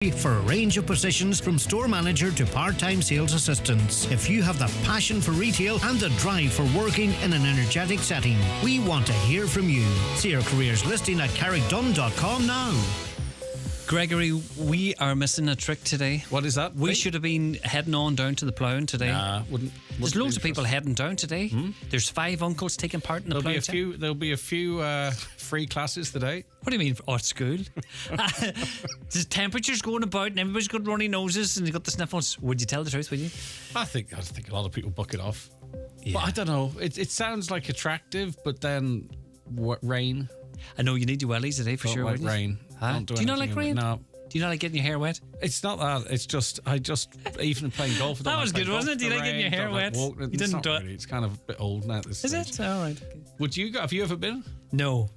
For a range of positions from store manager to part-time sales assistants. If you have the passion for retail and the drive for working in an energetic setting, we want to hear from you. See our careers listing at carrickdunn.com now. Gregory, we are missing a trick today. What is that? We should have been heading on down to the ploughing today. Wouldn't There's loads of people heading down today. There's 5 uncles taking part in the ploughing. There'll be a few free classes today. What do you mean, at school? There's temperatures going about and everybody's got runny noses and they've got the sniffles. Would you tell the truth, would you? I think a lot of people buck it off. Yeah. But I don't know. It sounds like attractive, but then rain. I know you need your wellies today for sure. Like rain. Huh? Do you not like rain? No. Do you not like getting your hair wet? It's not that. It's just even playing golf. That was good, wasn't it? Do you like getting your hair wet? You didn't do it. Really. It's kind of a bit old now at this stage. Is it? All right. Okay. Would you go? Have you ever been? No.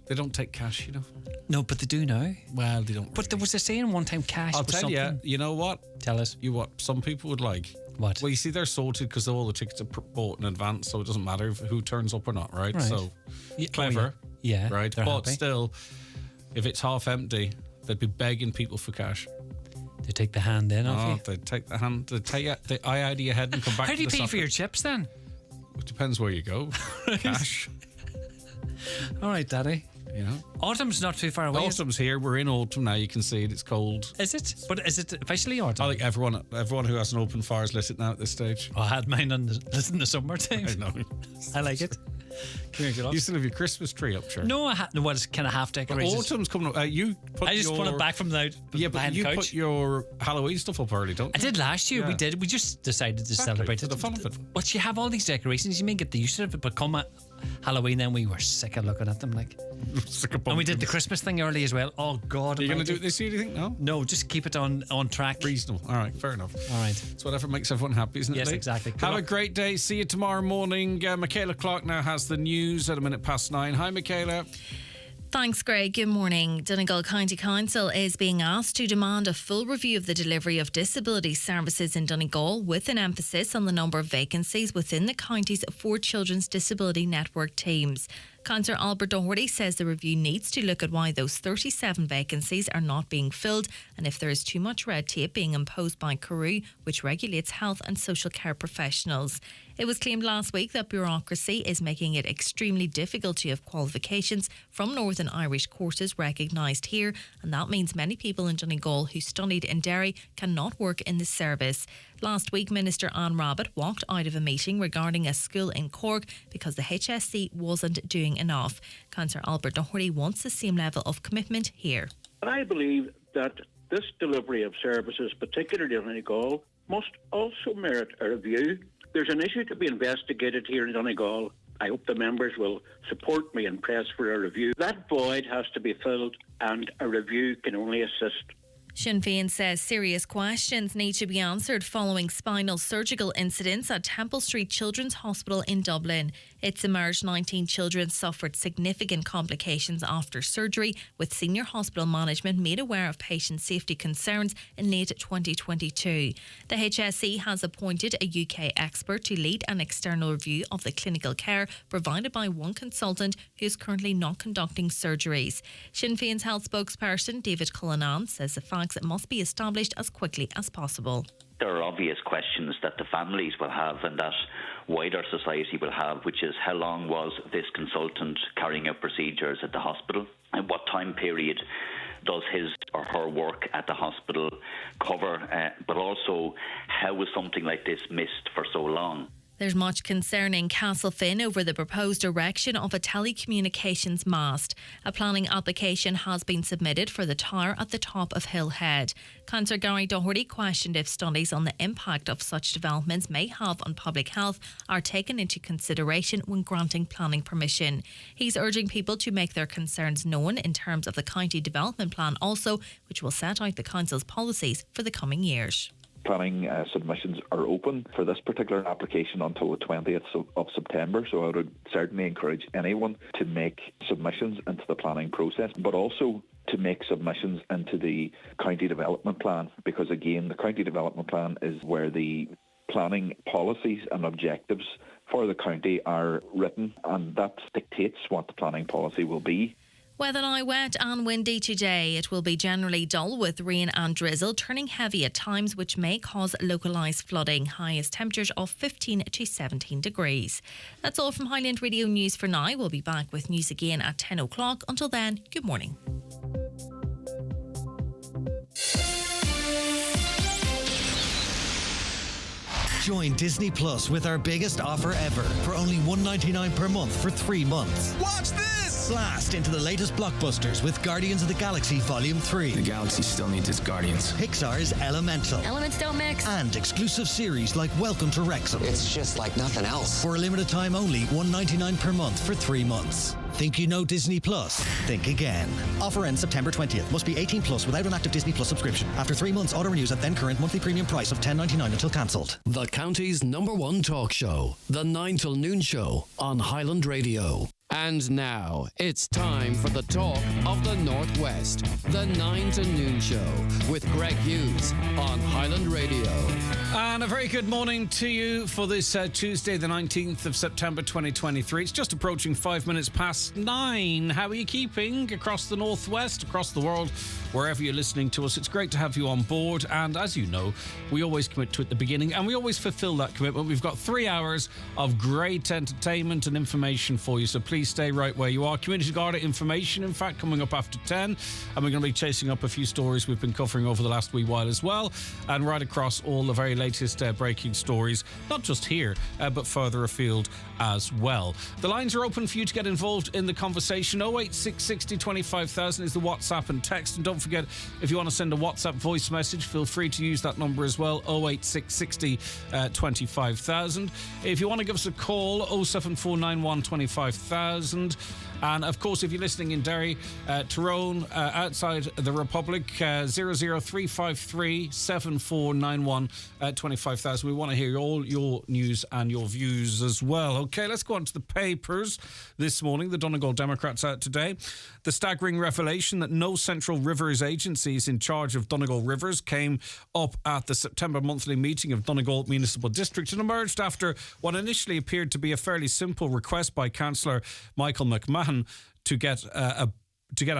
They don't take cash, you know. No, but they do now. Well, they don't. But there was a saying one time, cash. I'll was tell something. you. You know what? Tell us. What some people would like. What? Well, you see, they're sorted because all the tickets are bought in advance, so it doesn't matter who turns up or not, right? So clever. Yeah. Right. But happy. still, if it's half empty, they'd be begging people for cash. They take the hand in off you. They'd take the hand, they'd take the eye out of your head and come back. How do you pay for your chips then? It depends where you go. Cash. All right, Daddy. You know, autumn's not too far away. Autumn's here. We're in autumn now. You can see it. It's cold. Is it? But is it officially autumn? I think everyone who has an open fire is lit it now at this stage. I had mine in the summertime. I know. I like it. Come here, get off. You still have your Christmas tree up, sure? No, well, it's kind of half decorated. Autumn's coming up. I just put it back from the you couch. Put your Halloween stuff up early, don't you? I did last year. Yeah. We did. We just decided to celebrate for it. the fun of it. But you have all these decorations. You may get the use of it, but come Halloween, then we were sick of looking at them. And we did the Christmas thing early as well. Oh God! Are you going to do it this year? Do you think? No. No, just keep it on track. Reasonable. All right, fair enough. All right. It's whatever makes everyone happy, isn't it? Yes, Lee? exactly. Have a great day. See you tomorrow morning. Michaela Clark now has the news at 9:01. Hi, Michaela. Thanks, Greg. Good morning. Donegal County Council is being asked to demand a full review of the delivery of disability services in Donegal, with an emphasis on the number of vacancies within the county's 4 Children's Disability Network teams. Councillor Albert Doherty says the review needs to look at why those 37 vacancies are not being filled and if there is too much red tape being imposed by Carew, which regulates health and social care professionals. It was claimed last week that bureaucracy is making it extremely difficult to have qualifications from Northern Irish courses recognised here, and that means many people in Donegal who studied in Derry cannot work in the service. Last week, Minister Anne Rabbitte walked out of a meeting regarding a school in Cork because the HSC wasn't doing enough. Councillor Albert Doherty wants the same level of commitment here. And I believe that this delivery of services, particularly in Donegal, must also merit a review. There's an issue to be investigated here in Donegal. I hope the members will support me and press for a review. That void has to be filled, and a review can only assist. Sinn Féin says serious questions need to be answered following spinal surgical incidents at Temple Street Children's Hospital in Dublin. It's emerged 19 children suffered significant complications after surgery, with senior hospital management made aware of patient safety concerns in late 2022. The HSE has appointed a UK expert to lead an external review of the clinical care provided by one consultant who is currently not conducting surgeries. Sinn Féin's health spokesperson David Cullinan says the facts must be established as quickly as possible. There are obvious questions that the families will have and that wider society will have, which is how long was this consultant carrying out procedures at the hospital, and what time period does his or her work at the hospital cover, but also how was something like this missed for so long. There's much concern in Castlefin over the proposed erection of a telecommunications mast. A planning application has been submitted for the tower at the top of Hill Head. Councillor Gary Doherty questioned if studies on the impact of such developments may have on public health are taken into consideration when granting planning permission. He's urging people to make their concerns known in terms of the county development plan also, which will set out the council's policies for the coming years. Planning submissions are open for this particular application until the 20th of September, so I would certainly encourage anyone to make submissions into the planning process, but also to make submissions into the county development plan, because again, the county development plan is where the planning policies and objectives for the county are written, and that dictates what the planning policy will be. Weather now wet and windy today. It will be generally dull with rain and drizzle, turning heavy at times, which may cause localised flooding. Highest temperatures of 15 to 17 degrees. That's all from Highland Radio News for now. We'll be back with news again at 10 o'clock. Until then, good morning. Join Disney Plus with our biggest offer ever for only $1.99 per month for 3 months. Watch this! Blast into the latest blockbusters with Guardians of the Galaxy Volume 3. The galaxy still needs its guardians. Pixar's Elemental. Elements don't mix. And exclusive series like Welcome to Wrexham. It's just like nothing else. For a limited time only, $1.99 per month for 3 months. Think you know Disney Plus? Think again. Offer ends September 20th. Must be 18 plus without an active Disney Plus subscription. After 3 months, auto renews at then current monthly premium price of $10.99 until cancelled. The county's #1 talk show, the 9 till noon show on Highland Radio. And now, it's time for the talk of the Northwest, the 9 to noon show with Greg Hughes on Highland Radio. And a very good morning to you for this Tuesday, the 19th of September 2023. It's just approaching 5 minutes past 9. How are you keeping across the Northwest, across the world, wherever you're listening to us? It's great to have you on board. And as you know, we always commit to it at the beginning and we always fulfill that commitment. We've got 3 hours of great entertainment and information for you. So please stay right where you are. Community Garda information, in fact, coming up after 10. And we're going to be chasing up a few stories we've been covering over the last wee while as well. And right across all the very latest breaking stories, not just here, but further afield as well. The lines are open for you to get involved in the conversation. 08660 25000 is the WhatsApp and text. And don't forget, if you want to send a WhatsApp voice message, feel free to use that number as well, 08660 25000. If you want to give us a call, 07491 25000. And of course, if you're listening in Derry, Tyrone, outside the Republic, 00353 7491 25000. We want to hear all your news and your views as well. Okay, let's go on to the papers this morning. The Donegal Democrat's out today. The staggering revelation that no Central Rivers agency is in charge of Donegal Rivers came up at the September monthly meeting of Donegal Municipal District and emerged after what initially appeared to be a fairly simple request by Councillor Michael McMahon to get a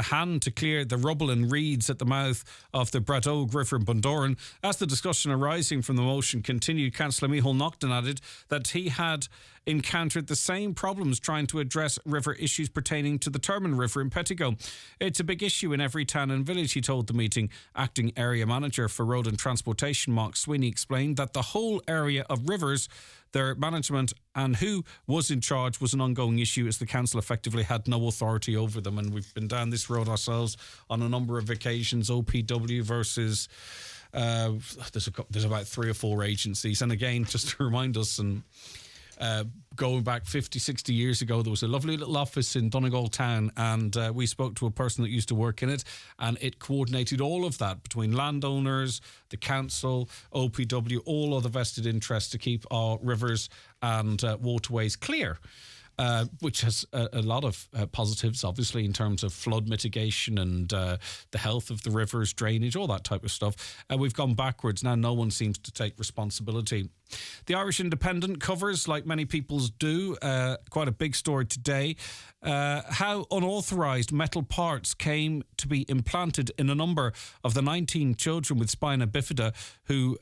hand to clear the rubble and reeds at the mouth of the Bradog River in Bundoran. As the discussion arising from the motion continued, Councillor Micheál Naughton added that he had encountered the same problems trying to address river issues pertaining to the Termon River in Pettigo. It's a big issue in every town and village, he told the meeting. Acting Area Manager for Road and Transportation, Mark Sweeney, explained that the whole area of rivers, their management and who was in charge was an ongoing issue as the council effectively had no authority over them. And we've been down this road ourselves on a number of occasions. OPW versus there's about 3 or 4 agencies. And again, just to remind us, and going back 50, 60 years ago, there was a lovely little office in Donegal town, and we spoke to a person that used to work in it, and it coordinated all of that between landowners, the council, OPW, all other vested interests to keep our rivers and waterways clear. Which has a lot of positives, obviously, in terms of flood mitigation and the health of the rivers, drainage, all that type of stuff. We've gone backwards. Now no one seems to take responsibility. The Irish Independent covers, like many people's do, quite a big story today, how unauthorised metal parts came to be implanted in a number of the 19 children with spina bifida who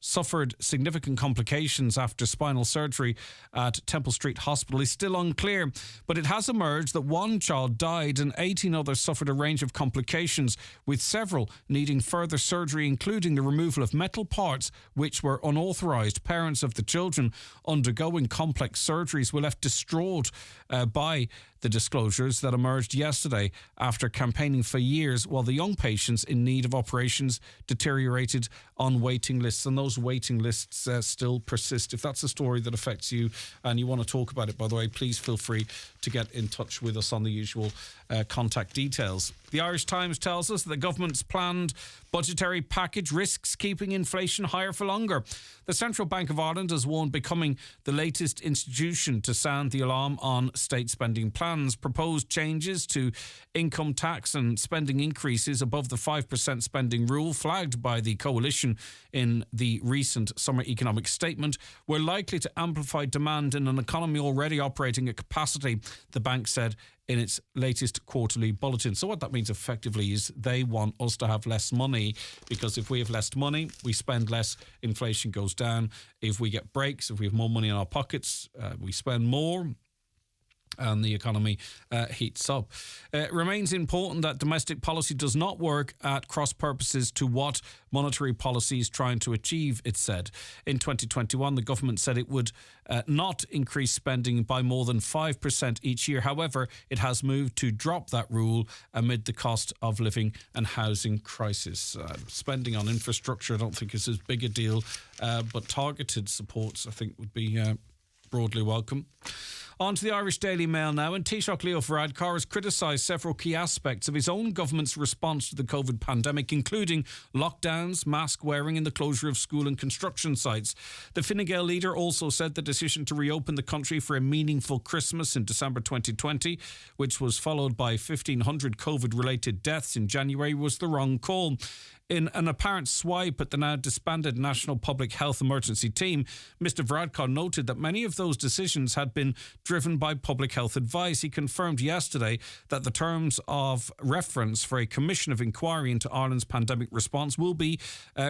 suffered significant complications after spinal surgery at Temple Street Hospital is still unclear, but it has emerged that one child died and 18 others suffered a range of complications, with several needing further surgery, including the removal of metal parts which were unauthorised. Parents of the children undergoing complex surgeries were left distraught by the disclosures that emerged yesterday after campaigning for years, while the young patients in need of operations deteriorated on waiting lists. And those waiting lists still persist. If that's a story that affects you and you want to talk about it, by the way, please feel free to get in touch with us on the usual contact details. The Irish Times tells us that the government's planned budgetary package risks keeping inflation higher for longer. The Central Bank of Ireland has warned becoming the latest institution to sound the alarm on state spending plans. Proposed changes to income tax and spending increases above the 5% spending rule flagged by the coalition in the recent summer economic statement were likely to amplify demand in an economy already operating at capacity, the bank said in its latest quarterly bulletin. So what that means effectively is they want us to have less money, because if we have less money, we spend less, inflation goes down. If we get breaks, if we have more money in our pockets, we spend more, and the economy heats up. It remains important that domestic policy does not work at cross purposes to what monetary policy is trying to achieve, it said. In 2021, the government said it would not increase spending by more than 5% each year. However, it has moved to drop that rule amid the cost of living and housing crisis. Spending on infrastructure, I don't think is as big a deal, but targeted supports, I think, would be broadly welcome. On to the Irish Daily Mail now, and Taoiseach Leo Varadkar has criticised several key aspects of his own government's response to the COVID pandemic, including lockdowns, mask wearing and the closure of school and construction sites. The Fine Gael leader also said the decision to reopen the country for a meaningful Christmas in December 2020, which was followed by 1,500 COVID-related deaths in January, was the wrong call. In an apparent swipe at the now disbanded National Public Health Emergency Team, Mr Varadkar noted that many of those decisions had been driven by public health advice. He confirmed yesterday that the terms of reference for a commission of inquiry into Ireland's pandemic response will be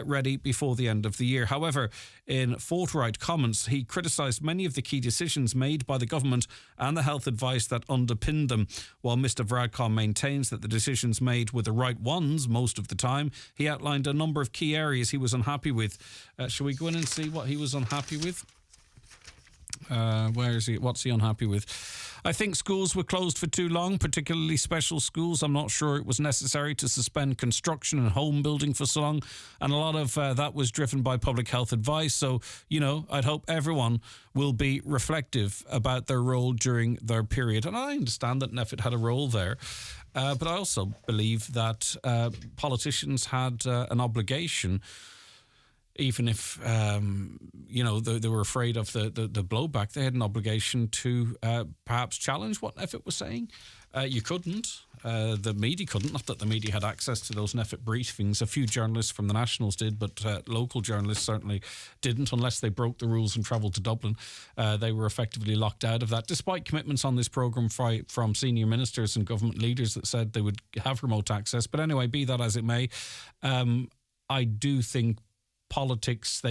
ready before the end of the year. However, in forthright comments, he criticised many of the key decisions made by the government and the health advice that underpinned them. While Mr Varadkar maintains that the decisions made were the right ones most of the time, he outlined a number of key areas he was unhappy with. Shall we go in and see what he was unhappy with? Where is he? What's he unhappy with? I think schools were closed for too long, particularly special schools. I'm not sure it was necessary to suspend construction and home building for so long. And a lot of that was driven by public health advice. So, you know, I'd hope everyone will be reflective about their role during their period. And I understand that NPHET had a role there. But I also believe that politicians had an obligation, even if, they were afraid of the blowback, they had an obligation to perhaps challenge what NPHET was saying. You couldn't. The media couldn't. Not that the media had access to those NPHET briefings. A few journalists from the Nationals did, but local journalists certainly didn't, unless they broke the rules and travelled to Dublin. They were effectively locked out of that, despite commitments on this programme from senior ministers and government leaders that said they would have remote access. But anyway, be that as it may, I do think politicians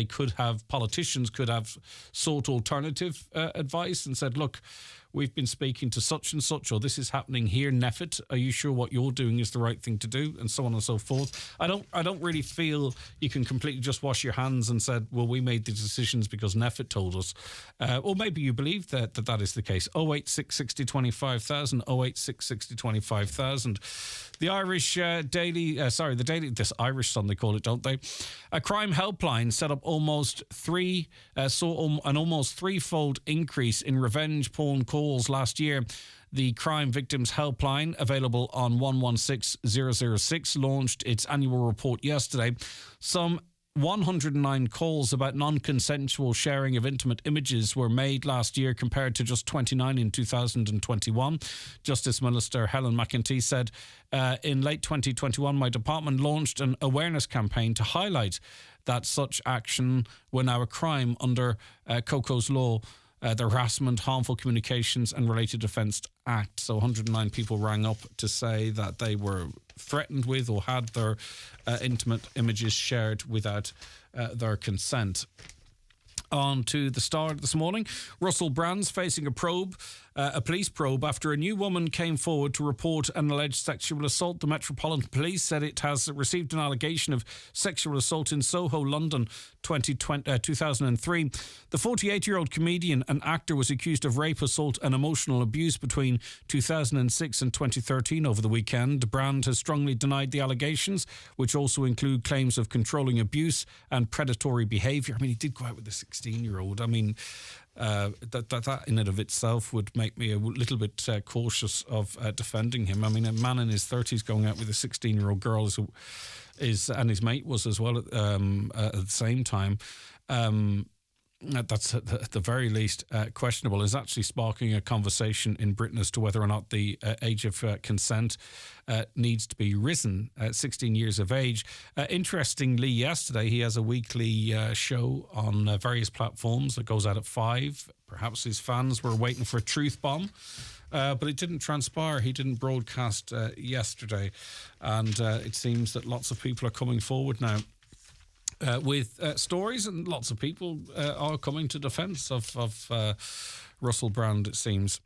could have sought alternative advice and said, look, we've been speaking to such and such, or this is happening here, NPHET, are you sure what you're doing is the right thing to do, and so on and so forth. I don't really feel you can completely just wash your hands and said, well, we made the decisions because NPHET told us. Or maybe you believe that is the case. 086 60 25,000, 086 60 25,000. The Irish this Irish Sun, they call it, don't they? A crime helpline set up saw an almost threefold increase in revenge porn calls last year. The Crime Victims Helpline, available on 116006, launched its annual report yesterday. Some 109 calls about non-consensual sharing of intimate images were made last year, compared to just 29 in 2021. Justice Minister Helen McEntee said, in late 2021, my department launched an awareness campaign to highlight that such action were now a crime under COCO's law, the Harassment, Harmful Communications and Related Offence Act. So 109 people rang up to say that they were threatened with or had their intimate images shared without their consent. On to the Star this morning. Russell Brand's facing a police probe after a new woman came forward to report an alleged sexual assault. The Metropolitan Police said it has received an allegation of sexual assault in Soho, London, 2003. The 48-year-old comedian and actor was accused of rape, assault and emotional abuse between 2006 and 2013 over the weekend. Brand has strongly denied the allegations, which also include claims of controlling abuse and predatory behaviour. I mean, he did go out with a 16-year-old. I mean, that in and of itself would make me a little bit cautious of defending him. I mean, a man in his 30s going out with a 16-year-old girl is and his mate was as well at the same time. That's at the very least questionable. Is actually sparking a conversation in Britain as to whether or not the age of consent needs to be risen at 16 years of age. Interestingly, yesterday he has a weekly show on various platforms that goes out at 5. Perhaps his fans were waiting for a truth bomb. But it didn't transpire. He didn't broadcast yesterday. And it seems that lots of people are coming forward now with stories, and lots of people are coming to defence of Russell Brand, it seems.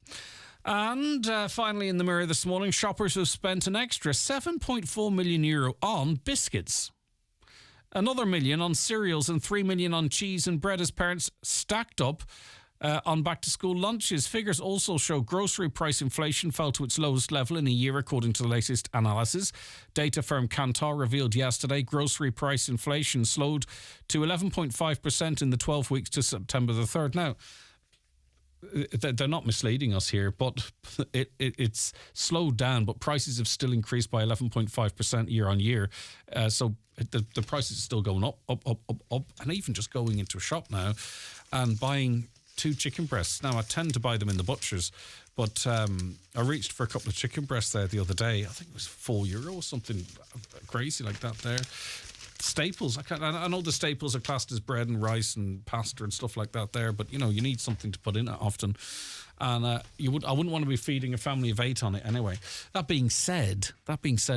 And finally, in the Mirror this morning, shoppers have spent an extra €7.4 million on biscuits. Another million on cereals and 3 million on cheese and bread as parents stacked up on back-to-school lunches. Figures also show grocery price inflation fell to its lowest level in a year, according to the latest analysis. Data firm Kantar revealed yesterday grocery price inflation slowed to 11.5% in the 12 weeks to September the 3rd. Now, they're not misleading us here, but it's slowed down, but prices have still increased by 11.5% year on year. So the prices are still going up, and even just going into a shop now and buying 2 chicken breasts. Now, I tend to buy them in the butchers, but I reached for a couple of chicken breasts there the other day. I think it was €4 or something crazy like that there. Staples. I know the staples are classed as bread and rice and pasta and stuff like that there, but you need something to put in it often, and I wouldn't want to be feeding a family of 8 on it anyway. That being said,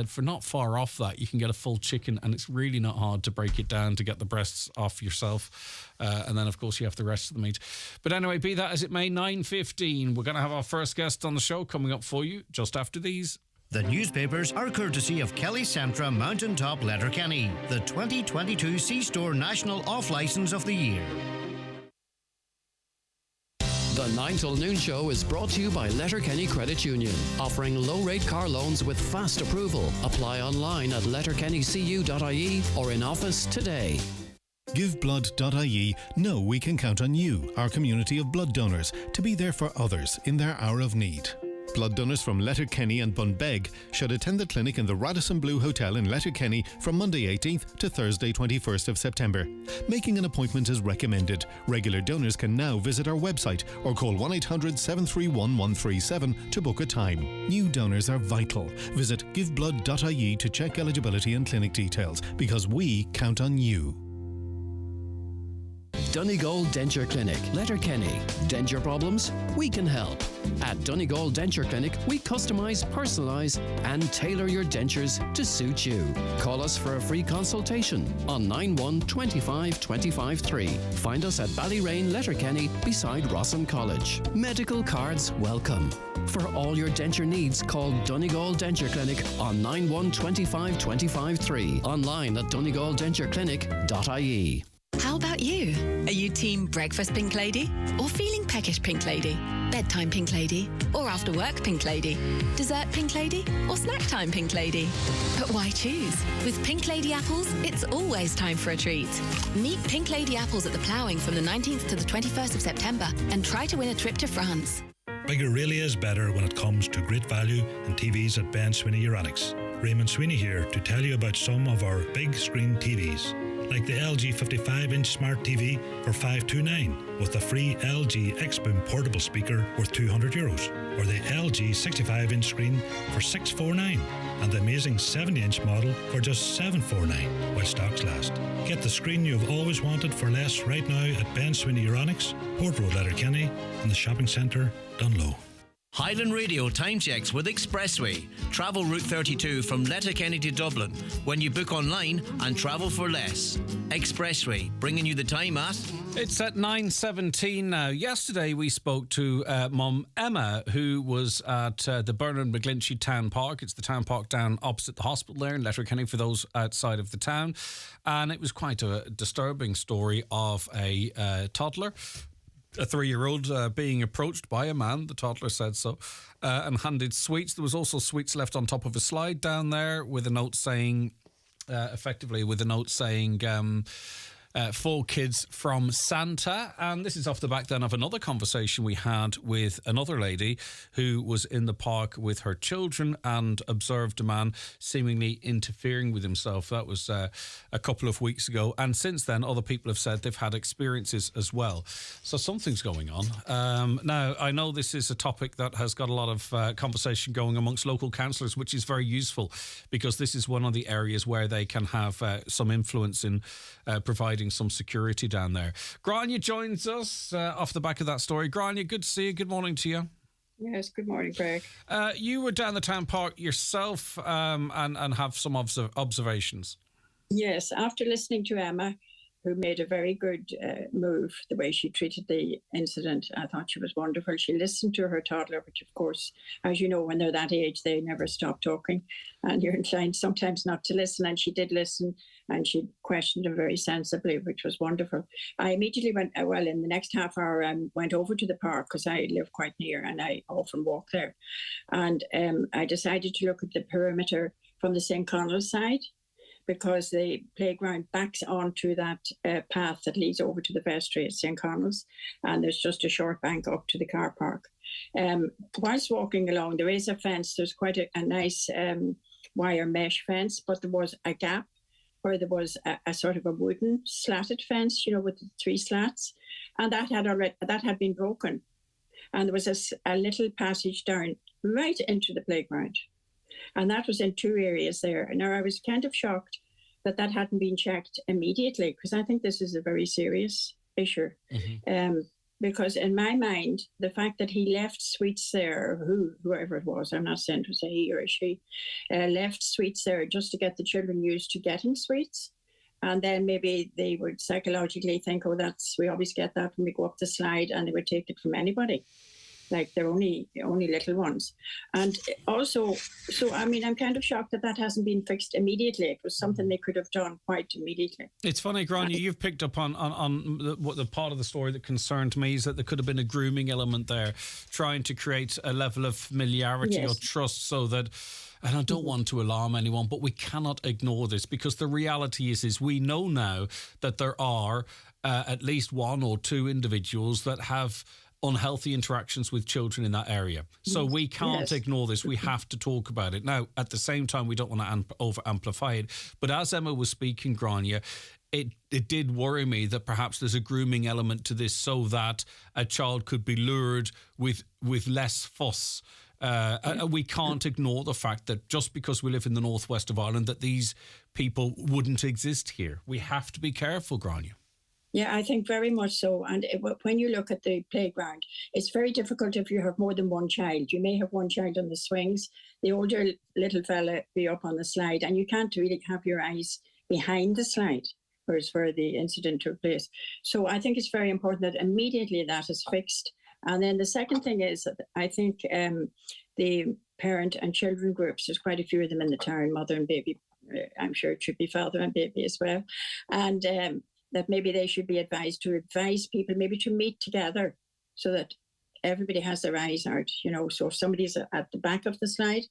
for not far off that, you can get a full chicken, and it's really not hard to break it down to get the breasts off yourself, and then of course you have the rest of the meat. But anyway, be that as it may, 9:15. We're going to have our first guest on the show coming up for you just after these. The newspapers are courtesy of Kelly Centra Mountaintop Letterkenny, the 2022 C-Store National Off-Licence of the Year. The 9 till noon show is brought to you by Letterkenny Credit Union, offering low-rate car loans with fast approval. Apply online at letterkennycu.ie or in office today. GiveBlood.ie know we can count on you, our community of blood donors, to be there for others in their hour of need. Blood donors from Letterkenny and Bunbeg should attend the clinic in the Radisson Blue Hotel in Letterkenny from Monday 18th to Thursday 21st of September. Making an appointment is recommended. Regular donors can now visit our website or call 1-800-731-137 to book a time. New donors are vital. Visit giveblood.ie to check eligibility and clinic details, because we count on you. Donegal Denture Clinic, Letterkenny. Denture problems? We can help. At Donegal Denture Clinic, we customise, personalise and tailor your dentures to suit you. Call us for a free consultation on 91 25 25 3. Find us at Ballyrain, Letterkenny, beside Rossin College. Medical cards welcome. For all your denture needs, call Donegal Denture Clinic on 91 25 25 3. Online at donegaldentureclinic.ie. How about you? Are you team breakfast pink lady? Or feeling peckish pink lady? Bedtime pink lady? Or after work pink lady? Dessert pink lady? Or snack time pink lady? But why choose? With Pink Lady apples, it's always time for a treat. Meet Pink Lady apples at the ploughing from the 19th to the 21st of September and try to win a trip to France. Bigger really is better when it comes to great value in TVs at Ben Sweeney Euronics. Raymond Sweeney here to tell you about some of our big screen TVs, like the LG 55-inch Smart TV for $529 with a free LG X-Boom portable speaker worth €200, or the LG 65-inch screen for $649, and the amazing 70-inch model for just $749 while stocks last. Get the screen you've always wanted for less right now at Ben Sweeney Euronics, Port Road, Letterkenny, and the shopping centre, Dunlow. Highland Radio time checks with Expressway. Travel Route 32 from Letterkenny to Dublin when you book online and travel for less. Expressway, bringing you the time at... It's at 9:17 now. Yesterday we spoke to Mum Emma, who was at the Bernard McGlinchey Town Park. It's the town park down opposite the hospital there in Letterkenny for those outside of the town. And it was quite a disturbing story of a toddler, a 3-year-old being approached by a man, the toddler said so, and handed sweets. There was also sweets left on top of a slide down there with a note saying, for kids from Santa. And this is off the back then of another conversation we had with another lady who was in the park with her children and observed a man seemingly interfering with himself. That was a couple of weeks ago. And since then, other people have said they've had experiences as well. So something's going on. Now, I know this is a topic that has got a lot of conversation going amongst local councillors, which is very useful because this is one of the areas where they can have some influence in providing some security down there. Grania joins us off the back of that story. Grania, good to see you. Good morning to you. Yes, good morning, Greg. You were down the town park yourself and have some observations. Yes, after listening to Emma, who made a very good move, the way she treated the incident, I thought she was wonderful. She listened to her toddler, which, of course, as you know, when they're that age, they never stop talking. And you're inclined sometimes not to listen. And she did listen, and she questioned him very sensibly, which was wonderful. I immediately went, in the next half hour, I went over to the park because I live quite near and I often walk there. And I decided to look at the perimeter from the St. Connell side, because the playground backs onto that path that leads over to the vestry at St. Connell's, and there's just a short bank up to the car park. Whilst walking along, there is a fence. There's quite a nice wire mesh fence, but there was a gap where there was a sort of a wooden slatted fence, with 3 slats, and that had been broken, and there was a little passage down right into the playground. And that was in 2 areas there. Now, I was kind of shocked that hadn't been checked immediately, because I think this is a very serious issue. Mm-hmm. Because in my mind, the fact that he left sweets there, whoever it was, I'm not saying it was a he or a she, left sweets there just to get the children used to getting sweets. And then maybe they would psychologically think, we always get that when we go up the slide, and they would take it from anybody. Like they're only little ones. And also, I'm kind of shocked that hasn't been fixed immediately. It was something they could have done quite immediately. It's funny, Grania, you've picked up on the part of the story that concerned me is that there could have been a grooming element there, trying to create a level of familiarity or trust so that... And I don't want to alarm anyone, but we cannot ignore this, because the reality is we know now that there are at least 1 or 2 individuals that have unhealthy interactions with children in that area. So we can't ignore this. We have to talk about it. Now, at the same time, we don't want to over-amplify it. But as Emma was speaking, Grania, it did worry me that perhaps there's a grooming element to this, so that a child could be lured with less fuss. We can't ignore the fact that just because we live in the northwest of Ireland, that these people wouldn't exist here. We have to be careful, Grania. Yeah, I think very much so. And when you look at the playground, it's very difficult if you have more than 1 child. You may have 1 child on the swings, the older little fella be up on the slide, and you can't really have your eyes behind the slide, whereas where the incident took place. So I think it's very important that immediately that is fixed. And then the second thing is that I think the parent and children groups, there's quite a few of them in the town, mother and baby, I'm sure it should be father and baby as well. And that maybe they should be advised to advise people maybe to meet together so that everybody has their eyes out, So if somebody's at the back of the slide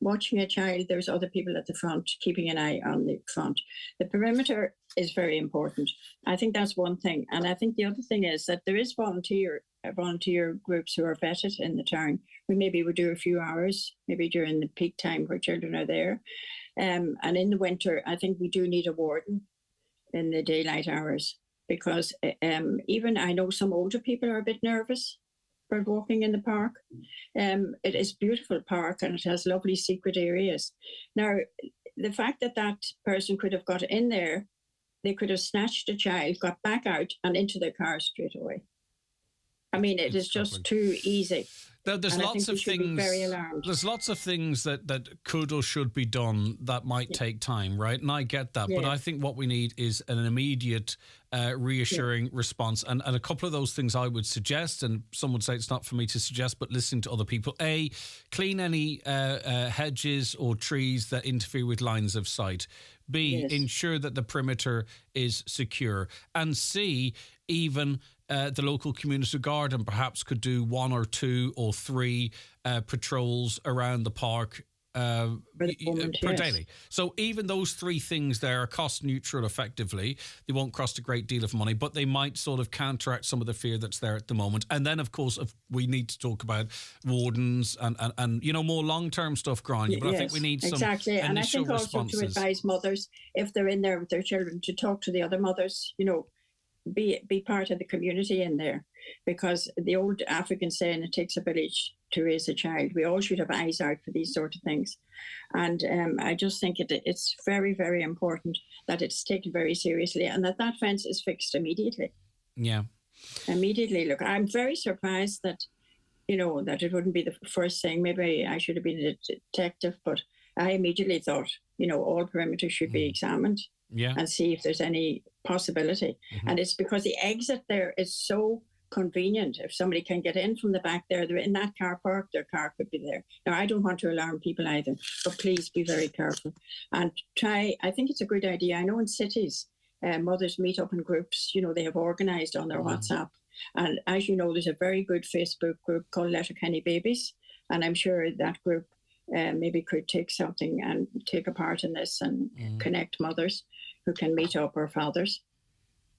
watching a child, there's other people at the front keeping an eye on the front. The perimeter is very important. I think that's one thing. And I think the other thing is that there is volunteer groups who are vetted in the town. We maybe would do a few hours, maybe during the peak time where children are there. And in the winter, I think we do need a warden in the daylight hours, because even I know some older people are a bit nervous about walking in the park. It is a beautiful park, and it has lovely secret areas. Now, the fact that person could have got in there, they could have snatched a child, got back out and into their car straight away. I mean, it is just too easy. There's lots of things. There's lots of things that could or should be done that might take time, right? And I get that, but I think what we need is an immediate, reassuring response. And a couple of those things I would suggest, and some would say it's not for me to suggest, but listening to other people. A, clean any hedges or trees that interfere with lines of sight. B, ensure that the perimeter is secure. And C, even the local community garden perhaps could do 1 or 2 or 3 patrols around the park per daily. So even those 3 things there are cost neutral effectively. They won't cost a great deal of money, but they might sort of counteract some of the fear that's there at the moment. And then, of course, we need to talk about wardens and more long-term stuff, Grania. But I think we need some exactly. And I think also responses. to advise mothers, if they're in there with their children, to talk to the other mothers, be part of the community in there, because the old African saying, it takes a village to raise a child. We all should have eyes out for these sort of things. And I just think it's very, very important that it's taken very seriously, and that fence is fixed immediately. Yeah. Immediately. Look, I'm very surprised that that it wouldn't be the first thing. Maybe I should have been a detective, but I immediately thought, all perimeters should be examined and see if there's any possibility. And it's because the exit there is so convenient. If somebody can get in from the back there, they're in that car park, their car could be there. Now, I don't want to alarm people either, but please be very careful and I think it's a good idea. I know in cities, mothers meet up in groups, they have organised on their WhatsApp. And as you know, there's a very good Facebook group called Letterkenny Babies. And I'm sure that group maybe could take something and take a part in this and connect mothers who can meet up, or fathers,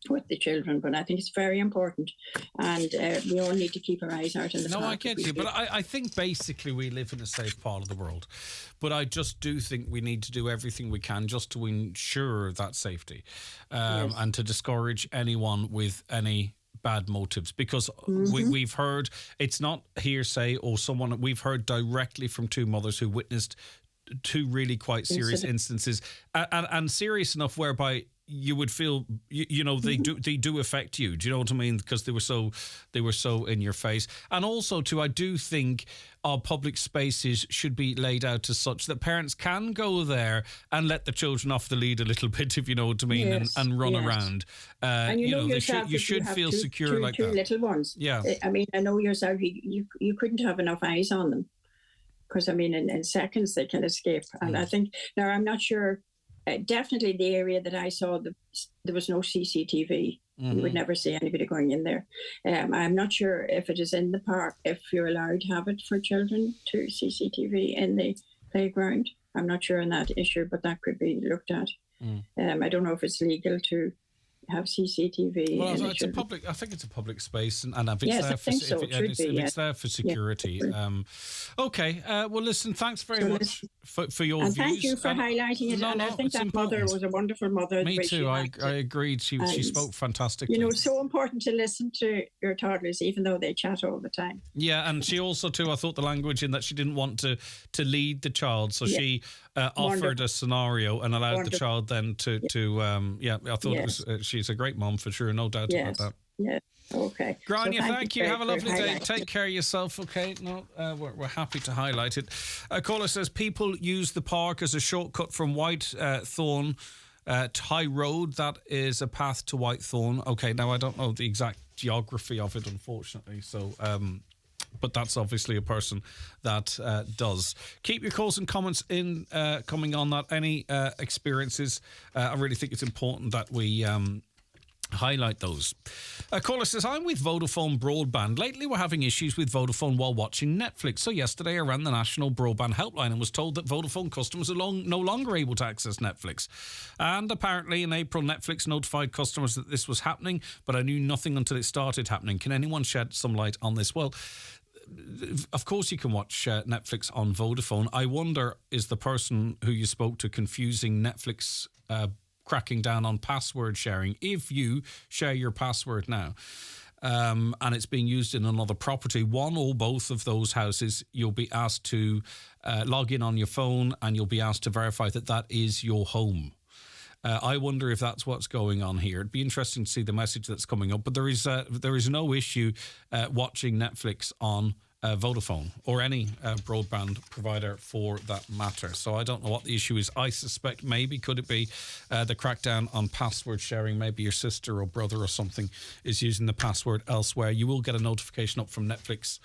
with the children. But I think it's very important, and we all need to keep our eyes out in the park. No, I get you, but I think basically we live in a safe part of the world. But I just do think we need to do everything we can just to ensure that safety, and to discourage anyone with any bad motives, because we've heard, it's not hearsay or someone, we've heard directly from two mothers who witnessed two really quite serious instances, and serious enough whereby you would feel, they do affect you. Do you know what I mean? Because they were so in your face. And also too, I do think our public spaces should be laid out as such that parents can go there and let the children off the lead a little bit, if you know what I mean, and run around. And you should feel secure like that. Two little ones. Yeah. I mean, I know yourself, you couldn't have enough eyes on them, because, I mean, in seconds they can escape. And I think, now I'm not sure, definitely the area that I saw, there was no CCTV. You would never see anybody going in there. I'm not sure if it is in the park, if you're allowed to have it for children, to CCTV in the playground. I'm not sure on that issue, but that could be looked at. I don't know if it's legal to have CCTV. Well, I think it's a public space, and if it's it's there for security. Yeah. Okay. Well, listen. Thanks very much for your views. Thank you for highlighting it. I think that mother was a wonderful mother. Me too. I agreed. She spoke fantastically. So important to listen to your toddlers, even though they chat all the time. Yeah, and she also too, I thought, the language in that she didn't want to lead the child, so she offered a scenario and allowed the child then to I thought it was. She's a great mom for sure, no doubt about that. Yeah. Okay. Grania, thank you. Have a lovely day. Take care of yourself, okay? No, we're happy to highlight it. A caller says people use the park as a shortcut from Whitethorn to High Road. That is a path to Whitethorn. Okay, now I don't know the exact geography of it, unfortunately, so... but that's obviously a person that does. Keep your calls and comments in coming on that. Any experiences, I really think it's important that we highlight those. A caller says, I'm with Vodafone Broadband. Lately we're having issues with Vodafone while watching Netflix. So yesterday I ran the National Broadband Helpline and was told that Vodafone customers are no longer able to access Netflix. And apparently in April Netflix notified customers that this was happening, but I knew nothing until it started happening. Can anyone shed some light on this? Well, of course you can watch Netflix on Vodafone. I wonder, is the person who you spoke to confusing Netflix cracking down on password sharing? If you share your password now and it's being used in another property, one or both of those houses, you'll be asked to log in on your phone and you'll be asked to verify that that is your home. I wonder if that's what's going on here. It'd be interesting to see the message that's coming up. But there is no issue watching Netflix on Vodafone or any broadband provider for that matter. So I don't know what the issue is. I suspect maybe could it be the crackdown on password sharing? Maybe your sister or brother or something is using the password elsewhere. You will get a notification up from Netflix,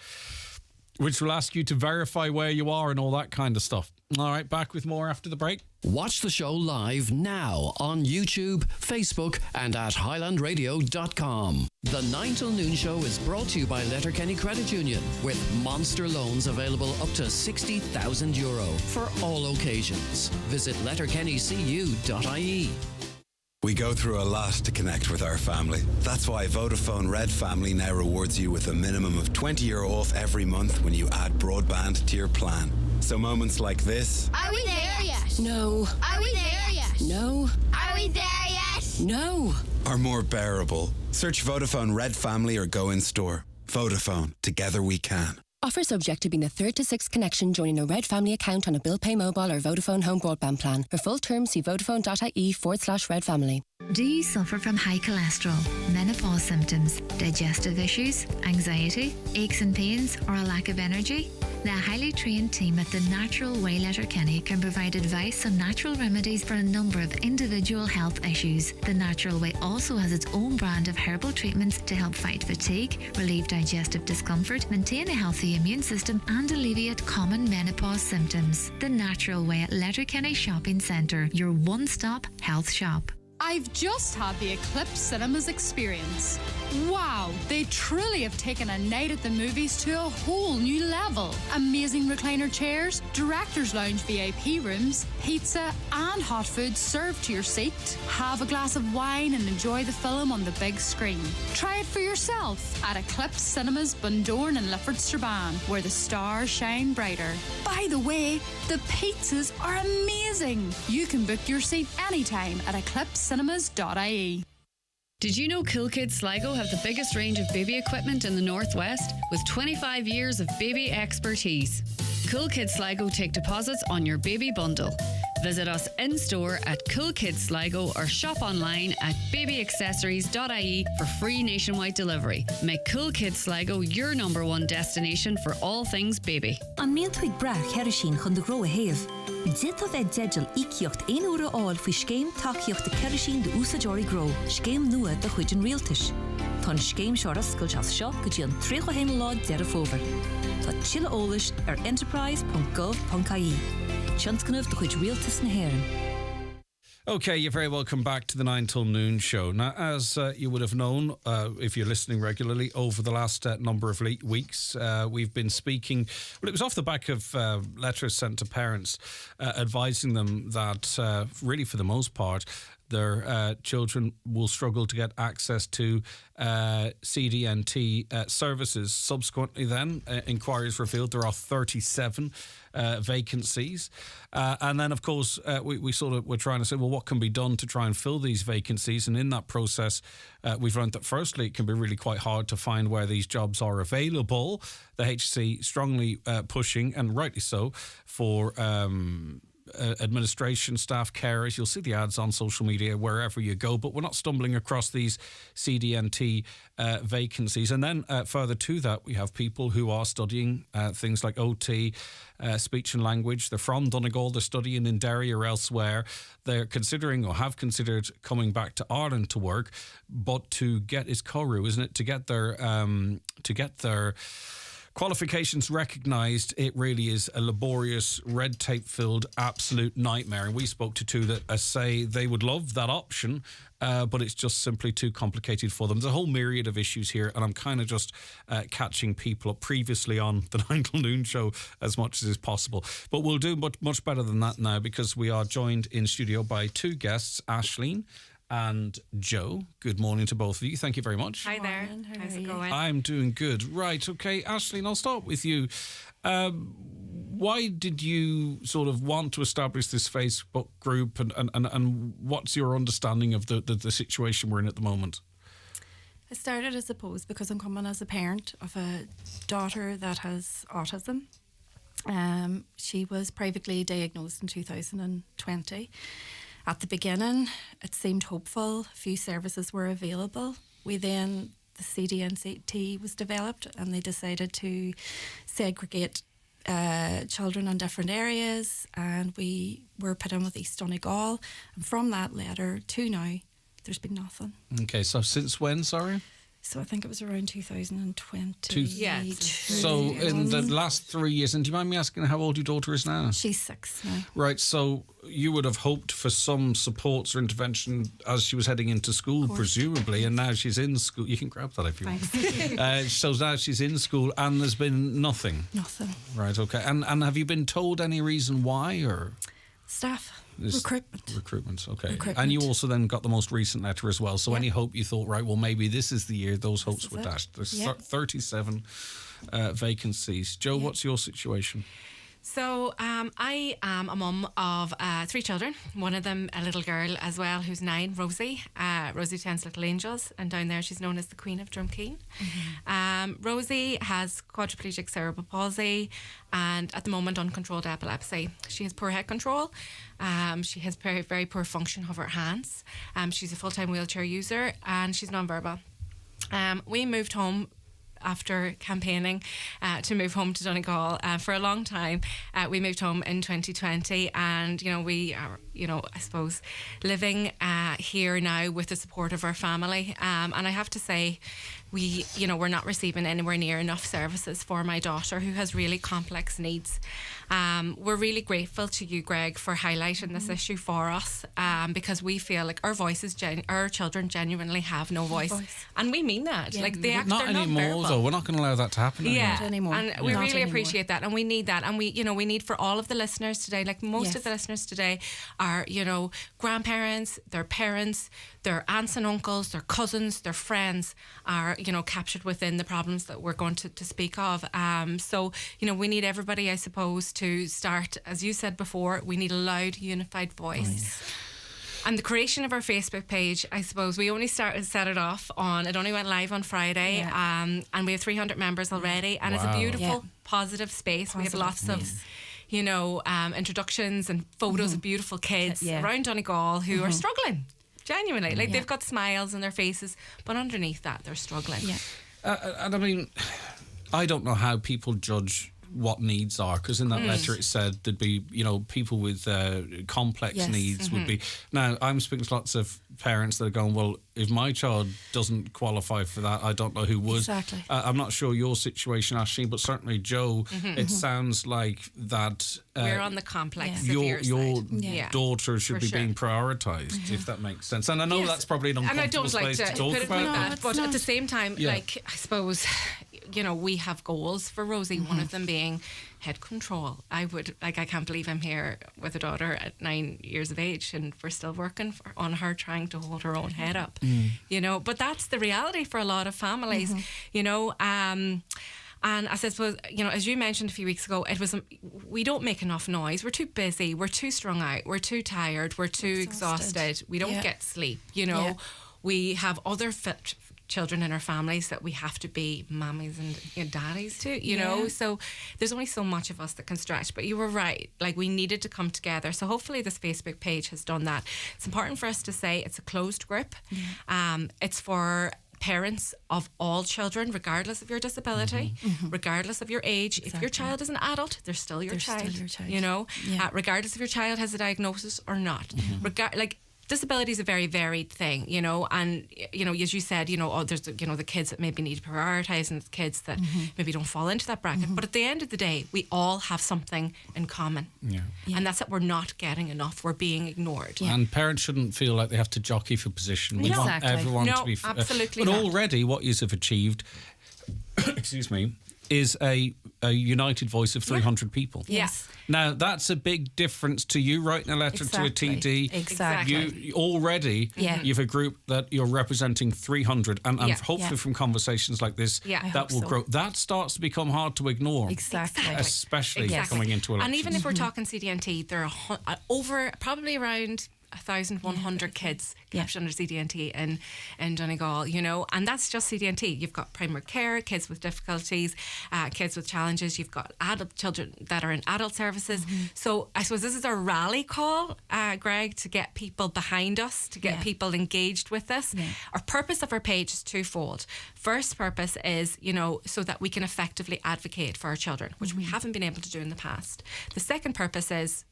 which will ask you to verify where you are and all that kind of stuff. All right, back with more after the break. Watch the show live now on YouTube, Facebook and at highlandradio.com. The 9 till noon show is brought to you by Letterkenny Credit Union, with monster loans available up to €60,000 for all occasions. Visit letterkennycu.ie. We go through a lot to connect with our family. That's why Vodafone Red Family now rewards you with a minimum of €20 off every month when you add broadband to your plan. So moments like this... Are we there yet? No. Are we there yet? No. Are we there yet? No. ...are more bearable. Search Vodafone Red Family or go in store. Vodafone. Together we can. Offer subject to being a 3rd to 6th connection joining a Red Family account on a bill pay mobile or Vodafone home broadband plan. For full terms, see vodafone.ie/Red Family. Do you suffer from high cholesterol, menopause symptoms, digestive issues, anxiety, aches and pains, or a lack of energy? The highly trained team at The Natural Way Letterkenny can provide advice on natural remedies for a number of individual health issues. The Natural Way also has its own brand of herbal treatments to help fight fatigue, relieve digestive discomfort, maintain a healthy immune system, and alleviate common menopause symptoms. The Natural Way at Letterkenny Shopping Centre, your one-stop health shop. I've just had the Eclipse Cinemas experience. Wow, they truly have taken a night at the movies to a whole new level. Amazing recliner chairs, director's lounge VIP rooms, pizza and hot food served to your seat. Have a glass of wine and enjoy the film on the big screen. Try it for yourself at Eclipse Cinemas Bundoran and Lifford Strabane, where the stars shine brighter. By the way, the pizzas are amazing. You can book your seat anytime at eclipsecinemas.ie. Did you know Cool Kids Sligo have the biggest range of baby equipment in the Northwest with 25 years of baby expertise? Cool Kids Sligo take deposits on your baby bundle. Visit us in-store at Cool Kids Sligo or shop online at babyaccessories.ie for free nationwide delivery. Make Cool Kids Sligo your #1 destination for all things baby. An mienthuig brach herishín chun de groe hef. Dit of ed dedel ikiocht 1 euro all fi skeim takiocht de kerishín de úsa gro. Skeim nua de chuidin realtish. Tan skeim shoras skulchas shop gudjian 3 hen lod over. Tá chile ólish enterprise.gov.ie. Chansknuv de chuid realtis na heren. Okay, you're very welcome back to the 9 till noon show. Now, as you would have known, if you're listening regularly, over the last number of weeks, we've been speaking... Well, it was off the back of letters sent to parents advising them that, really for the most part, their children will struggle to get access to CDNT services. Subsequently then, inquiries revealed there are 37 vacancies. And then, of course, we sort of were trying to say, well, what can be done to try and fill these vacancies? And in that process, we've learned that, firstly, it can be really quite hard to find where these jobs are available. The HC strongly pushing, and rightly so, for... administration staff, carers. You'll see the ads on social media wherever you go, but we're not stumbling across these CDNT vacancies. And then further to that, we have people who are studying things like OT, speech and language. They're from Donegal, they're studying in Derry or elsewhere. They're considering or have considered coming back to Ireland to work, but to get is Coru, isn't it? To get their qualifications recognised, it really is a laborious, red tape-filled, absolute nightmare. And we spoke to two that say they would love that option, but it's just simply too complicated for them. There's a whole myriad of issues here, and I'm kind of just catching people up previously on the 9 till noon show as much as is possible. But we'll do much better than that now, because we are joined in studio by two guests, Aisling and Joe. Good morning to both of you. Thank you very much. Hi there. How's it going? I'm doing good. Right, okay. Aisling, I'll start with you. Why did you sort of want to establish this Facebook group, and what's your understanding of the situation we're in at the moment? I started, I suppose, because I'm coming as a parent of a daughter that has autism. She was privately diagnosed in 2020. At the beginning, it seemed hopeful. A few services were available. The CDNT was developed, and they decided to segregate children in different areas, and we were put in with East Donegal. And from that letter to now, there's been nothing. Okay, so since when, sorry? So I think it was around 2020. Yeah. So in the last 3 years, and do you mind me asking how old your daughter is now? She's 6 now. Right, so you would have hoped for some supports or intervention as she was heading into school, presumably, and now she's in school. You can grab that if you want. So now she's in school, and there's been nothing? Nothing. Right, okay. And have you been told any reason why, or...? Staff. Recruitment, okay. Recruitment. And you also then got the most recent letter as well. So any hope you thought, right, well, maybe this is the year, those hopes were dashed. There's 37 vacancies. Joe, what's your situation? So I am a mum of 3 children. One of them a little girl as well who's 9, Rosie. Rosie Tens Little Angels, and down there she's known as the Queen of Drumkeen. Rosie has quadriplegic cerebral palsy and at the moment uncontrolled epilepsy. She has poor head control. She has very, very poor function of her hands. She's a full-time wheelchair user and she's non-verbal. We moved home after campaigning to move home to Donegal for a long time. We moved home in 2020 and, we are, I suppose, living here now with the support of our family. And I have to say, we're not receiving anywhere near enough services for my daughter who has really complex needs. We're really grateful to you, Greg, for highlighting this issue for us because we feel like our children genuinely have no voice. And we mean that. Yeah. Like they're not anymore, though. We're not going to allow that to happen anymore. Not anymore. And we really appreciate that, and we need that, and we need for all of the listeners today. Like most of the listeners today are, grandparents, their parents, their aunts and uncles, their cousins, their friends are, captured within the problems that we're going to speak of. So, we need everybody, I suppose, to start, as you said before, we need a loud, unified voice. And the creation of our Facebook page, I suppose, we only set it off it only went live on Friday, and we have 300 members already, and it's a beautiful, positive space. We have lots of introductions and photos of beautiful kids around Donegal who are struggling, genuinely. Like they've got smiles on their faces, but underneath that, they're struggling. And I mean, I don't know how people judge what needs are, because in that letter it said there'd be people with complex needs would be. Now I'm speaking to lots of parents that are going, well, if my child doesn't qualify for that, I don't know who would. Exactly. I'm not sure your situation, Aisling, but certainly Joe, it sounds like that we're on the complex your side. daughter should be being prioritised, if that makes sense. And I know that's probably an uncomfortable place to talk about that. But at the same time, I suppose we have goals for Rosie, one of them being head control. I can't believe I'm here with a daughter at 9 years of age and we're still working on her trying to hold her own head up. But that's the reality for a lot of families, and I suppose, as you mentioned a few weeks ago, it was we don't make enough noise. We're too busy. We're too strung out. We're too tired. We're too exhausted. We don't get sleep. We have other children in our families that we have to be mummies and daddies to, so there's only so much of us that can stretch. But you were right, like we needed to come together. So hopefully this Facebook page has done that. It's important for us to say it's a closed group. It's for parents of all children, regardless of your disability, regardless of your age. If your child is an adult, they're still your child. Regardless if your child has a diagnosis or not. Disability is a very varied thing, and as you said, there's the kids that maybe need to prioritise and the kids that maybe don't fall into that bracket. But at the end of the day, we all have something in common, and that's that we're not getting enough. We're being ignored, and parents shouldn't feel like they have to jockey for position. We want everyone to be absolutely. But already, what you have achieved, excuse me, is a united voice of 300 people. Yes. Now, that's a big difference to you writing a letter to a TD. Exactly. You've a group that you're representing 300, and hopefully from conversations like this, that will grow. That starts to become hard to ignore. Exactly. Especially coming into elections. And even if we're talking CDNT, there are probably around 1,100 kids captured under CDNT in Donegal, and that's just CDNT. You've got primary care, kids with difficulties, kids with challenges. You've got adult children that are in adult services. So I suppose this is our rally call, Greg, to get people behind us, to get people engaged with us. Our purpose of our page is twofold. First purpose is, so that we can effectively advocate for our children, which we haven't been able to do in the past. The second purpose is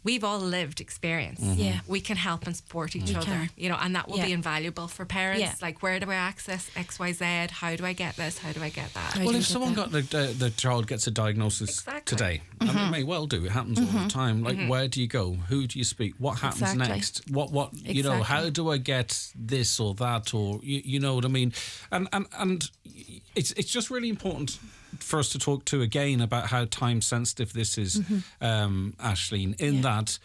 we've all lived experience. We can help and support each other, and that will be invaluable for parents. Like, where do I access XYZ? How do I get this? How do I get that? Well, if someone got the child gets a diagnosis today, and they may well do, it happens all the time. Like, where do you go? Who do you speak? What happens next? What how do I get this or that? Or you know what I mean? And it's just really important for us to talk to again about how time sensitive this is, Aisling, in that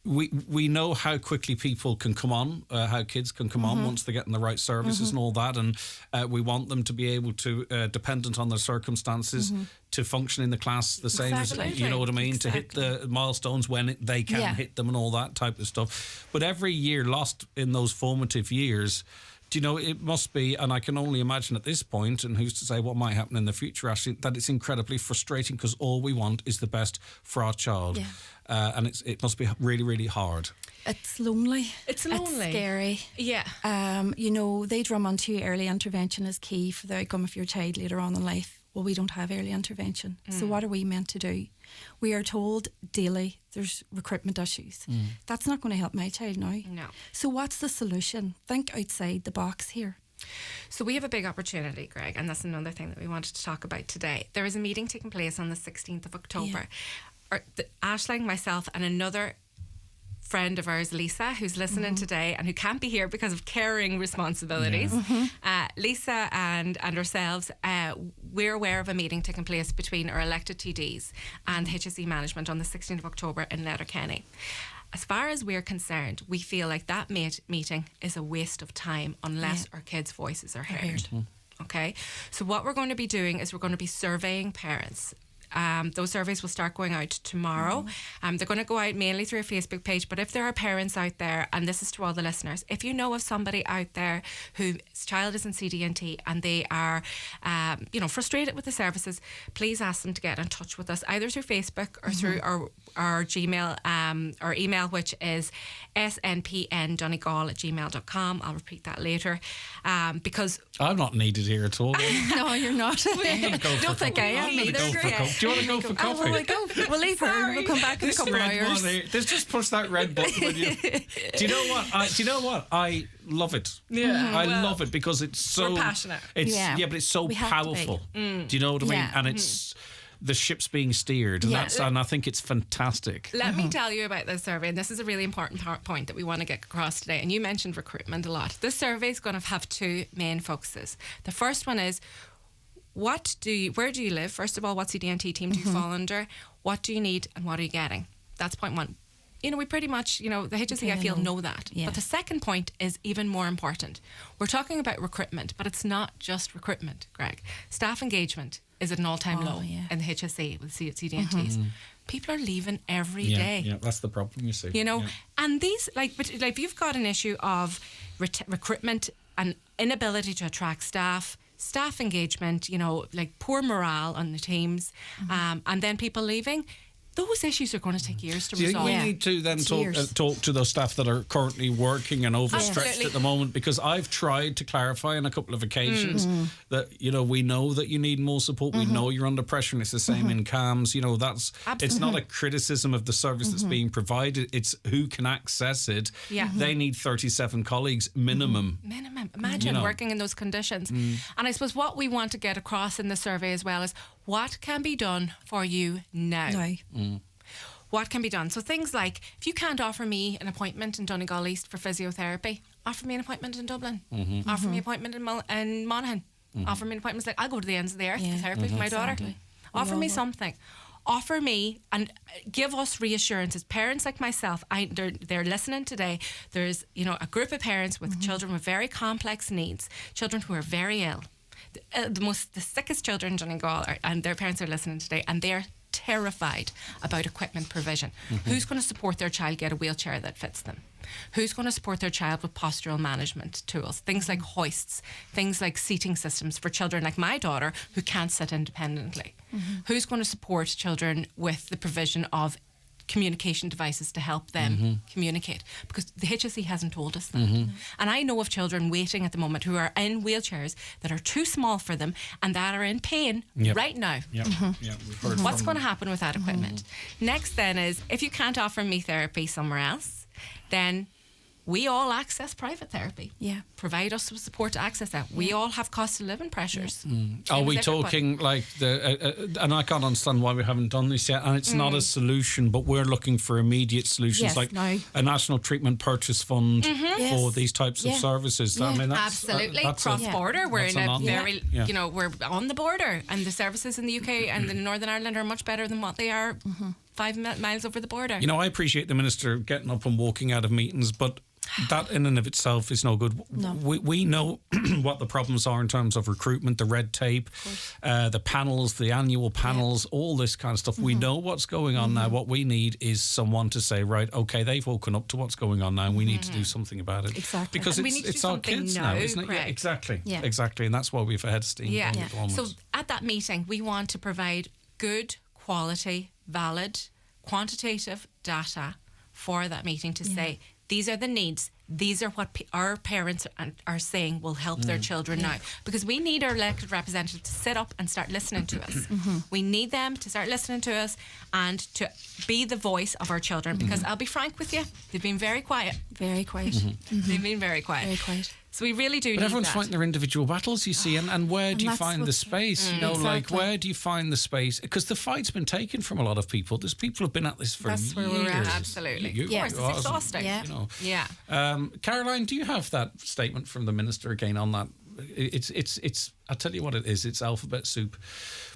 we know how quickly people can come on, how kids can come on once they get in the right services and all that, and we want them to be able to, dependent on their circumstances, to function in the class the same as, you know what I mean, to hit the milestones when they can hit them and all that type of stuff. But every year lost in those formative years, do you know, it must be, and I can only imagine at this point, and who's to say what might happen in the future, actually, that it's incredibly frustrating because all we want is the best for our child. Yeah. And it must be really, really hard. It's lonely. It's lonely. It's scary. Yeah. You know, they drum onto early intervention is key for the outcome of your child later on in life. Well, we don't have early intervention. So what are we meant to do? We are told daily there's recruitment issues. That's not going to help my child now. No. So what's the solution? Think outside the box here. So we have a big opportunity, Greg, and that's another thing that we wanted to talk about today. There is a meeting taking place on the 16th of October. Aisling, myself, and another friend of ours, Lisa, who's listening today and who can't be here because of caring responsibilities. Lisa and ourselves, we're aware of a meeting taking place between our elected TDs and HSE management on the 16th of October in Letterkenny. As far as we're concerned, we feel like that meeting is a waste of time unless our kids' voices are heard. Okay? So what we're going to be doing is we're going to be surveying parents. Those surveys will start going out tomorrow. They're going to go out mainly through a Facebook page, but if there are parents out there, and this is to all the listeners, if you know of somebody out there whose child is in CD&T and they are frustrated with the services, please ask them to get in touch with us either through Facebook or through our Gmail, our email, which is snpndonegal@gmail.com. I'll repeat that later, because I'm not needed here at all. No, you're not. Don't think I am either. Do you want to go for coffee? We'll leave her. We'll come back in a couple of hours. Just push that red button. When you... Do you know what? I love it. Yeah, I love it because it's so we're passionate. It's but it's so powerful. Do you know what I mean? And it's the ship's being steered, and and I think it's fantastic. Let me tell you about this survey, and this is a really important point that we want to get across today. And you mentioned recruitment a lot. This survey is going to have two main focuses. The first one is, where do you live? First of all, what CD&T team do you fall under? What do you need and what are you getting? That's point one. You know, we pretty much, the HSE, I feel, know that. Yeah. But the second point is even more important. We're talking about recruitment, but it's not just recruitment, Greg. Staff engagement is at an all-time low in the HSE with CD&Ts. People are leaving every day. Yeah, that's the problem, you see. You know, and these, if you've got an issue of recruitment and inability to attract staff engagement, poor morale on the teams, and then people leaving, those issues are going to take years to resolve. We need to then talk to those staff that are currently working and overstretched at the moment, because I've tried to clarify on a couple of occasions that, we know that you need more support. We know you're under pressure, and it's the same in CAMS. It's not a criticism of the service that's being provided. It's who can access it. Yeah. They need 37 colleagues minimum. Minimum. Imagine working in those conditions. And I suppose what we want to get across in the survey as well is what can be done for you now. What can be done? So things like, if you can't offer me an appointment in Donegal East for physiotherapy, offer me an appointment in Dublin. Offer me an appointment in Monaghan. Offer me an appointment. Like, I'll go to the ends of the earth for therapy for my daughter. Offer me something. Offer me and give us reassurances. Parents like myself, they're listening today. There's a group of parents with children with very complex needs, children who are very ill. The sickest children in Donegal and their parents are listening today, and they're terrified about equipment provision. Who's going to support their child get a wheelchair that fits them? Who's going to support their child with postural management tools? Things like hoists, things like seating systems for children like my daughter who can't sit independently. Who's going to support children with the provision of communication devices to help them communicate? Because the HSE hasn't told us that. And I know of children waiting at the moment who are in wheelchairs that are too small for them and that are in pain right now. We've heard What's going to happen with that equipment? Next then is, if you can't offer me therapy somewhere else, then we all access private therapy. Provide us with support to access that. We all have cost of living pressures. Are we talking like and I can't understand why we haven't done this yet, and it's not a solution, but we're looking for immediate solutions, like a national treatment purchase fund for these types of services. I mean, that's, absolutely. Cross-border, we're in a very, we're on the border, and the services in the UK and in Northern Ireland are much better than what they are miles over the border. You know, I appreciate the Minister getting up and walking out of meetings, but that in and of itself is no good. No. We know what the problems are in terms of recruitment, the red tape, the panels, the annual panels, all this kind of stuff. We know what's going on now. What we need is someone to say, right, okay, they've woken up to what's going on now, and we need to do something about it. Exactly. Because And we need to it's do our something kids now, now, isn't it? Craig. Yeah, exactly. Yeah. Exactly. And that's why we've had steam Yeah. going at the moment. So at that meeting, we want to provide good, quality, valid, quantitative data for that meeting to say, these are the needs. These are what our parents are saying will help their children now. Because we need our elected representatives to sit up and start listening to us. We need them to start listening to us and to be the voice of our children. Because I'll be frank with you, they've been very quiet. Very quiet. They've been very quiet. Very quiet. So we really do But need everyone's that. fighting their individual battles, you see, and where do you that's find the what's- space? You know, like, Exactly. where do you find the space? Because the fight's been taken from a lot of people. There's people who've been at this for That's years. where we're at. Absolutely. You It's are, exhausting. Yeah. You know. Yeah. Caroline, do you have that statement from the Minister again on that? It's. I'll tell you what it is. It's alphabet soup,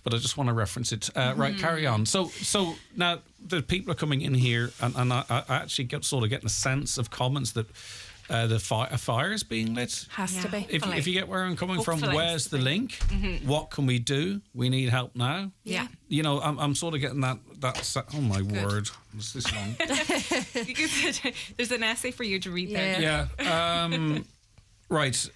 but I just want to reference it. Right, carry on. So now the people are coming in here, and I actually sort of getting a sense of comments that. A fire is being lit. Has to be. If you get where I'm coming from, Hopefully. where's the link? What can we do? We need help now. Yeah. You know, I'm sort of getting that. Oh my word, is this long? There's an essay for you to read there. Yeah. Right.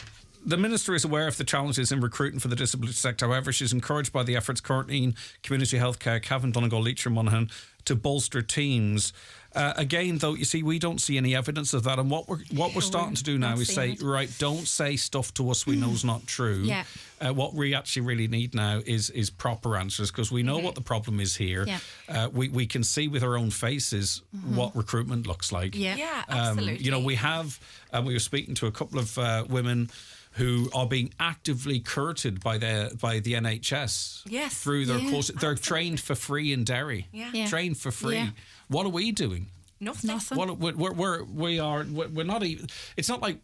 The Minister is aware of the challenges in recruiting for the disability sector. However, she's encouraged by the efforts currently in community healthcare, Cavan, Donegal, Leitrim, Monaghan, to bolster teams. Again, though, you see, we don't see any evidence of that. And what we're starting to do now is say, right, don't say stuff to us we know is not true. Yeah. What we actually really need now is proper answers, because we know what the problem is here. Yeah. We can see with our own faces what recruitment looks like. Yeah, absolutely. You know, we were speaking to a couple of women who are being actively courted by the NHS through their course. They're trained for free in Derry. Yeah. Trained for free. Yeah. What are we doing? Nothing. We're not even. It's not like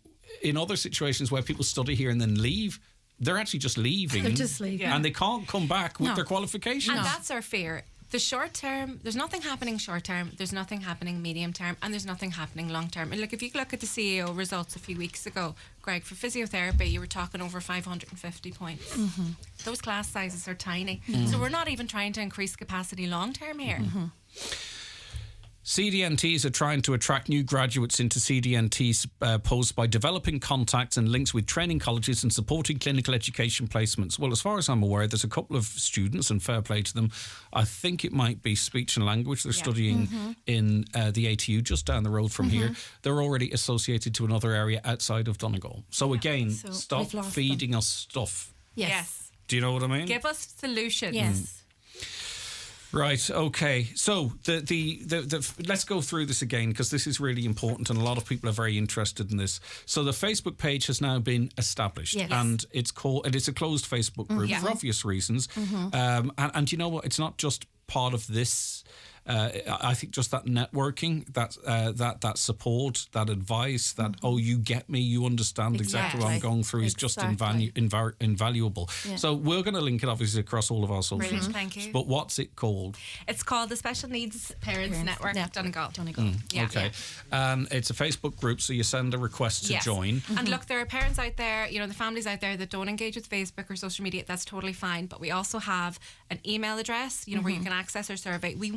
in other situations where people study here and then leave. They're actually just leaving. They're just leaving. And they can't come back with No. their qualifications. And that's our fear. The short term, there's nothing happening short term, there's nothing happening medium term, and there's nothing happening long term. And look, if you look at the CEO results a few weeks ago, Greg, for physiotherapy, you were talking over 550 points. Those class sizes are tiny. So we're not even trying to increase capacity long term here. CDNTs are trying to attract new graduates into CDNT's posts by developing contacts and links with training colleges and supporting clinical education placements. Well, as far as I'm aware, there's a couple of students, and fair play to them. I think it might be speech and language. They're studying in the ATU just down the road from here. They're already associated to another area outside of Donegal. So again, So stop we've lost feeding us stuff. Yes. Do you know what I mean? Give us solutions. Yes. Right. Okay. So the let's go through this again, because this is really important, and a lot of people are very interested in this. So the Facebook page has now been established, Yes. and it's a closed Facebook group for obvious reasons. And you know what? It's not just part of this. I think just that networking, that support, that advice, that you get me, you understand exactly what I'm going through is just invaluable. Yeah. So we're going to link it obviously across all of our socials. Brilliant, thank you. But what's it called? It's called the Special Needs Parents Network Donegal. Yeah. Okay. It's a Facebook group, so you send a request to join. And look, there are parents out there, the families out there that don't engage with Facebook or social media. That's totally fine. But we also have an email address, where you can access our survey. We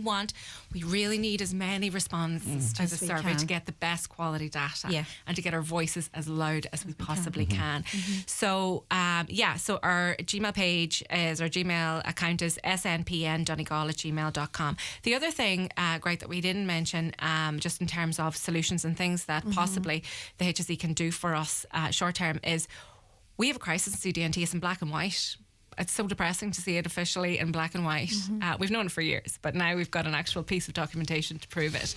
really need as many responses to the As we survey can. to get the best quality data and to get our voices as loud as we possibly can. So, so our Gmail page is, our Gmail account is snpndonegal@gmail.com. The other thing, Greg, that we didn't mention, just in terms of solutions and things that possibly the HSE can do for us short term, is we have a crisis in CDNT. It's in black and white. It's so depressing to see it officially in black and white. We've known it for years, but now we've got an actual piece of documentation to prove it.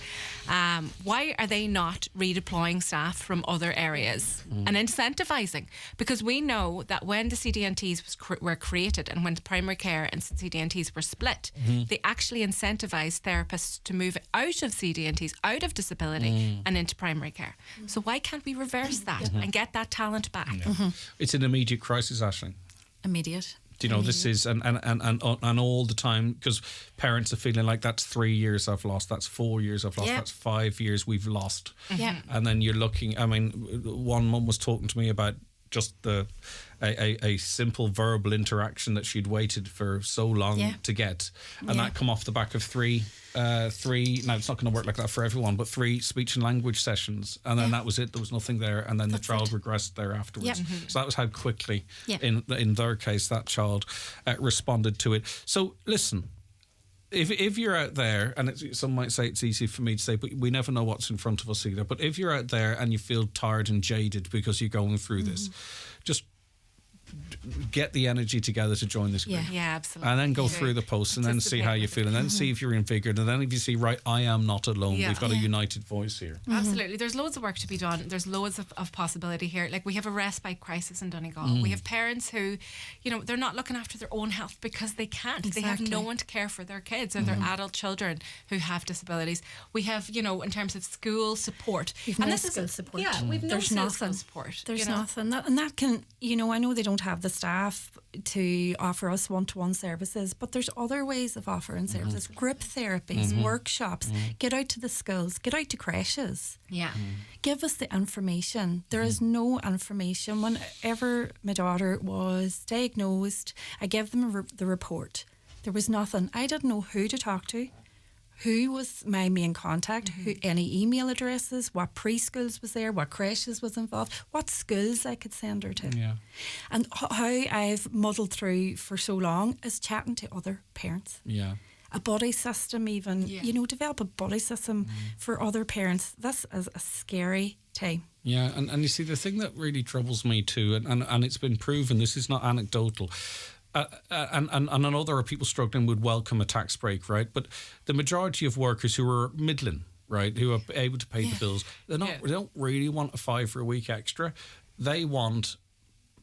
Why are they not redeploying staff from other areas and incentivising? Because we know that when the CDNTs were created and when the primary care and CDNTs were split, they actually incentivised therapists to move out of CDNTs, out of disability and into primary care. So why can't we reverse that and get that talent back? It's an immediate crisis, Aisling. Immediate. Do you know, this is, and all the time, because parents are feeling like that's 3 years I've lost, that's 4 years I've lost, that's 5 years we've lost. Yeah. And then you're looking, I mean, one mum was talking to me about just a simple verbal interaction that she'd waited for so long to get. And that come off the back of three, now it's not going to work like that for everyone, but 3 speech and language sessions. And then that was it. There was nothing there. And then the child regressed there afterwards. So that was how quickly, in their case, that child responded to it. So listen, if you're out there, and some might say it's easy for me to say, but we never know what's in front of us either. But if you're out there and you feel tired and jaded because you're going through this, just get the energy together to join this group. Yeah, absolutely. And then go through the posts and then see how you feel, and then see if you're invigorated, and then if you see, right, I am not alone. We've got a united voice here. Absolutely. There's loads of work to be done. There's loads of possibility here. Like, we have a respite crisis in Donegal. We have parents who, you know, they're not looking after their own health because they can't. They have no one to care for their kids or their adult children who have disabilities. We have, you know, in terms of school support. We've no school support. Yeah, we've no school support. There's nothing. And that can, you know, I know they don't have the staff to offer us one-to-one services, but there's other ways of offering services. Group therapies, workshops, get out to the schools, get out to creches. Yeah. Give us the information. There is no information. Whenever my daughter was diagnosed, I gave them the report. There was nothing. I didn't know who to talk to, who was my main contact, who, any email addresses, what preschools was there, what creches was involved, what schools I could send her to. Yeah. And how I've muddled through for so long is chatting to other parents. Yeah. A buddy system even, you know, develop a buddy system for other parents. This is a scary time. Yeah, and you see, the thing that really troubles me too, and it's been proven, this is not anecdotal, and I know there are people struggling would welcome a tax break, right? But the majority of workers who are middling, right, who are able to pay the bills, they don't really want a £5 a week extra. They want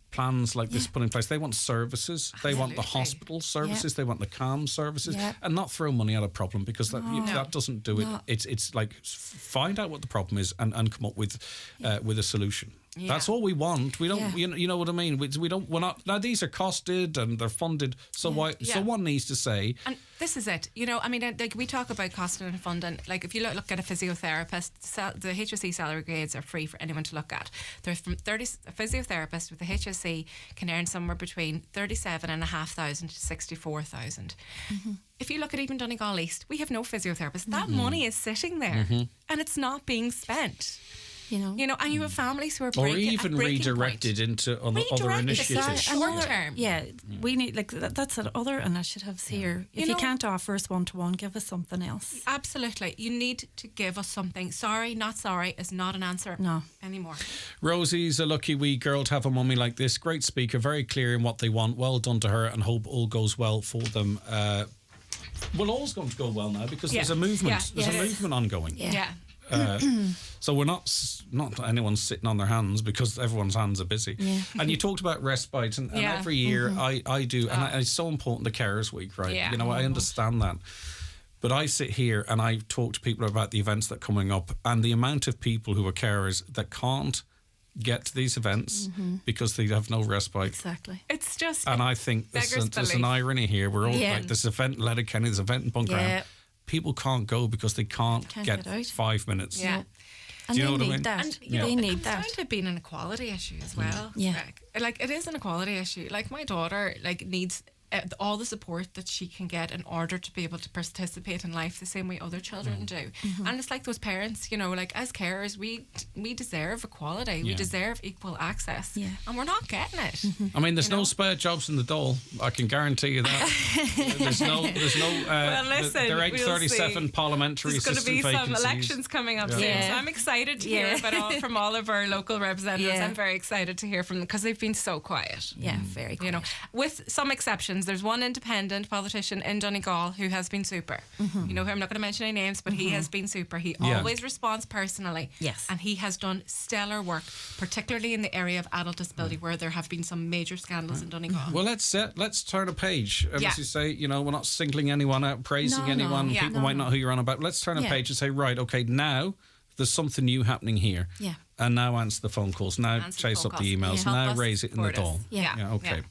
plans like this put in place. They want services. Absolutely. They want the hospital services. They want the CAM services, and not throw money at a problem, because that doesn't do it. It's like, find out what the problem is and come up with a solution. Yeah. That's all we want. We don't, you know what I mean? We don't. We're not. Now, these are costed and they're funded. So why? Someone needs to say. And this is it. You know, I mean, like, we talk about costing and funding. Like, if you look at a physiotherapist, the HSE salary grades are free for anyone to look at. There's from 30. A physiotherapist with the HSE can earn somewhere between 37,500 to 64,000. If you look at even Donegal East, we have no physiotherapists. That money is sitting there, and it's not being spent. You know, and you have families who are breaking, or even redirected into other initiatives. Short term. Yeah, we need, like, that's at other initiatives here. If you can't offer us one-to-one, give us something else. Absolutely, you need to give us something. Sorry, not sorry is not an answer anymore. Rosie's a lucky wee girl to have a mummy like this. Great speaker, very clear in what they want. Well done to her, and hope all goes well for them. Well, all's going to go well now, because there's a movement. There's a movement ongoing. So we're not anyone's sitting on their hands, because everyone's hands are busy. And you talked about respite, and every year I do, and it's so important, the Carers Week, right? You know, I understand that. But I sit here and I talk to people about the events that are coming up, and the amount of people who are carers that can't get to these events because they have no respite. Exactly. It's just... And I think there's an irony here. We're all like, this event in Letterkenny, this event in Bunker. People can't go because they can't get 5 minutes. Yeah. Do you know what I mean? And they need that. It's down to being an equality issue as well. Like, it is an equality issue. Like, my daughter, like, needs all the support that she can get in order to be able to participate in life the same way other children do. And it's like those parents, you know, like, as carers, we deserve equality. We deserve equal access. And we're not getting it. I mean, there's no spare jobs in the Dáil. I can guarantee you that. there's no well, listen, there are 837 parliamentary assistant vacancies. There's going to be some elections coming up soon. So I'm excited to hear from all of our local representatives. I'm very excited to hear from them, because they've been so quiet. Very quiet. You know, with some exceptions. There's one independent politician in Donegal who has been super. You know, I'm not going to mention any names, but he has been super. He always responds personally. And he has done stellar work, particularly in the area of adult disability, where there have been some major scandals in Donegal. Well, let's turn a page. As you say, you know, we're not singling anyone out, praising anyone. People might not know who you're on about. Let's turn a page and say, right, okay, now there's something new happening here. And now answer the phone calls. Now Answer chase phone up the calls. emails. Help Now us, raise it in the support us. Dáil. Yeah. Okay.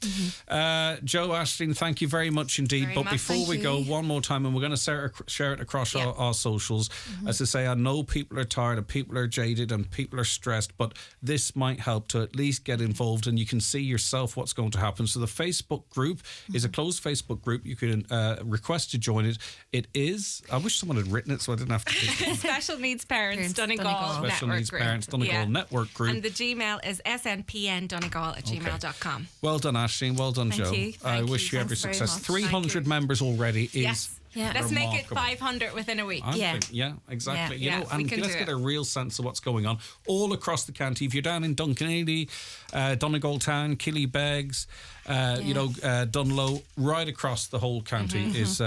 Yeah. Joe, Aisling, thank you very much indeed. Very But much. before Thank we you. go, one more time, and we're going to share it across our socials. As I say, I know people are tired and people are jaded and people are stressed, but this might help to at least get involved, and you can see yourself what's going to happen. So the Facebook group is a closed Facebook group. You can request to join it. It is, I wish someone had written it so I didn't have to. Special Needs Parents Donegal Special Network Needs Group. Parents Donegal Network Group. And the Gmail is snpndonegal@gmail.com. Well done, Aisling. Well done, Thank Joe. you. I Thank wish you. you every Thanks very success. much. 300 members already is Let's make it remarkable. 500 within a week. Yeah, exactly. Yeah, You know, we and can let's do get it. a real sense of what's going on all across the county. If you're down in Duncanady, Donegal Town, Killybegs, Dunlow, right across the whole county is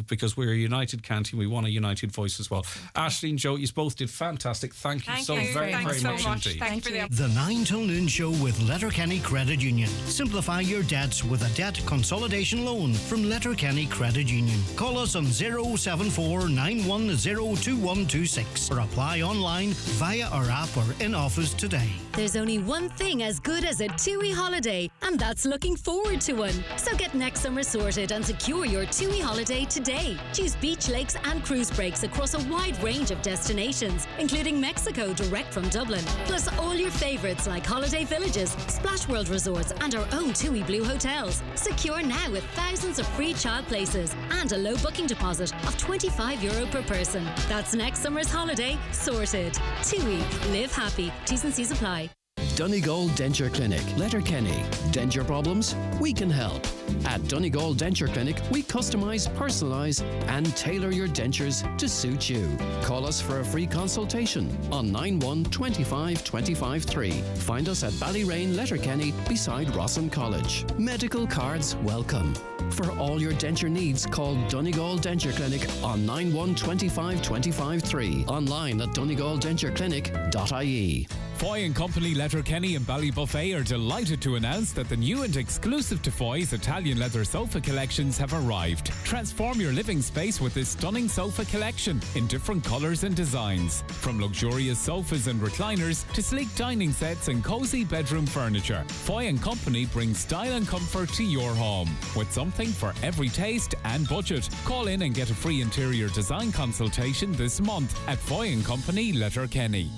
because we're a united county. We want a united voice as well. Ashley and Joe, you both did fantastic. Thank you so very, very much indeed. Thank you. The 9 till noon show with Letterkenny Credit Union. Simplify your debts with a debt consolidation loan from Letterkenny Credit Union. Call us on 074 910 2126 or apply online via our app or in office today. There's only one thing as good as a TUI holiday, and that's looking forward to one. So get next summer sorted and secure your TUI holiday today. Choose beach, lakes and cruise breaks across a wide range of destinations, including Mexico direct from Dublin, plus all your favourites like holiday villages, Splash World resorts and our own TUI Blue hotels. Secure now with thousands of free child places and a low booking deposit of €25 per person. That's next summer's holiday sorted. TUI. Live happy. T's and C's apply. Donegal Denture Clinic, Letterkenny. Denture problems? We can help. At Donegal Denture Clinic, we customise, personalise and tailor your dentures to suit you. Call us for a free consultation on 91 25 25 3. Find us at Ballyrain, Letterkenny, beside Rossin College. Medical cards welcome. For all your denture needs, call Donegal Denture Clinic on 91 25 25 3. Online at donegaldentureclinic.ie. Foy & Company Letterkenny and Ballybuffet are delighted to announce that the new and exclusive to Foy's Italian leather sofa collections have arrived. Transform your living space with this stunning sofa collection in different colours and designs. From luxurious sofas and recliners to sleek dining sets and cosy bedroom furniture, Foy & Company brings style and comfort to your home with something for every taste and budget. Call in and get a free interior design consultation this month at Foy & Company Letterkenny.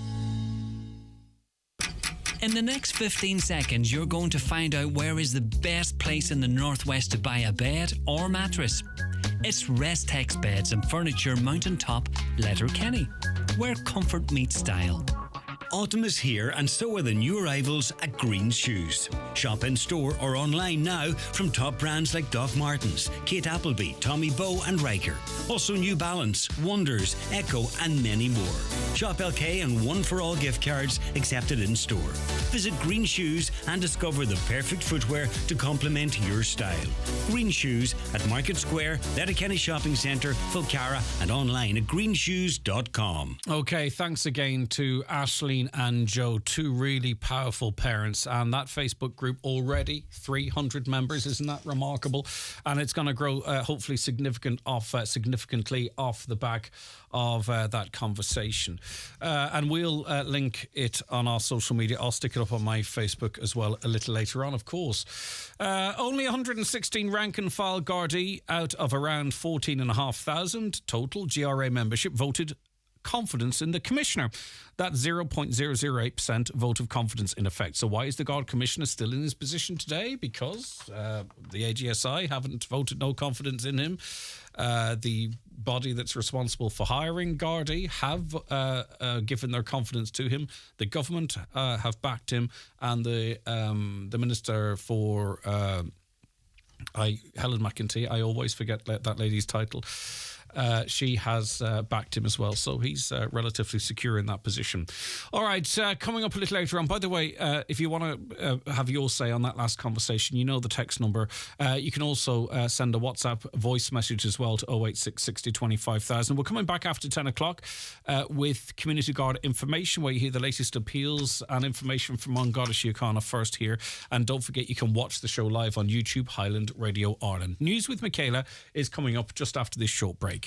In the next 15 seconds, you're going to find out where is the best place in the Northwest to buy a bed or mattress. It's Restex Beds and Furniture Mountaintop, Letterkenny, where comfort meets style. Autumn is here and so are the new arrivals at Green Shoes. Shop in store or online now from top brands like Doc Martens, Kate Appleby, Tommy Bow and Riker. Also New Balance, Wonders, Echo and many more. Shop LK and one for all gift cards accepted in store. Visit Green Shoes and discover the perfect footwear to complement your style. Green Shoes at Market Square, Letterkenny Shopping Centre, Fulcara and online at greenshoes.com. Okay, thanks again to Aisling and Joe, two really powerful parents, and that Facebook group already 300 members. Isn't that remarkable? And it's going to grow hopefully significantly off the back of that conversation. And we'll link it on our social media. I'll stick it up on my Facebook as well a little later on, of course. Only 116 rank and file Gardaí out of around 14,500 total GRA membership voted confidence in the Commissioner. That's 0.008% vote of confidence in effect. So why is the Garda Commissioner still in his position today? Because the AGSI haven't voted no confidence in him. The body that's responsible for hiring Gardaí have given their confidence to him. The government have backed him, and the Minister for Helen McEntee, I always forget that lady's title. She has backed him as well, so he's relatively secure in that position. All right, coming up a little later on. By the way, if you want to have your say on that last conversation, you know the text number. You can also send a WhatsApp voice message as well to 086 60 25,000. We're coming back after 10 o'clock with Community Garda information, where you hear the latest appeals and information from An Garda Síochána first here. And don't forget, you can watch the show live on YouTube, Highland Radio Ireland. News with Michaela is coming up just after this short break.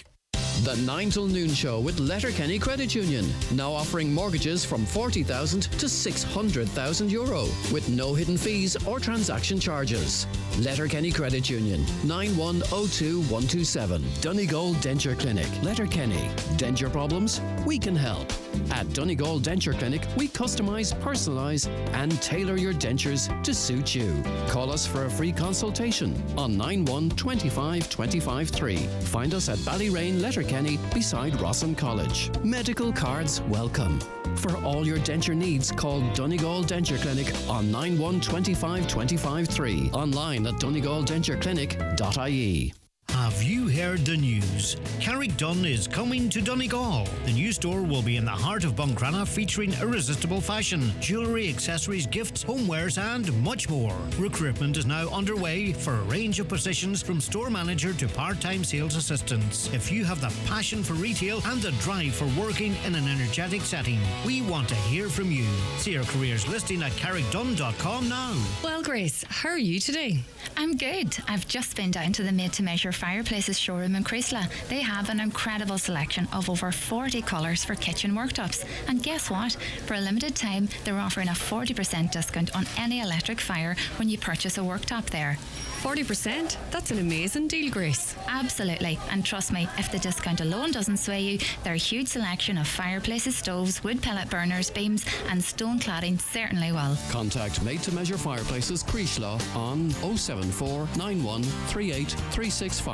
The 9 till noon show with Letterkenny Credit Union, now offering mortgages from €40,000 to €600,000 with no hidden fees or transaction charges. Letterkenny Credit Union, 9102127. Donegal Denture Clinic. Letterkenny. Denture problems? We can help. At Donegal Denture Clinic, we customise, personalise and tailor your dentures to suit you. Call us for a free consultation on 91 25 25 3. Find us at Ballyrain, Letterkenny, beside Rossin College. Medical cards welcome. For all your denture needs, call Donegal Denture Clinic on 91 25 25 3. Online at donegaldentureclinic.ie. Have you heard the news? Carrickdon is coming to Donegal. The new store will be in the heart of Buncrana, featuring irresistible fashion, jewellery, accessories, gifts, homewares and much more. Recruitment is now underway for a range of positions from store manager to part-time sales assistants. If you have the passion for retail and the drive for working in an energetic setting, we want to hear from you. See our careers listing at carrickdon.com now. Well, Grace, how are you today? I'm good. I've just been down to the Made to Measure Fireplaces showroom in Creasla. They have an incredible selection of over 40 colours for kitchen worktops. And guess what? For a limited time, they're offering a 40% discount on any electric fire when you purchase a worktop there. 40%? That's an amazing deal, Grace. Absolutely. And trust me, if the discount alone doesn't sway you, their huge selection of fireplaces, stoves, wood pellet burners, beams and stone cladding certainly will. Contact Made to Measure Fireplaces Creasla on 074 91 38 365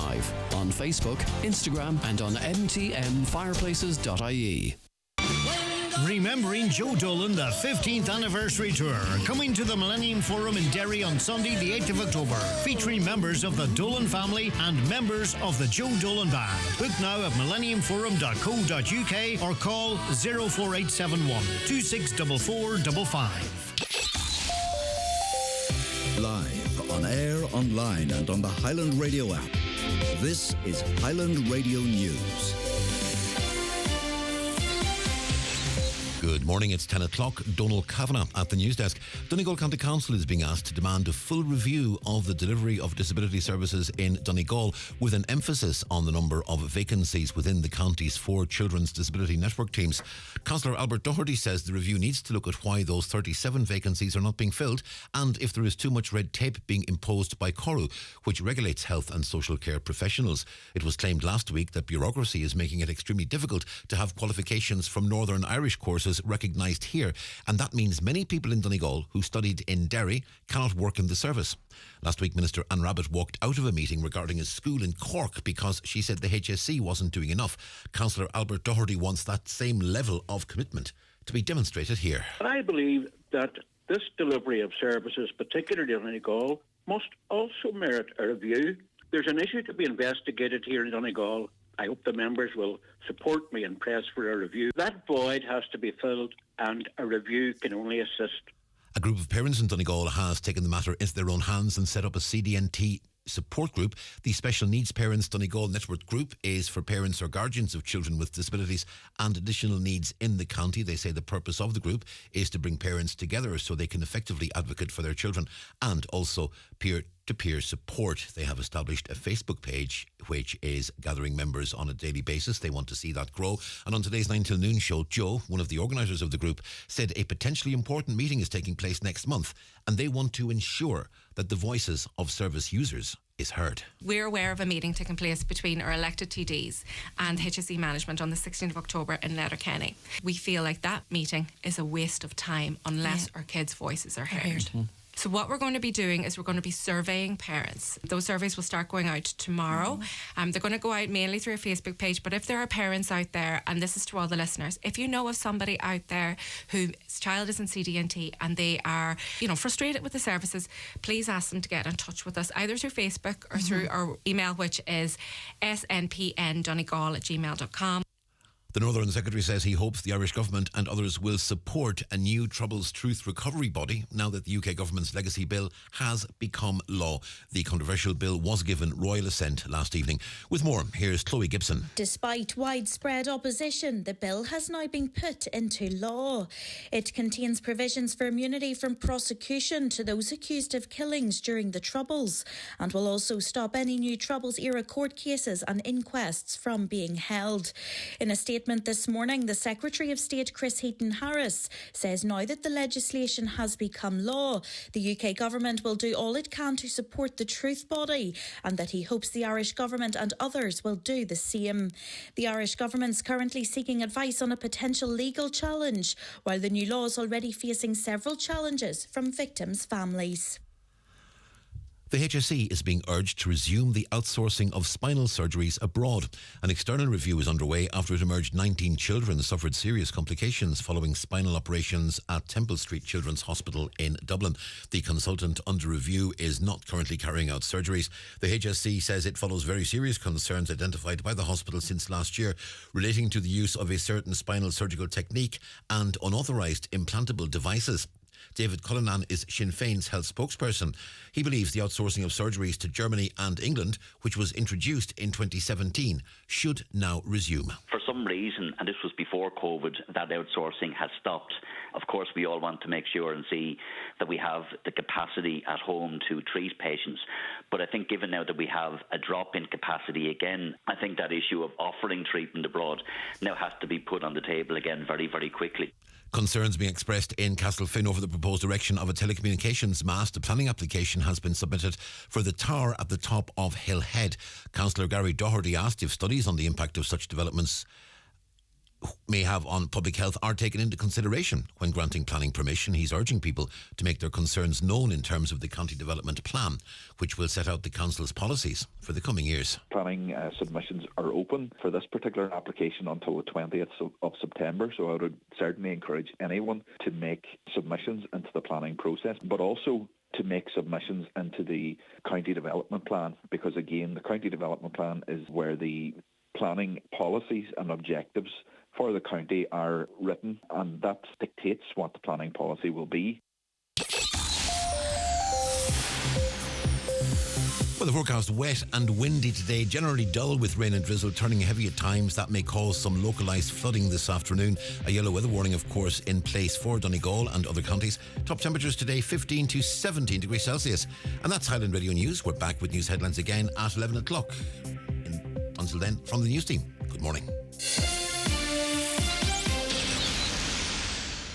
on Facebook, Instagram and on mtmfireplaces.ie. Remembering Joe Dolan, the 15th anniversary tour, coming to the Millennium Forum in Derry on Sunday the 8th of October, featuring members of the Dolan family and members of the Joe Dolan Band. Book now at millenniumforum.co.uk or call 04871 264455. Live, on air, online and on the Highland Radio app. This is Highland Radio News. Good morning, it's 10 o'clock. Donal Kavanagh at the news desk. Donegal County Council is being asked to demand a full review of the delivery of disability services in Donegal, with an emphasis on the number of vacancies within the county's 4 children's disability network teams. Councillor Albert Doherty says the review needs to look at why those 37 vacancies are not being filled and if there is too much red tape being imposed by CORU, which regulates health and social care professionals. It was claimed last week that bureaucracy is making it extremely difficult to have qualifications from Northern Irish courses recognised here, and that means many people in Donegal who studied in Derry cannot work in the service. Last week, Minister Anne Rabbitte walked out of a meeting regarding a school in Cork because she said the HSC wasn't doing enough. Councillor Albert Doherty wants that same level of commitment to be demonstrated here. I believe that this delivery of services, particularly in Donegal, must also merit a review. There's an issue to be investigated here in Donegal. I hope the members will support me and press for a review. That void has to be filled, and a review can only assist. A group of parents in Donegal has taken the matter into their own hands and set up a CDNT support group. The Special Needs Parents Donegal Network Group is for parents or guardians of children with disabilities and additional needs in the county. They say the purpose of the group is to bring parents together so they can effectively advocate for their children and also peer-to-peer support. They have established a Facebook page which is gathering members on a daily basis. They want to see that grow. And on today's 9 till noon show, Joe, one of the organisers of the group, said a potentially important meeting is taking place next month and they want to ensure that the voices of service users is heard. We're aware of a meeting taking place between our elected TDs and HSE management on the 16th of October in Letterkenny. We feel like that meeting is a waste of time unless our kids' voices are heard. Mm-hmm. So what we're going to be doing is we're going to be surveying parents. Those surveys will start going out tomorrow. They're going to go out mainly through a Facebook page, but if there are parents out there, and this is to all the listeners, if you know of somebody out there whose child is in CDNT and they are, frustrated with the services, please ask them to get in touch with us either through Facebook or through our email, which is snpndonegal@gmail.com. The Northern Secretary says he hopes the Irish Government and others will support a new Troubles Truth Recovery Body now that the UK Government's legacy bill has become law. The controversial bill was given royal assent last evening. With more, here's Chloe Gibson. Despite widespread opposition, the bill has now been put into law. It contains provisions for immunity from prosecution to those accused of killings during the Troubles and will also stop any new Troubles-era court cases and inquests from being held. In a statement this morning, the Secretary of State Chris Heaton-Harris says now that the legislation has become law, the UK Government will do all it can to support the Truth Body and that he hopes the Irish Government and others will do the same. The Irish Government's currently seeking advice on a potential legal challenge, while the new law is already facing several challenges from victims' families. The HSE is being urged to resume the outsourcing of spinal surgeries abroad. An external review is underway after it emerged 19 children suffered serious complications following spinal operations at Temple Street Children's Hospital in Dublin. The consultant under review is not currently carrying out surgeries. The HSE says it follows very serious concerns identified by the hospital since last year relating to the use of a certain spinal surgical technique and unauthorised implantable devices. David Cullinan is Sinn Féin's health spokesperson. He believes the outsourcing of surgeries to Germany and England, which was introduced in 2017, should now resume. For some reason, and this was before COVID, that outsourcing has stopped. Of course, we all want to make sure and see that we have the capacity at home to treat patients. But I think given now that we have a drop in capacity again, I think that issue of offering treatment abroad now has to be put on the table again very, very quickly. Concerns being expressed in Castlefin over the proposed erection of a telecommunications mast. A planning application has been submitted for the tower at the top of Hill Head. Councillor Gary Doherty asked if studies on the impact of such developments may have on public health are taken into consideration when granting planning permission. He's urging people to make their concerns known in terms of the county development plan, which will set out the council's policies for the coming years. Planning submissions are open for this particular application until the 20th of September, so I would certainly encourage anyone to make submissions into the planning process, but also to make submissions into the county development plan, because again, the county development plan is where the planning policies and objectives for the county are written, and that dictates what the planning policy will be. Well, the forecast wet and windy today, generally dull with rain and drizzle turning heavy at times. That may cause some localised flooding this afternoon. A yellow weather warning, of course, in place for Donegal and other counties. Top temperatures today 15 to 17 degrees Celsius. And that's Highland Radio News. We're back with news headlines again at 11 o'clock. Until then, from the news team, good morning.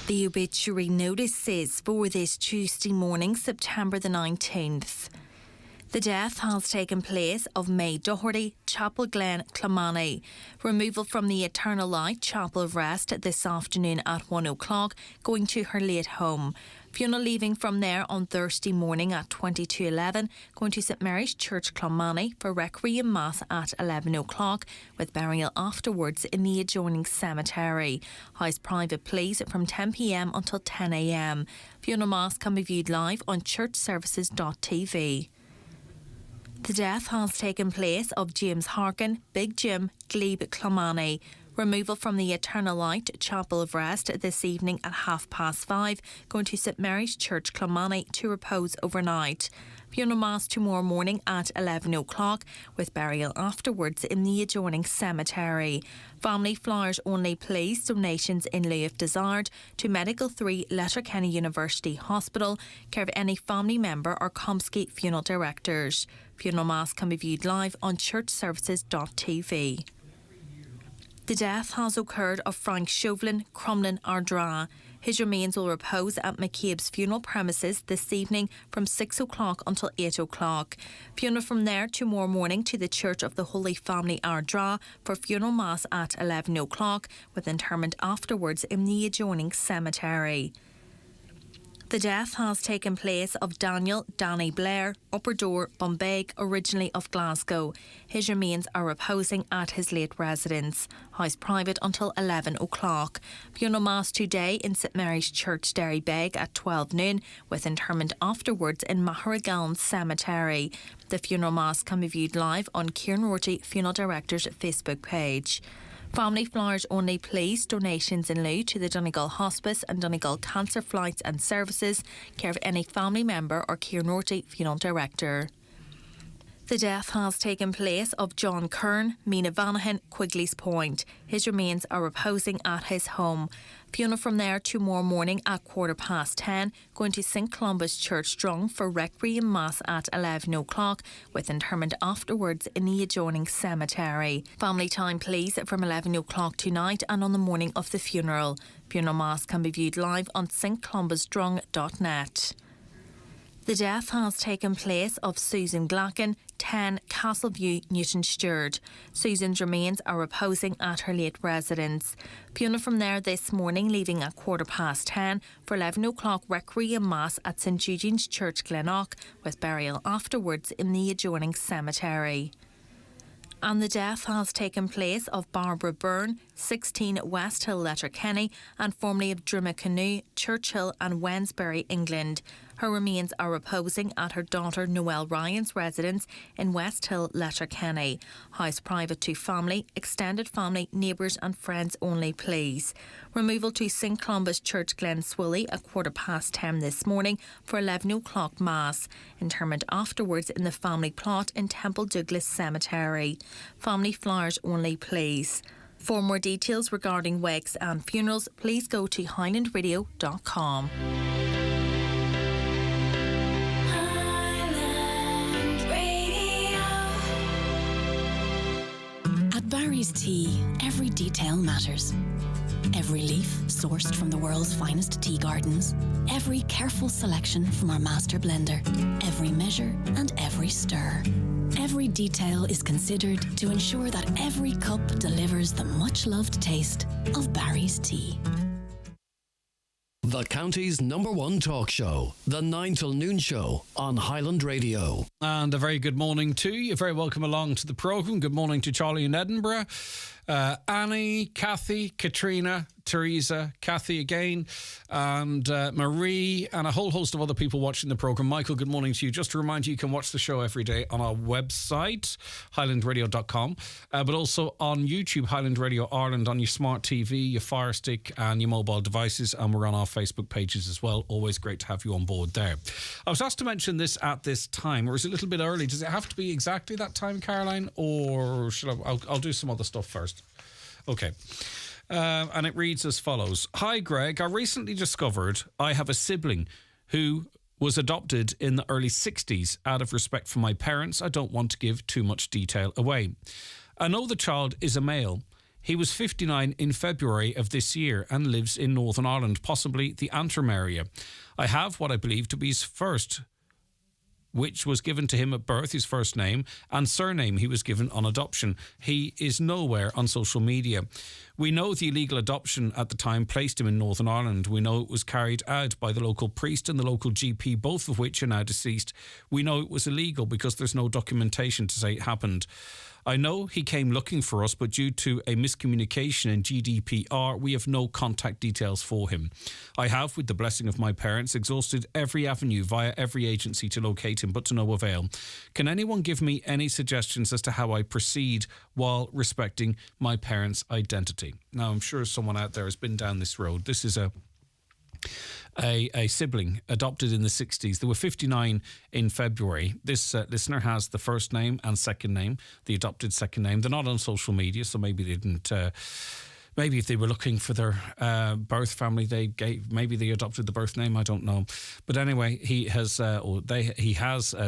The obituary notices for this Tuesday morning, September the 19th. The death has taken place of May Doherty, Chapel Glen, Clonmany. Removal from the Eternal Light Chapel of Rest this afternoon at 1 o'clock, going to her late home. Funeral leaving from there on Thursday morning at 22:11, going to St Mary's Church, Clonmany for Requiem Mass at 11 o'clock, with burial afterwards in the adjoining cemetery. House private please from 10 p.m. until 10 a.m. Funeral Mass can be viewed live on churchservices.tv. The death has taken place of James Harkin, Big Jim, Glebe, Clonmany. Removal from the Eternal Light Chapel of Rest this evening at 5:30, going to St Mary's Church, Clonmany to repose overnight. Funeral Mass tomorrow morning at 11 o'clock, with burial afterwards in the adjoining cemetery. Family flowers only please, donations in lieu if desired, to Medical 3 Letterkenny University Hospital, care of any family member or Comsky funeral directors. Funeral Mass can be viewed live on churchservices.tv. The death has occurred of Frank Chauvelin, Crumlin, Ardra. His remains will repose at McCabe's funeral premises this evening from 6 o'clock until 8 o'clock. Funeral from there tomorrow morning to the Church of the Holy Family, Ardra, for funeral mass at 11 o'clock, with interment afterwards in the adjoining cemetery. The death has taken place of Daniel Danny Blair, Upper Door, Bombay, originally of Glasgow. His remains are reposing at his late residence. House private until 11 o'clock. Funeral Mass today in St Mary's Church, Derrybeg at 12 noon, with interment afterwards in Maharagaln Cemetery. The funeral mass can be viewed live on Kieran Rorty Funeral Director's Facebook page. Family Flowers Only please donations in lieu to the Donegal Hospice and Donegal Cancer Flights and Services, care of any family member or Ciarán Norty, Funeral Director. The death has taken place of John Kern, Mina Vanahan, Quigley's Point. His remains are reposing at his home. Funeral from there tomorrow morning at 10:15, going to St Columba's Church Drung for Requiem Mass at 11 o'clock, with interment afterwards in the adjoining cemetery. Family time please from 11 o'clock tonight and on the morning of the funeral. Funeral Mass can be viewed live on stcolumbusdrung.net. The death has taken place of Susan Glacken, 10 Castleview, Newton Stewart. Susan's remains are reposing at her late residence. Funeral from there this morning, leaving at 10:15 for 11 o'clock Requiem Mass at St Eugene's Church, Glenloch, with burial afterwards in the adjoining cemetery. And the death has taken place of Barbara Byrne, 16 West Hill, Letterkenny, and formerly of Drumacanoe, Churchill and Wensbury, England. Her remains are reposing at her daughter Noelle Ryan's residence in West Hill, Letterkenny. House private to family, extended family, neighbours and friends only please. Removal to St Columba's Church, Glen Swilly at 10:15 this morning for 11 o'clock Mass. Interment afterwards in the family plot in Temple Douglas Cemetery. Family Flowers Only please. For more details regarding wakes and funerals, please go to highlandradio.com. At Barry's Tea, every detail matters. Every leaf sourced from the world's finest tea gardens. Every careful selection from our master blender. Every measure and every stir. Every detail is considered to ensure that every cup delivers the much-loved taste of Barry's Tea. The county's #1 talk show, the 9 till noon show on Highland Radio. And a very good morning to you. You're very welcome along to the programme. Good morning to Charlie in Edinburgh. Annie, Kathy, Katrina, Teresa, Kathy again, and Marie, and a whole host of other people watching the programme. Michael, good morning to you. Just to remind you, you can watch the show every day on our website, highlandradio.com, but also on YouTube, Highland Radio Ireland, on your smart TV, your Fire Stick and your mobile devices, and we're on our Facebook pages as well. Always great to have you on board there. I was asked to mention this at this time, or is it a little bit early? Does it have to be exactly that time, Caroline, or should I'll do some other stuff first. Okay. And it reads as follows. Hi, Greg. I recently discovered I have a sibling who was adopted in the early 60s. Out of respect for my parents, I don't want to give too much detail away. I know the child is a male. He was 59 in February of this year and lives in Northern Ireland, possibly the Antrim area. I have what I believe to be his first, which was given to him at birth, his first name, and surname he was given on adoption. He is nowhere on social media. We know the illegal adoption at the time placed him in Northern Ireland. We know it was carried out by the local priest and the local GP, both of which are now deceased. We know it was illegal because there's no documentation to say it happened. I know he came looking for us, but due to a miscommunication in GDPR, we have no contact details for him. I have, with the blessing of my parents, exhausted every avenue via every agency to locate him, but to no avail. Can anyone give me any suggestions as to how I proceed while respecting my parents' identity? Now, I'm sure someone out there has been down this road. This is a sibling adopted in the 60s. They were 59 in February. This listener has the first name and second name, the adopted second name. They're not on social media, so maybe they didn't. Maybe if they were looking for their birth family, maybe they adopted the birth name. I don't know. But anyway, he has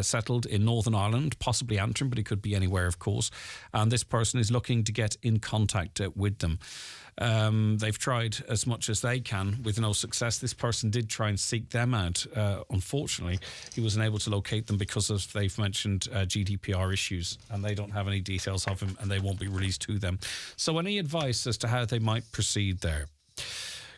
settled in Northern Ireland, possibly Antrim, but he could be anywhere, of course. And this person is looking to get in contact with them. They've tried as much as they can with no success. This person did try and seek them out. Unfortunately, he wasn't able to locate them because of, they've mentioned GDPR issues, and they don't have any details of him and they won't be released to them. So any advice as to how they might proceed there?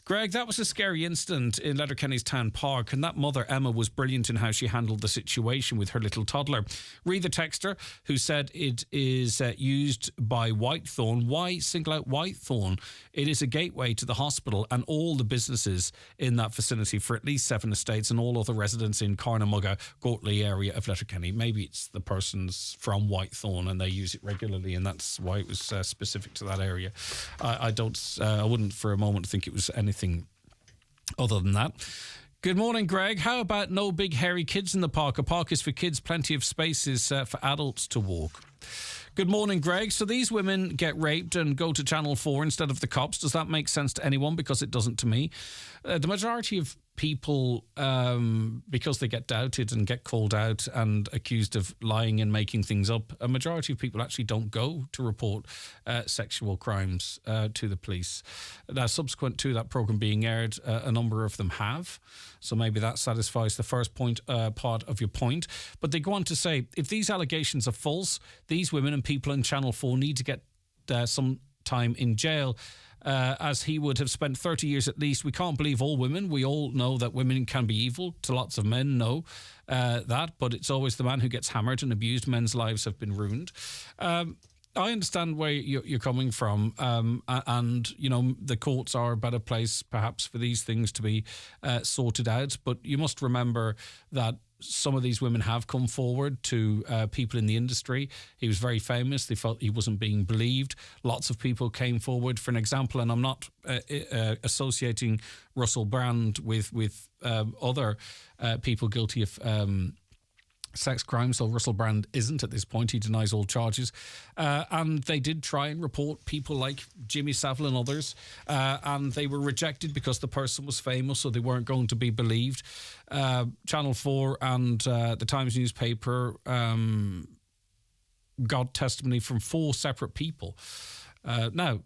Greg, that was a scary incident in Letterkenny's Town Park, and that mother, Emma, was brilliant in how she handled the situation with her little toddler. Read the texter who said it is used by Whitethorn. Why single out Whitethorn? It is a gateway to the hospital and all the businesses in that vicinity for at least 7 estates and all other residents in Carnamugga, Gortley area of Letterkenny. Maybe it's the person's from Whitethorn and they use it regularly, and that's why it was specific to that area. I wouldn't for a moment think it was anything other than that. Good morning, Greg. How about no big hairy kids in the park? A park is for kids, plenty of spaces for adults to walk. Good morning, Greg. So these women get raped and go to Channel 4 instead of the cops. Does that make sense to anyone? Because it doesn't to me. The majority of people, because they get doubted and get called out and accused of lying and making things up, a majority of people actually don't go to report sexual crimes to the police. Now, subsequent to that programme being aired, a number of them have. So maybe that satisfies the first part of your point. But they go on to say, if these allegations are false, these women and people in Channel 4 need to get some time in jail. As he would have spent 30 years at least. We can't believe all women. We all know that women can be evil. To lots of men know that, but it's always the man who gets hammered and abused. Men's lives have been ruined. I understand where you're coming from, and you know the courts are a better place perhaps for these things to be sorted out. But you must remember that some of these women have come forward to people in the industry. He was very famous. They felt he wasn't being believed. Lots of people came forward. For an example, and I'm not associating Russell Brand with other people guilty of sex crimes, so Russell Brand isn't at this point. He denies all charges. And they did try and report people like Jimmy Savile and others, and they were rejected because the person was famous, so they weren't going to be believed. Channel 4 and the Times newspaper got testimony from 4 separate people. Now,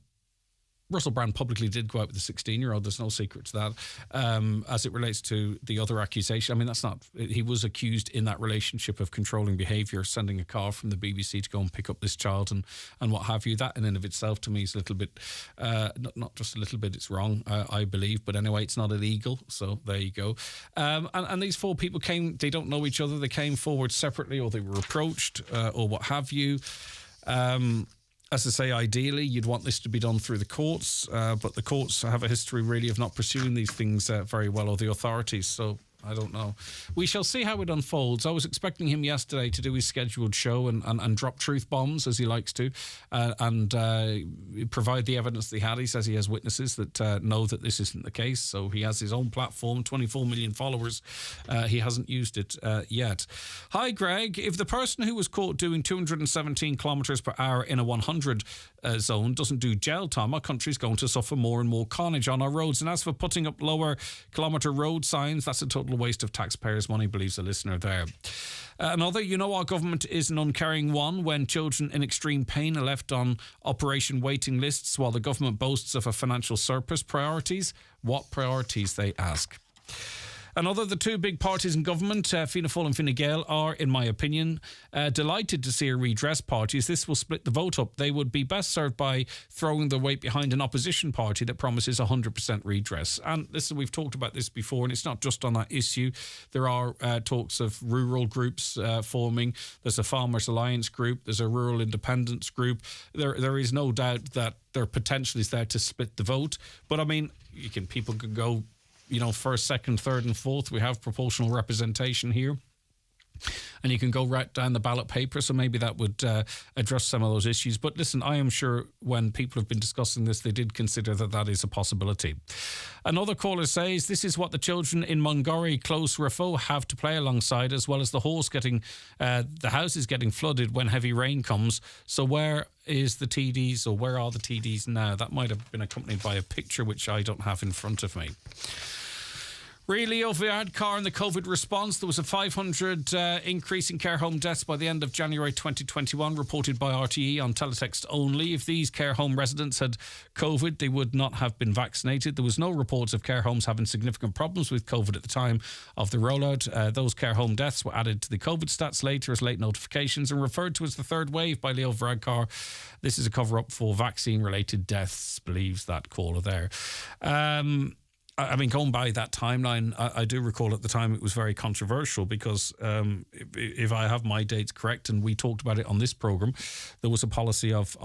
Russell Brand publicly did go out with a 16-year-old. There's no secret to that. As it relates to the other accusation, I mean, that's not... He was accused in that relationship of controlling behaviour, sending a car from the BBC to go and pick up this child and what have you. That in and of itself, to me, is a little bit... not just a little bit, it's wrong, I believe. But anyway, it's not illegal. So there you go. And these 4 people came... They don't know each other. They came forward separately, or they were approached, or what have you. As I say, ideally, you'd want this to be done through the courts, but the courts have a history really of not pursuing these things very well, or the authorities, so I don't know. We shall see how it unfolds. I was expecting him yesterday to do his scheduled show and drop truth bombs, as he likes to, and provide the evidence that he had. He says he has witnesses that know that this isn't the case, so he has his own platform, 24 million followers. He hasn't used it yet. Hi, Greg. If the person who was caught doing 217 kilometres per hour in a 100 zone doesn't do jail time, our country's going to suffer more and more carnage on our roads. And as for putting up lower kilometre road signs, that's a total waste of taxpayers' money, believes a listener there. Another, you know, our government is an uncaring one when children in extreme pain are left on operation waiting lists while the government boasts of a financial surplus. Priorities? What priorities, they ask. Another, the 2 big parties in government, Fianna Fáil and Fine Gael, are, in my opinion, delighted to see a redress parties. This will split the vote up. They would be best served by throwing their weight behind an opposition party that promises 100% redress. And listen, we've talked about this before, and it's not just on that issue. There are talks of rural groups forming. There's a Farmers Alliance group. There's a Rural Independence group. There is no doubt that their potential is there to split the vote. But I mean, people could go, you know, first, second, third and fourth. We have proportional representation here. And you can go right down the ballot paper, so maybe that would address some of those issues. But listen, I am sure when people have been discussing this, they did consider that that is a possibility. Another caller says, this is what the children in Mungorry, Close Rafo, have to play alongside, as well as the houses getting flooded when heavy rain comes. So where is the TDs, or where are the TDs now? That might have been accompanied by a picture, which I don't have in front of me. Really, over Ardcar and the COVID response, there was a 500 increase in care home deaths by the end of January 2021, reported by RTE on teletext only. If these care home residents had COVID, they would not have been vaccinated. There was no reports of care homes having significant problems with COVID at the time of the rollout. Those care home deaths were added to the COVID stats later as late notifications and referred to as the third wave by Leo Varadkar. This is a cover-up for vaccine-related deaths, believes that caller there. I mean, going by that timeline, I do recall at the time it was very controversial because if I have my dates correct, and we talked about it on this programme, there was a policy of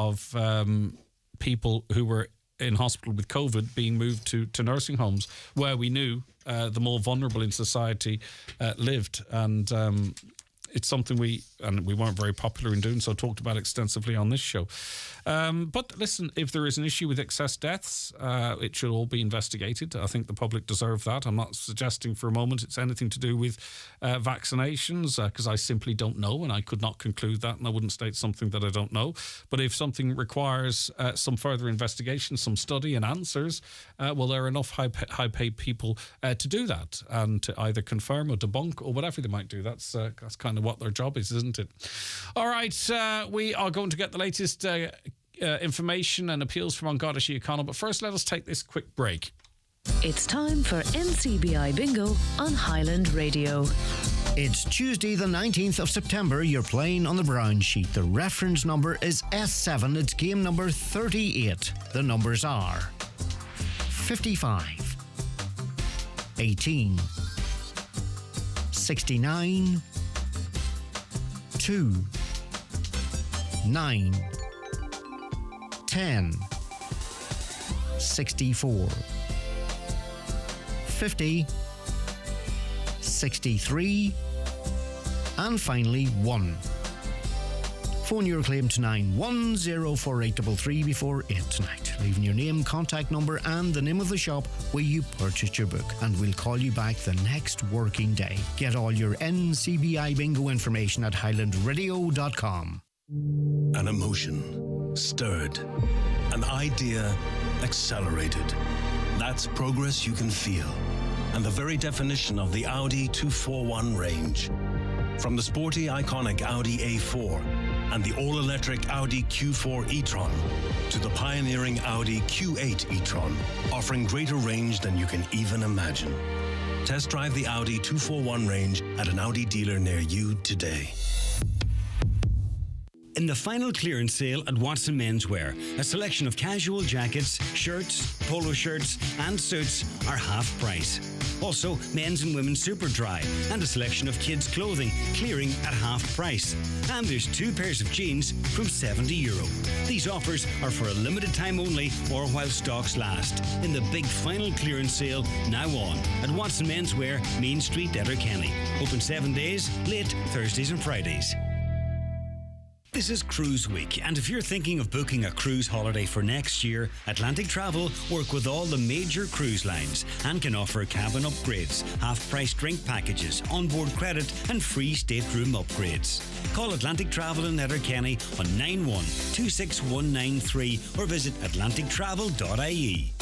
people who were in hospital with COVID being moved to nursing homes where we knew the more vulnerable in society lived. And it's something we weren't very popular in doing, so talked about extensively on this show. But listen, if there is an issue with excess deaths, it should all be investigated. I think the public deserve that. I'm not suggesting for a moment it's anything to do with vaccinations, because I simply don't know, and I could not conclude that, and I wouldn't state something that I don't know. But if something requires some further investigation, some study and answers, well, there are enough high-paid people to do that, and to either confirm or debunk or whatever they might do. That's kind of what their job is, isn't it? All right, we are going to get the latest information and appeals from Garda Síochána, but first let us take this quick break. It's time for NCBI Bingo on Highland Radio. It's Tuesday the 19th of September. You're playing on the brown sheet. The reference number is S7. It's game number 38. The numbers are 55, 18, 69, 2, 9, 10, 64, 50, 63, and finally 1. Phone your claim to 9104833 before 8 tonight, leaving your name, contact number and the name of the shop where you purchased your book, and we'll call you back the next working day. Get all your NCBI Bingo information at highlandradio.com. An emotion stirred, an idea accelerated. That's progress you can feel, and the very definition of the Audi 241 range. From the sporty, iconic Audi A4 and the all-electric Audi Q4 e-tron to the pioneering Audi Q8 e-tron, offering greater range than you can even imagine. Test drive the Audi 241 range at an Audi dealer near you today. In the final clearance sale at Watson Menswear, a selection of casual jackets, shirts, polo shirts and suits are half price. Also, men's and women's super dry and a selection of kids' clothing clearing at half price. And there's 2 pairs of jeans from €70. These offers are for a limited time only or while stocks last. In the big final clearance sale now on at Watson Menswear, Main Street, Letterkenny. Open 7 days, late Thursdays and Fridays. This is Cruise Week, and if you're thinking of booking a cruise holiday for next year, Atlantic Travel work with all the major cruise lines and can offer cabin upgrades, half-price drink packages, onboard credit and free stateroom upgrades. Call Atlantic Travel in Letterkenny on 9126193 or visit atlantictravel.ie.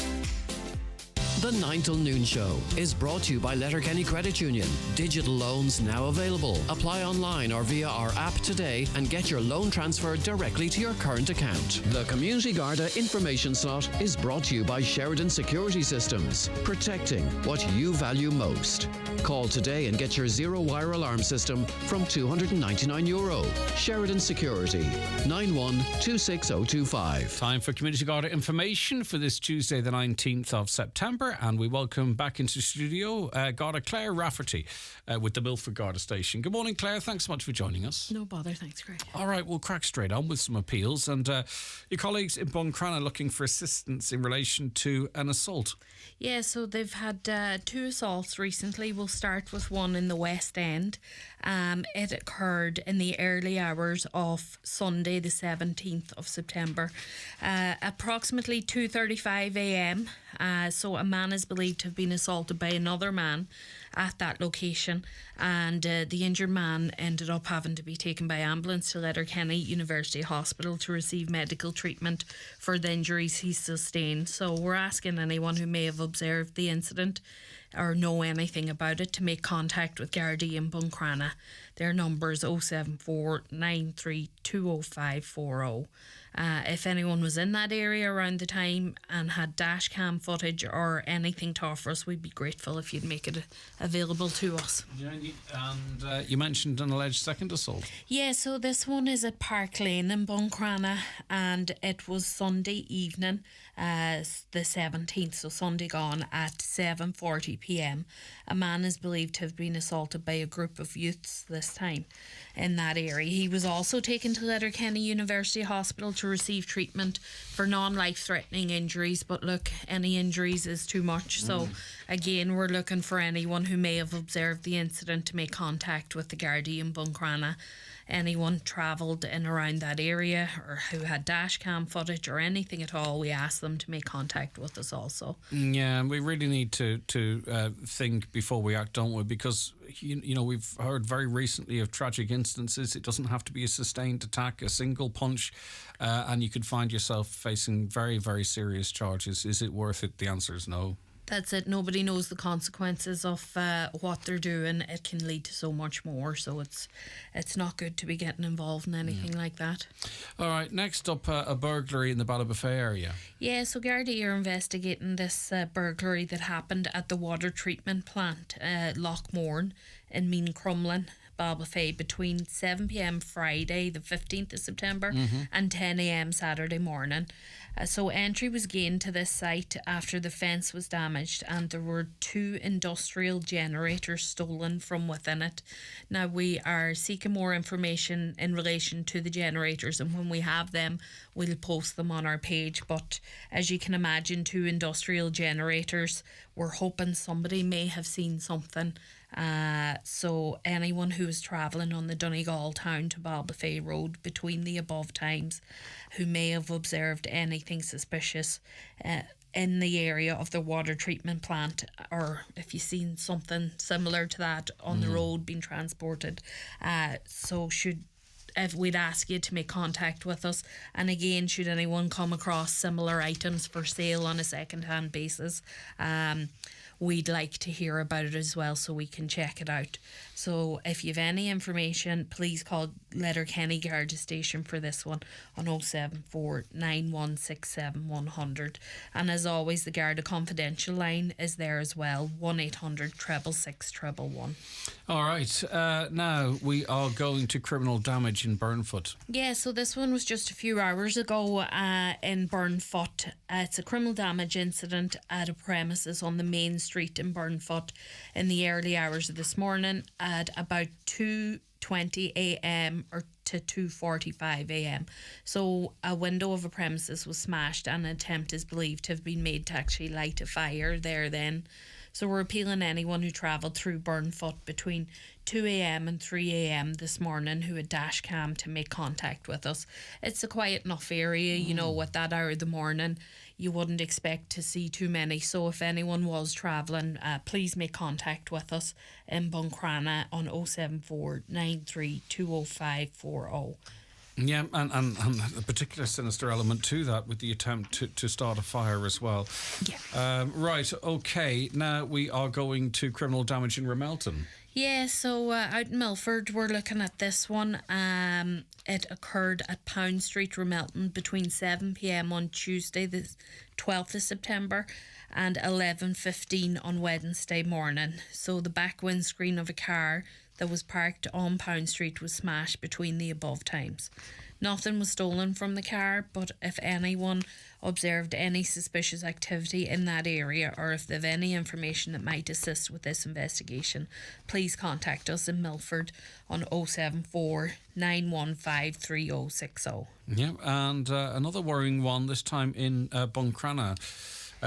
The 9 till noon show is brought to you by Letterkenny Credit Union. Digital loans now available. Apply online or via our app today and get your loan transferred directly to your current account. The Community Garda information slot is brought to you by Sheridan Security Systems, protecting what you value most. Call today and get your zero-wire alarm system from €299. Sheridan Security, 91-26025. Time for Community Garda information for this Tuesday, the 19th of September, and we welcome back into studio Garda Claire Rafferty with the Milford Garda Station. Good morning, Claire. Thanks so much for joining us. No bother, thanks, Craig. All right, we'll crack straight on with some appeals, and your colleagues in Buncrana are looking for assistance in relation to an assault. Yeah, so they've had 2 assaults recently. We'll start with one in the West End. It occurred in the early hours of Sunday, the 17th of September, approximately 2:35 a.m. So a man is believed to have been assaulted by another man at that location, and the injured man ended up having to be taken by ambulance to Letterkenny University Hospital to receive medical treatment for the injuries he sustained. So we're asking anyone who may have observed the incident or know anything about it to make contact with Garda in Buncrana. Their number is 074 9320540. If anyone was in that area around the time and had dash cam footage or anything to offer us, we'd be grateful if you'd make it available to us. Yeah, and you mentioned an alleged second assault. Yeah, so this one is at Park Lane in Buncrana, and it was Sunday evening, the 17th, so Sunday gone at 7:40 p.m. A man is believed to have been assaulted by a group of youths this time in that area. He was also taken to Letterkenny University Hospital to receive treatment for non-life-threatening injuries, but look, any injuries is too much. So again, we're looking for anyone who may have observed the incident to make contact with the Garda in Buncrana. Anyone travelled in around that area or who had dash cam footage or anything at all, we ask them to make contact with us also. Yeah, and we really need to think before we act, don't we? Because you know, we've heard very recently of tragic instances. It doesn't have to be a sustained attack, a single punch, and you could find yourself facing very, very serious charges. Is it worth it? The answer is no. That's it. Nobody knows the consequences of what they're doing. It can lead to so much more. So it's not good to be getting involved in anything like that. All right, next up, a burglary in the Ballybofey area. Yeah, so Garda are investigating this burglary that happened at the water treatment plant, Lochmorn in Mean Crumlin, Ballybofey, between 7 p.m. Friday the 15th of September and 10 a.m. Saturday morning. So entry was gained to this site after the fence was damaged and there were 2 industrial generators stolen from within it. Now we are seeking more information in relation to the generators, and when we have them we'll post them on our page. But as you can imagine, 2 industrial generators, we're hoping somebody may have seen something. So anyone who is travelling on the Donegal town to Ballybofey road between the above times who may have observed anything suspicious in the area of the water treatment plant, or if you've seen something similar to that on the road being transported, we'd ask you to make contact with us. And again, should anyone come across similar items for sale on a second-hand basis, we'd like to hear about it as well so we can check it out. So if you have any information, please call Letterkenny Garda Station for this one on 074 9167 100. And as always, the Garda Confidential line is there as well, 1800 666 111. All right, now we are going to criminal damage in Burnfoot. Yeah, so this one was just a few hours ago in Burnfoot. It's a criminal damage incident at a premises on the main street in Burnfoot in the early hours of this morning at about 2:20 a.m. or to 2:45 a.m. So a window of a premises was smashed and an attempt is believed to have been made to actually light a fire there then. So we're appealing anyone who travelled through Burnfoot between 2 a.m. and 3 a.m. this morning who had dash cam to make contact with us. It's a quiet enough area, you know, at that hour of the morning you wouldn't expect to see too many. So if anyone was travelling, please make contact with us in Buncrana on 074 9320540. Yeah, and a particular sinister element to that with the attempt to start a fire as well. Yeah. Right, okay, now we are going to criminal damage in Ramelton. Yeah, so out in Milford, we're looking at this one. It occurred at Pound Street, Ramelton, between 7 p.m. on Tuesday, the 12th of September, and 11:15 on Wednesday morning. So the back windscreen of a car that was parked on Pound Street was smashed between the above times. Nothing was stolen from the car, but if anyone observed any suspicious activity in that area, or if they have any information that might assist with this investigation, please contact us in Milford on 074 915 3060. Yeah, and another worrying one, this time in Buncrana,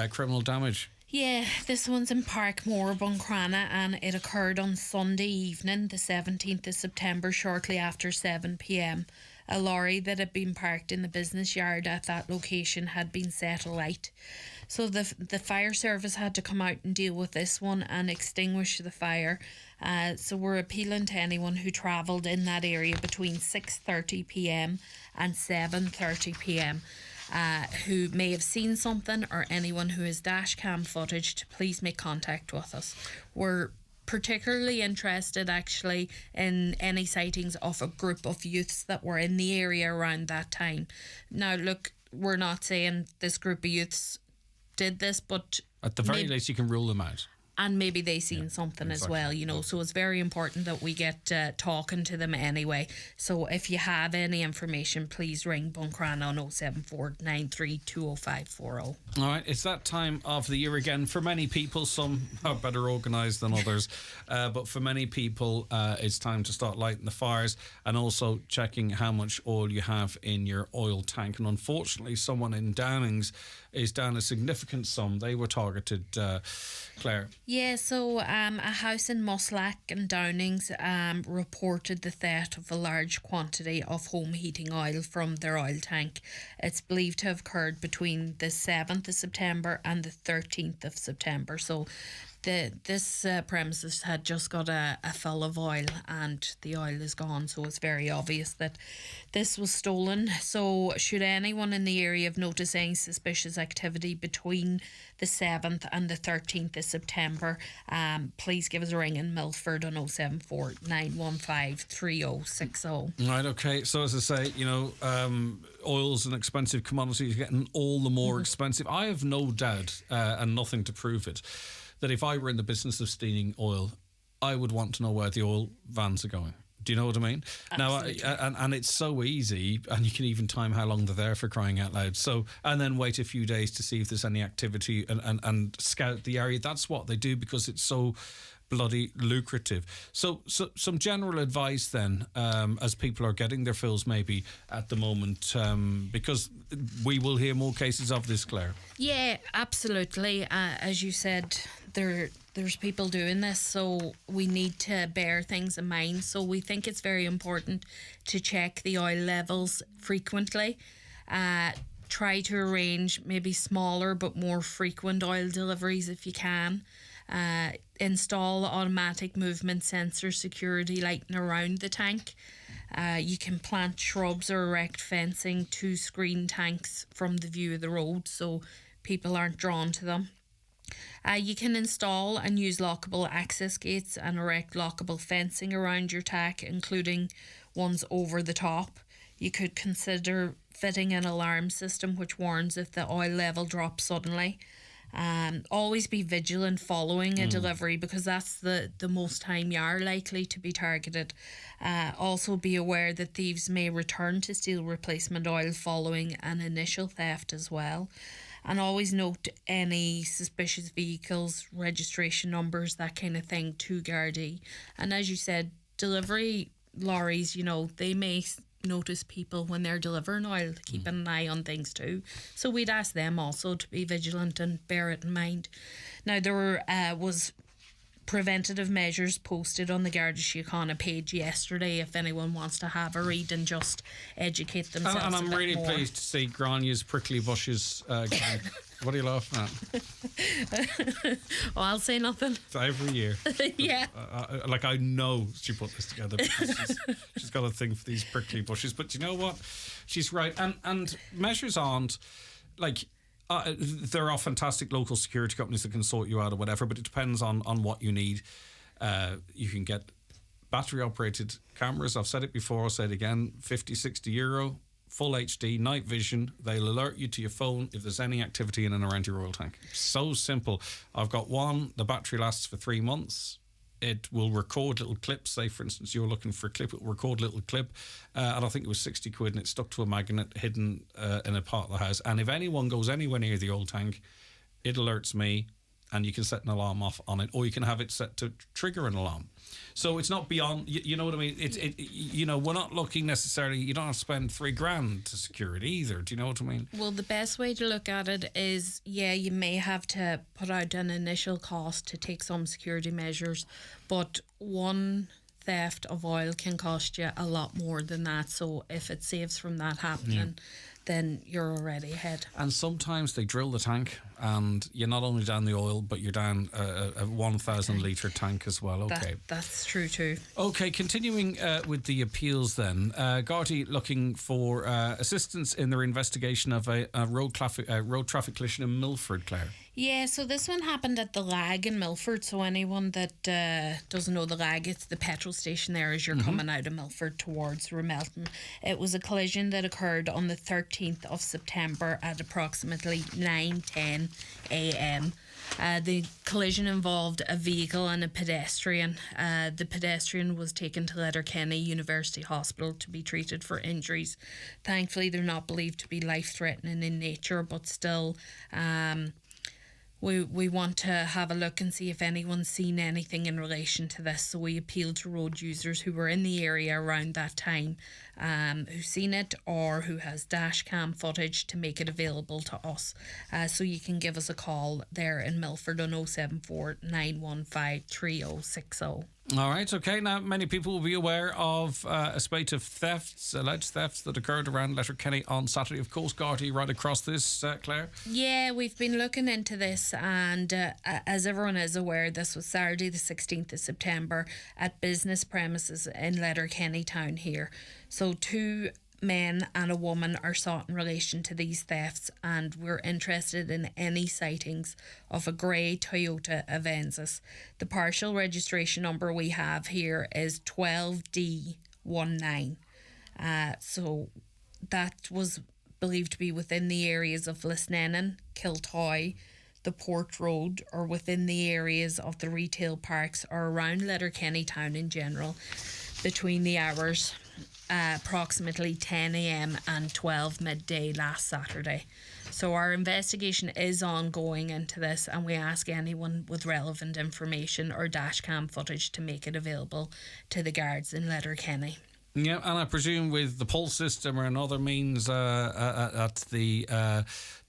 criminal damage. Yeah, this one's in Parkmore, Buncrana, and it occurred on Sunday evening, the 17th of September, shortly after 7 p.m. A lorry that had been parked in the business yard at that location had been set alight. So the fire service had to come out and deal with this one and extinguish the fire. So we're appealing to anyone who travelled in that area between 6:30 p.m. and 7:30 p.m. Who may have seen something, or anyone who has dash cam footage, to please make contact with us. We're particularly interested actually in any sightings of a group of youths that were in the area around that time. Now, look, we're not saying this group of youths did this, but at the very least, you can rule them out. And maybe they seen something as well, you know. So it's very important that we get talking to them anyway. So if you have any information, please ring Buncran on 074 93 20540. All right, it's that time of the year again. For many people, some are better organised than others, but for many people, it's time to start lighting the fires and also checking how much oil you have in your oil tank. And unfortunately, someone in Downings is down a significant sum. They were targeted, Claire. Yeah, so a house in Muslack and Downings reported the theft of a large quantity of home heating oil from their oil tank. It's believed to have occurred between the 7th of September and the 13th of September. So this premises had just got a fill of oil and the oil is gone, so it's very obvious that this was stolen. So should anyone in the area have noticed any suspicious activity between the 7th and the 13th of September, please give us a ring in Milford on 074 915 3060. Right, okay. So as I say, you know, oil's an expensive commodity, it's getting all the more expensive. I have no doubt, and nothing to prove it, that if I were in the business of stealing oil, I would want to know where the oil vans are going. Do you know what I mean? Absolutely. Now, and it's so easy, and you can even time how long they're there, for crying out loud. So, and then wait a few days to see if there's any activity and scout the area. That's what they do because it's so bloody lucrative. So some general advice then, as people are getting their fills maybe at the moment, because we will hear more cases of this, Claire. Yeah, absolutely. As you said, there's people doing this, so we need to bear things in mind. So we think it's very important to check the oil levels frequently. Try to arrange maybe smaller but more frequent oil deliveries if you can. Install automatic movement sensor security lighting around the tank. You can plant shrubs or erect fencing to screen tanks from the view of the road so people aren't drawn to them. You can install and use lockable access gates and erect lockable fencing around your tank, including ones over the top. You could consider fitting an alarm system which warns if the oil level drops suddenly. Always be vigilant following a delivery because that's the most time you are likely to be targeted. Also be aware that thieves may return to steal replacement oil following an initial theft as well. And always note any suspicious vehicles, registration numbers, that kind of thing to Garda. And as you said, delivery lorries, you know, they may notice people when they're delivering oil, keep an eye on things too. So we'd ask them also to be vigilant and bear it in mind. Now there was preventative measures posted on the Garda Síochána page yesterday if anyone wants to have a read and just educate themselves. And I'm really more. pleased to see Grania's prickly bushes going. What are you laughing at? Well, I'll say nothing. It's every year. Yeah. Like I know she put this together because she's got a thing for these prickly bushes. But you know what? She's right. And measures aren't like... there are fantastic local security companies that can sort you out or whatever, but it depends on what you need. You can get battery-operated cameras. I've said it before, I'll say it again. €50-60, full HD, night vision. They'll alert you to your phone if there's any activity in and around your oil tank. So simple. I've got one. The battery lasts for 3 months. It will record little clips. Say, for instance, you're looking for a clip, it will record a little clip. And I think it was 60 quid and it's stuck to a magnet hidden in a part of the house. And if anyone goes anywhere near the oil tank, it alerts me and you can set an alarm off on it, or you can have it set to trigger an alarm. So it's not beyond, you know what I mean? You know, we're not looking necessarily, you don't have to spend $3,000 to secure it either. Do you know what I mean? Well, the best way to look at it is, yeah, you may have to put out an initial cost to take some security measures, but one theft of oil can cost you a lot more than that. So if it saves from that happening, then you're already ahead. And sometimes they drill the tank and you're not only down the oil, but you're down a 1,000 litre tank as well. Okay. That's true too. Okay, continuing with the appeals then. Garda looking for assistance in their investigation of a road traffic collision in Milford, Claire. Yeah, so this one happened at the Lag in Milford. So anyone that doesn't know the Lag, it's the petrol station there as you're coming out of Milford towards Ramelton. It was a collision that occurred on the 13th of September at approximately 9:10 a.m. The collision involved a vehicle and a pedestrian. The pedestrian was taken to Letterkenny University Hospital to be treated for injuries. Thankfully, they're not believed to be life-threatening in nature, but still, we want to have a look and see if anyone's seen anything in relation to this. So we appeal to road users who were in the area around that time, who've seen it or who has dash cam footage to make it available to us. So you can give us a call there in Milford on 074 915 3060. All right, okay. Now, many people will be aware of a spate of thefts, alleged thefts that occurred around Letterkenny on Saturday. Of course, Garda right across this, Claire. Yeah, we've been looking into this, and as everyone is aware, this was Saturday the 16th of September at business premises in Letterkenny town here. So 2 men and a woman are sought in relation to these thefts, and we're interested in any sightings of a grey Toyota Avensis. The partial registration number we have here is 12D19. So that was believed to be within the areas of Lisnenan, Kiltoy, the Port Road, or within the areas of the retail parks or around Letterkenny town in general between the hours approximately 10 a.m. and 12 midday last Saturday. So our investigation is ongoing into this, and we ask anyone with relevant information or dashcam footage to make it available to the guards in Letterkenny. Yeah, and I presume with the pulse system or another means at the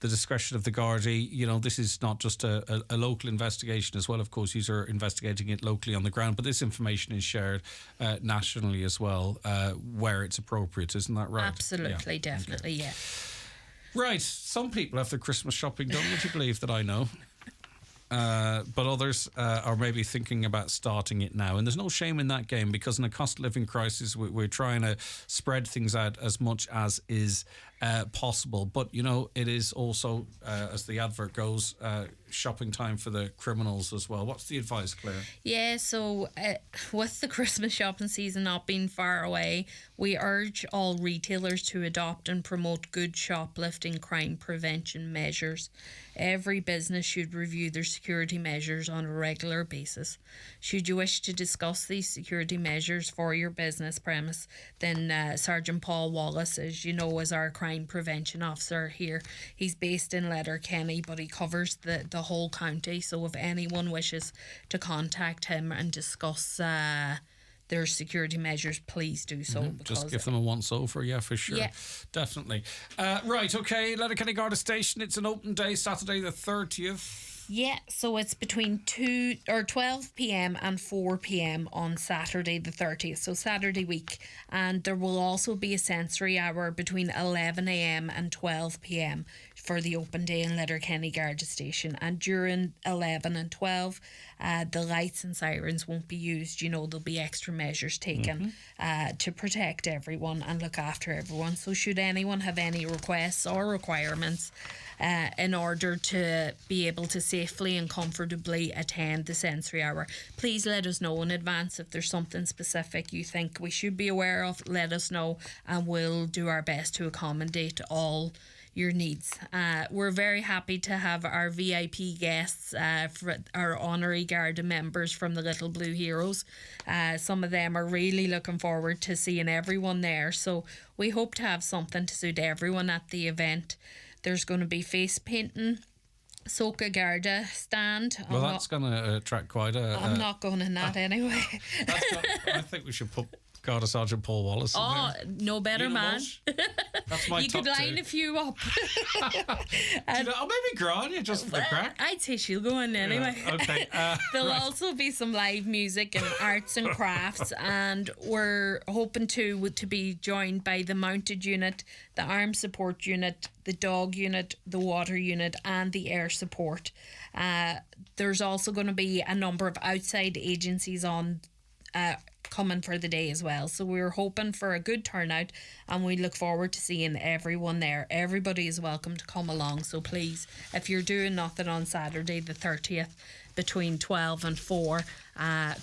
discretion of the Garda, you know, this is not just a local investigation as well. Of course, these are investigating it locally on the ground, but this information is shared nationally as well, where it's appropriate. Isn't that right? Absolutely, yeah. definitely, Okay. yeah. Right, some people have their Christmas shopping done, would you believe that I know? But others are maybe thinking about starting it now. And there's no shame in that game, because in a cost of living crisis, we're trying to spread things out as much as is possible. But, you know, it is also, as the advert goes, shopping time for the criminals as well. What's the advice, Claire? Yeah, so with the Christmas shopping season not being far away, we urge all retailers to adopt and promote good shoplifting crime prevention measures. Every business should review their security measures on a regular basis. Should you wish to discuss these security measures for your business premise, then Sergeant Paul Wallace, as you know, is our crime prevention officer here. He's based in Letterkenny, but he covers the whole county. So if anyone wishes to contact him and discuss their security measures, please do so. Just give them a once over, yeah, for sure. Yeah. Definitely. Right, okay, Letterkenny Garda Station, it's an open day, Saturday the 30th. Yeah, so it's between 12 p.m. and 4 p.m. on Saturday the 30th, so Saturday week. And there will also be a sensory hour between 11 a.m. and 12 p.m. for the open day in Letterkenny Garda Station. And during 11 and 12, the lights and sirens won't be used. You know, there'll be extra measures taken to protect everyone and look after everyone. So should anyone have any requests or requirements in order to be able to safely and comfortably attend the sensory hour, please let us know in advance. If there's something specific you think we should be aware of, let us know, and we'll do our best to accommodate all your needs. We're very happy to have our VIP guests, for our honorary Garda members from the Little Blue Heroes. Some of them are really looking forward to seeing everyone there, so we hope to have something to suit everyone at the event. There's going to be face painting, Soca Garda stand. Well, that's going to attract quite a... I'm not going in that anyway. I think we should put Garda Sergeant Paul Wallace in there. No better man. That's my you top could line two. a few up. Maybe Grania, just for the crack. I'd say she'll go in anyway. Yeah, okay. There'll right. also be some live music and arts and crafts, and we're hoping to be joined by the mounted unit, the armed support unit, the dog unit, the water unit, and the air support. There's also going to be a number of outside agencies on coming for the day as well. So we're hoping for a good turnout, and we look forward to seeing everyone there. Everybody is welcome to come along. So please, if you're doing nothing on Saturday the 30th between 12 and 4,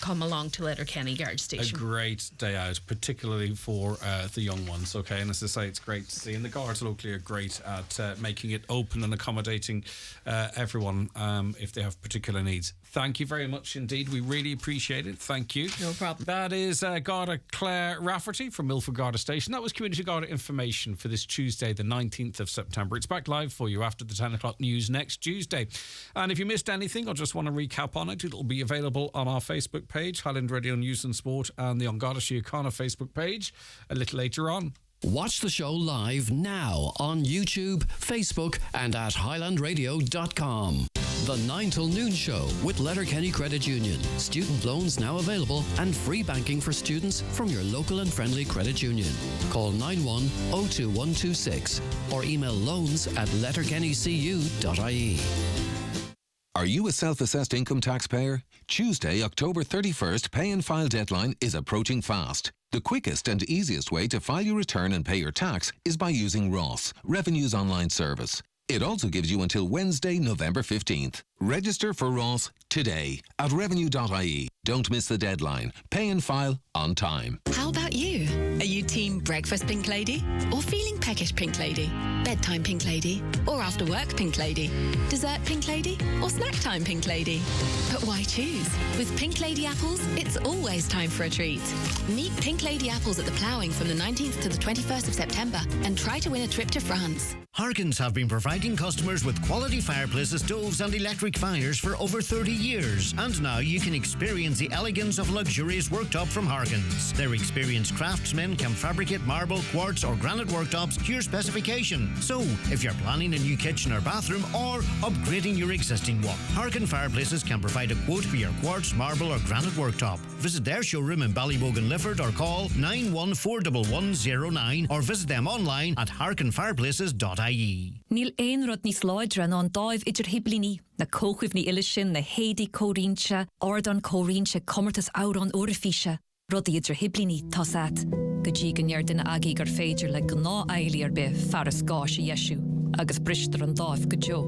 come along to Letterkenny Garda Station. A great day out, particularly for the young ones, okay? And as I say, it's great to see. And the guards locally are great at making it open and accommodating everyone if they have particular needs. Thank you very much indeed. We really appreciate it. Thank you. No problem. That is Garda Claire Rafferty from Milford Garda Station. That was Community Garda information for this Tuesday, the 19th of September. It's back live for you after the 10 o'clock news next Tuesday. And if you missed anything or just want to recap on it, it'll be available on our Facebook page, Highland Radio News and Sport, and the An Garda Síochána Facebook page a little later on. Watch the show live now on YouTube, Facebook, and at highlandradio.com. The 9 till noon show with Letterkenny Credit Union. Student loans now available and free banking for students from your local and friendly credit union. Call 91022126 or email loans@letterkennycu.ie. Are you a self-assessed income taxpayer? Tuesday, October 31st, pay and file deadline is approaching fast. The quickest and easiest way to file your return and pay your tax is by using ROS, Revenue's online service. It also gives you until Wednesday, November 15th. Register for ROS today at revenue.ie. Don't miss the deadline. Pay and file on time. How about you? Are you team breakfast Pink Lady? Or feeling peckish Pink Lady? Bedtime Pink Lady? Or after work Pink Lady? Dessert Pink Lady? Or snack time Pink Lady? But why choose? With Pink Lady apples, it's always time for a treat. Meet Pink Lady apples at the ploughing from the 19th to the 21st of September and try to win a trip to France. Harkins have been providing customers with quality fireplaces, stoves and electric fires for over 30 years. And now you can experience the elegance of luxurious worktop from Harkins. Their experienced craftsmen can fabricate marble, quartz or granite worktops to your specification. So, if you're planning a new kitchen or bathroom or upgrading your existing one, Harkin Fireplaces can provide a quote for your quartz, marble or granite worktop. Visit their showroom in Ballybogan, Lifford or call 9141109 or visit them online at harkinfireplaces.ie. Níl éon rud níos láidre ná an dáibh idir hiblíní, na cóchuimh ní uile sin, na héadaí córínse, ordan córínse, commartas árán orifíse, rudaí idir hiblíní tasat. Go dtí go neir duine agaí gur féidir le go ná éilí ar bith fearas gás a Iesu, agus bristar an dáibh go Joe.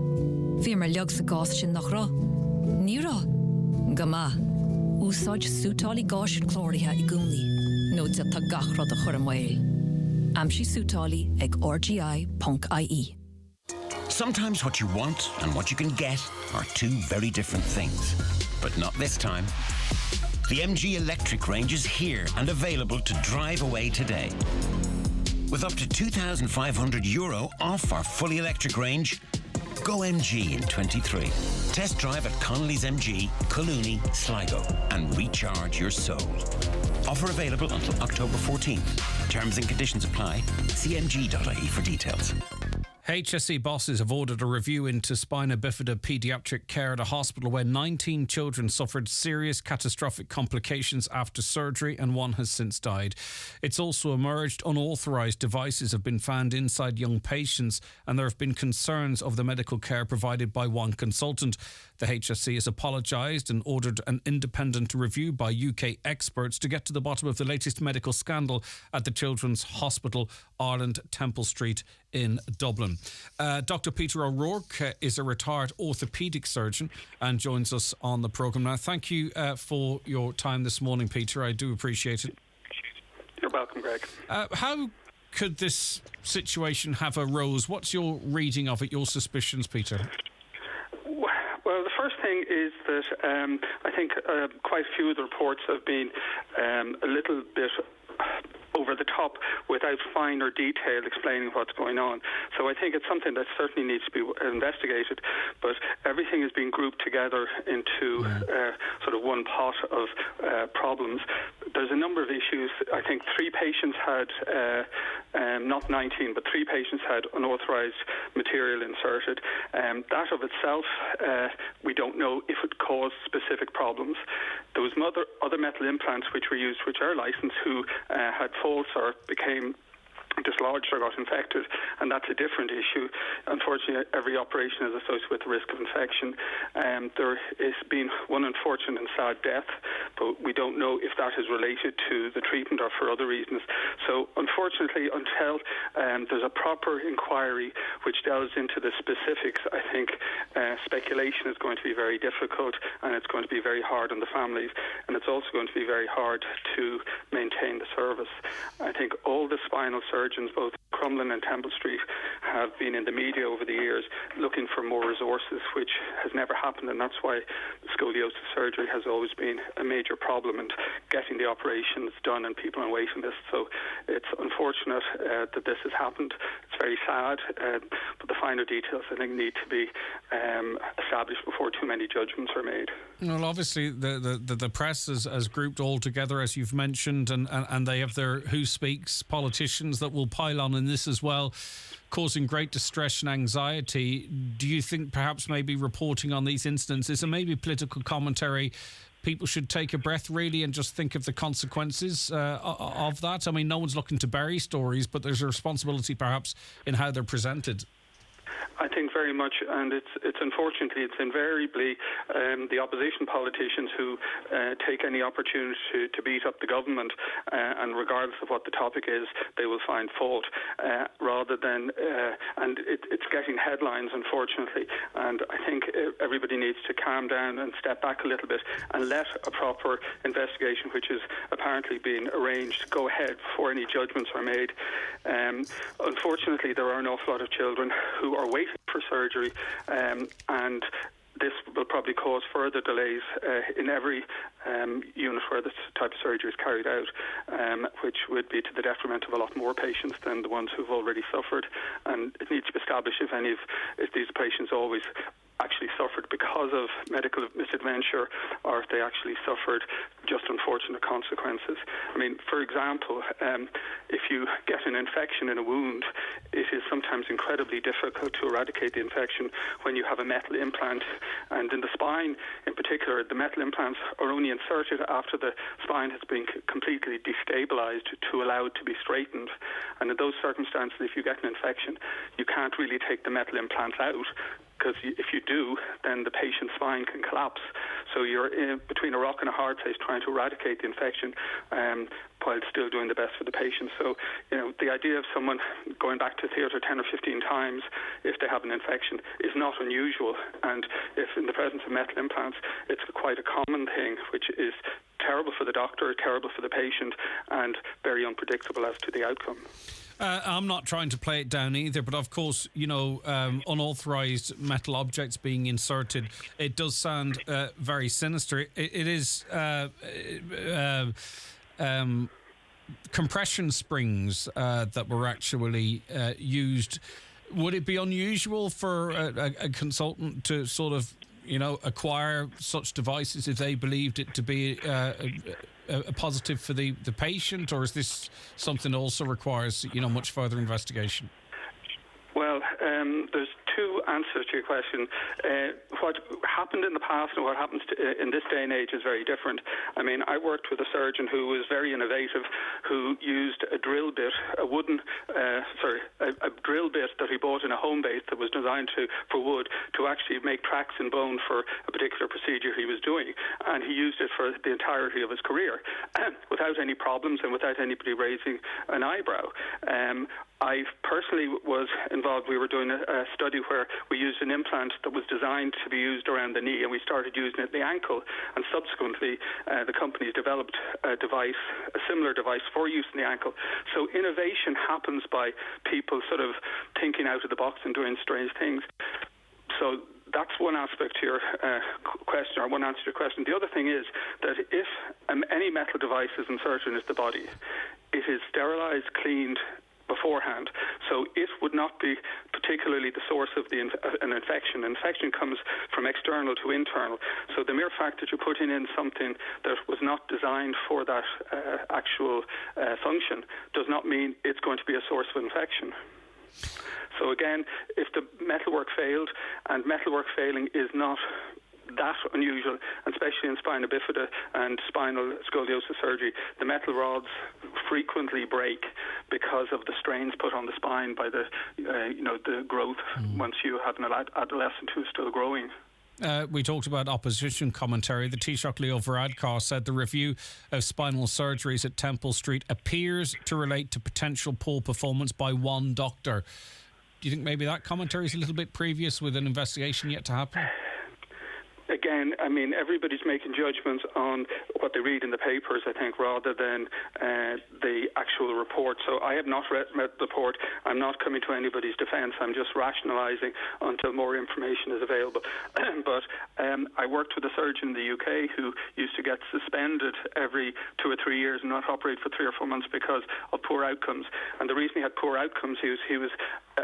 Bhí mar leag sa gás sin nach rá. Ní rá. Go maith. Úsáid sútálaí gás an chlórithe I gúnlaí, nó de tá gach rud a chur an mhail. Amsí sútálaí ag rgi.ie. Sometimes what you want and what you can get are two very different things. But not this time. The MG electric range is here and available to drive away today. With up to €2,500 off our fully electric range, go MG in 23. Test drive at Connolly's MG, Collooney, Sligo and recharge your soul. Offer available until October 14th. Terms and conditions apply. See mg.ie for details. HSE bosses have ordered a review into spina bifida paediatric care at a hospital where 19 children suffered serious catastrophic complications after surgery and one has since died. It's also emerged unauthorised devices have been found inside young patients and there have been concerns of the medical care provided by one consultant. The HSE has apologised and ordered an independent review by UK experts to get to the bottom of the latest medical scandal at the Children's Hospital, Ireland, Temple Street in Dublin. Dr. Peter O'Rourke is a retired orthopaedic surgeon and joins us on the programme now. Thank you for your time this morning, Peter. I do appreciate it. You're welcome, Greg. How could this situation have arose? What's your reading of it, your suspicions, Peter? Well, the first thing is that I think quite a few of the reports have been a little bit over the top without finer detail explaining what's going on. So I think it's something that certainly needs to be investigated, but everything is being grouped together into sort of one pot of problems. There's a number of issues. I think 3 patients had, not 19, but 3 patients had unauthorised material inserted. That of itself, we don't know if it caused specific problems. There was other metal implants which were used, which are licensed, who had faults or became dislodged dislodged or got infected, and that's a different issue. Unfortunately, every operation is associated with the risk of infection. There has been one unfortunate and sad death, but we don't know if that is related to the treatment or for other reasons. So unfortunately, until there's a proper inquiry which delves into the specifics, I think speculation is going to be very difficult, and it's going to be very hard on the families, and it's also going to be very hard to maintain the service. I think all the spinal surgeons, both Crumlin and Temple Street, have been in the media over the years looking for more resources, which has never happened, and that's why scoliosis surgery has always been a major problem, and getting the operations done and people on waiting lists. So it's unfortunate that this has happened. It's very sad, but the finer details, I think, need to be established before too many judgments are made. Well, obviously, the press is grouped all together, as you've mentioned, and they have their who speaks politicians that will pile on in this as well, causing great distress and anxiety. Do you think perhaps maybe reporting on these instances and maybe political commentary, people should take a breath really and just think of the consequences of that? I mean, no one's looking to bury stories, but there's a responsibility perhaps in how they're presented. I think very much, and it's unfortunately, it's invariably the opposition politicians who take any opportunity to beat up the government, and regardless of what the topic is, they will find fault, rather than, and it's getting headlines, unfortunately, and I think everybody needs to calm down and step back a little bit and let a proper investigation, which is apparently being arranged, go ahead before any judgments are made. Unfortunately, there are an awful lot of children who are waiting for surgery, and this will probably cause further delays in every unit where this type of surgery is carried out, which would be to the detriment of a lot more patients than the ones who've already suffered. And it needs to be established if these patients always actually suffered because of medical misadventure, or if they actually suffered just unfortunate consequences. I mean, for example, if you get an infection in a wound, it is sometimes incredibly difficult to eradicate the infection when you have a metal implant. And in the spine, in particular, the metal implants are only inserted after the spine has been completely destabilized to allow it to be straightened. And in those circumstances, if you get an infection, you can't really take the metal implants out, because if you do, then the patient's spine can collapse. So you're in between a rock and a hard place trying to eradicate the infection while still doing the best for the patient. So, the idea of someone going back to theatre 10 or 15 times if they have an infection is not unusual. And if in the presence of metal implants, it's quite a common thing, which is terrible for the doctor, terrible for the patient, and very unpredictable as to the outcome. I'm not trying to play it down either, but of course, unauthorised metal objects being inserted, it does sound very sinister. It is compression springs that were actually used. Would it be unusual for a consultant to sort of, acquire such devices if they believed it to be a positive for the patient, or is this something that also requires much further investigation? Well, there's two answers to your question. What happened in the past and what happens in this day and age is very different. I mean, I worked with a surgeon who was very innovative, who used a drill bit, a drill bit that he bought in a home base that was designed for wood to actually make tracks in bone for a particular procedure he was doing. And he used it for the entirety of his career without any problems and without anybody raising an eyebrow. I personally was involved. We were doing a study where we used an implant that was designed to be used around the knee, and we started using it at the ankle. And subsequently, the companies developed a similar device for use in the ankle. So innovation happens by people sort of thinking out of the box and doing strange things. So that's one aspect to your question, or one answer to your question. The other thing is that if any metal device is inserted into the body, it is sterilized, cleaned beforehand, so it would not be particularly the source of an infection. Infection comes from external to internal, so the mere fact that you're putting in something that was not designed for that actual function does not mean it's going to be a source of infection. So again, if the metalwork failed, and metalwork failing is not that unusual, and especially in spina bifida and spinal scoliosis surgery. The metal rods frequently break because of the strains put on the spine by the growth once you have an adolescent who's still growing. We talked about opposition commentary. The Taoiseach Leo Varadkar said the review of spinal surgeries at Temple Street appears to relate to potential poor performance by one doctor. Do you think maybe that commentary is a little bit previous with an investigation yet to happen? Again, I mean, everybody's making judgments on what they read in the papers, I think, rather than the actual report. So I have not read the report. I'm not coming to anybody's defence. I'm just rationalising until more information is available. But I worked with a surgeon in the UK who used to get suspended every 2 or 3 years and not operate for 3 or 4 months because of poor outcomes. And the reason he had poor outcomes, he was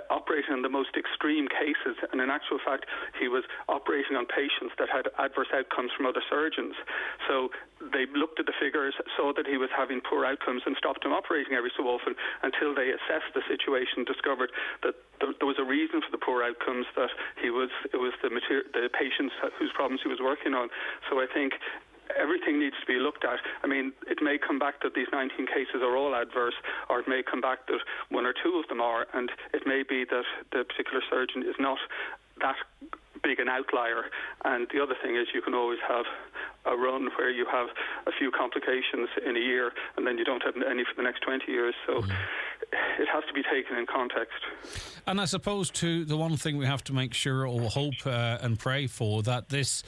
operating on the most extreme cases, and in actual fact he was operating on patients that had adverse outcomes from other surgeons. So they looked at the figures, saw that he was having poor outcomes, and stopped him operating every so often until they assessed the situation, discovered that there was a reason for the poor outcomes, that it was the patients whose problems he was working on. So I think everything needs to be looked at. I mean, it may come back that these 19 cases are all adverse, or it may come back that 1 or 2 of them are, and it may be that the particular surgeon is not that big an outlier. And the other thing is, you can always have a run where you have a few complications in a year and then you don't have any for the next 20 years. So it has to be taken in context. And I suppose, too, the one thing we have to make sure or hope and pray for, that this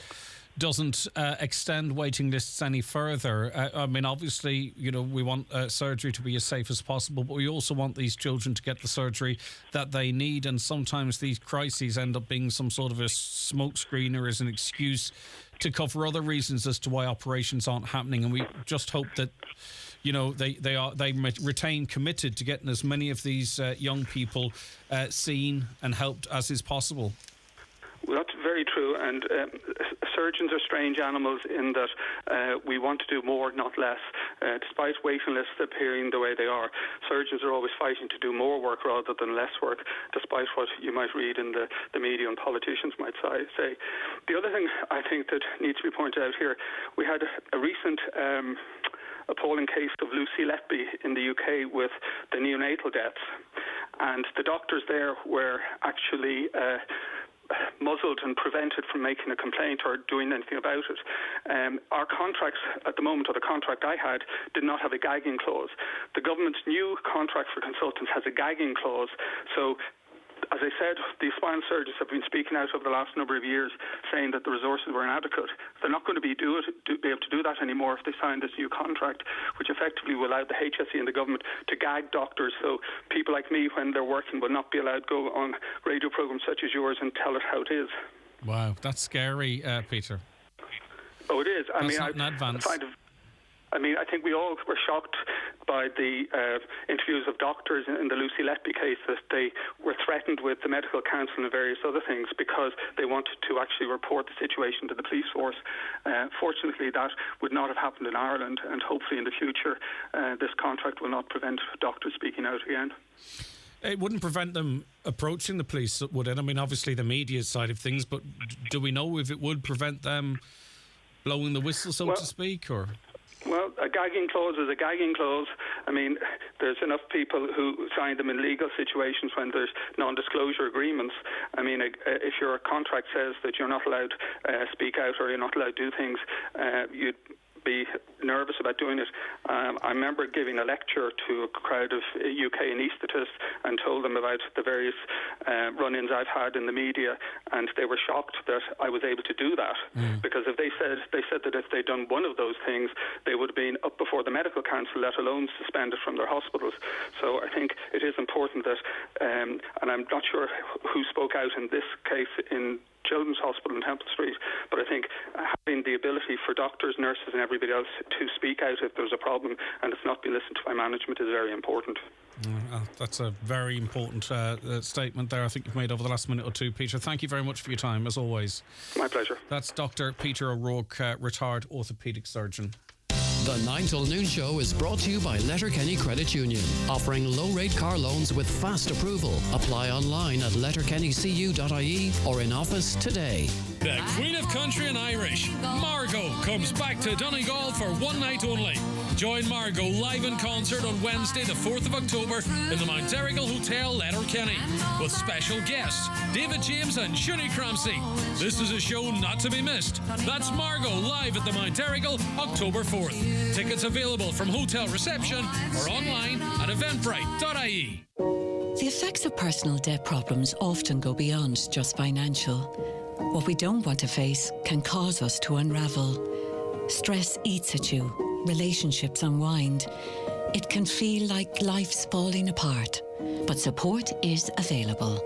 doesn't extend waiting lists any further. I mean, obviously, we want surgery to be as safe as possible, but we also want these children to get the surgery that they need, and sometimes these crises end up being some sort of a smokescreen or as an excuse to cover other reasons as to why operations aren't happening. And we just hope that they retain committed to getting as many of these young people seen and helped as is possible. Well, that's very true, and surgeons are strange animals in that we want to do more, not less. Despite waiting lists appearing the way they are, surgeons are always fighting to do more work rather than less work, despite what you might read in the media and politicians might say. The other thing I think that needs to be pointed out here, we had a recent appalling case of Lucy Letby in the UK with the neonatal deaths, and the doctors there were actually muzzled and prevented from making a complaint or doing anything about it. Our contracts at the moment, or the contract I had, did not have a gagging clause. The government's new contract for consultants has a gagging clause. So, as I said, the spinal surgeons have been speaking out over the last number of years, saying that the resources were inadequate. They're not going to be able to do that anymore if they sign this new contract, which effectively will allow the HSE and the government to gag doctors. So people like me, when they're working, will not be allowed to go on radio programs such as yours and tell it how it is. Wow, that's scary, Peter. Oh, it is. That's not in advance. I think we all were shocked by the interviews of doctors in the Lucy Letby case, that they were threatened with the medical council and various other things because they wanted to actually report the situation to the police force. Fortunately, that would not have happened in Ireland, and hopefully in the future this contract will not prevent doctors speaking out again. It wouldn't prevent them approaching the police, would it? I mean, obviously the media side of things, but do we know if it would prevent them blowing the whistle, so to speak, or...? Well, a gagging clause is a gagging clause. I mean, there's enough people who sign them in legal situations when there's non-disclosure agreements. I mean, if your contract says that you're not allowed to speak out or you're not allowed to do things, you'd be nervous about doing it. I remember giving a lecture to a crowd of UK anaesthetists and told them about the various run-ins I've had in the media, and they were shocked that I was able to do that, because if they said that if they'd done one of those things, they would have been up before the medical council, let alone suspended from their hospitals. So I think it is important that, and I'm not sure who spoke out in this case in Children's Hospital in Temple Street, but I think having the ability for doctors, nurses and everybody else to speak out if there's a problem and it's not being listened to by management is very important. That's a very important statement there I think you've made over the last minute or two, Peter. Thank you very much for your time, as always. My pleasure. That's Dr. Peter O'Rourke, retired orthopaedic surgeon. The 9 till noon show is brought to you by Letterkenny Credit Union, offering low-rate car loans with fast approval. Apply online at letterkennycu.ie or in office today. The Queen of Country and Irish, Margot, comes back to Donegal for one night only. Join Margot live in concert on Wednesday, the 4th of October in the Mount Erigal Hotel, Letterkenny, with special guests David James and Shuni Cramsey. This is a show not to be missed. That's Margot live at the Mount Erigal, October 4th. Tickets available from hotel reception or online at eventbrite.ie. The effects of personal debt problems often go beyond just financial. What we don't want to face can cause us to unravel. Stress eats at you, relationships unwind. It can feel like life's falling apart, but support is available.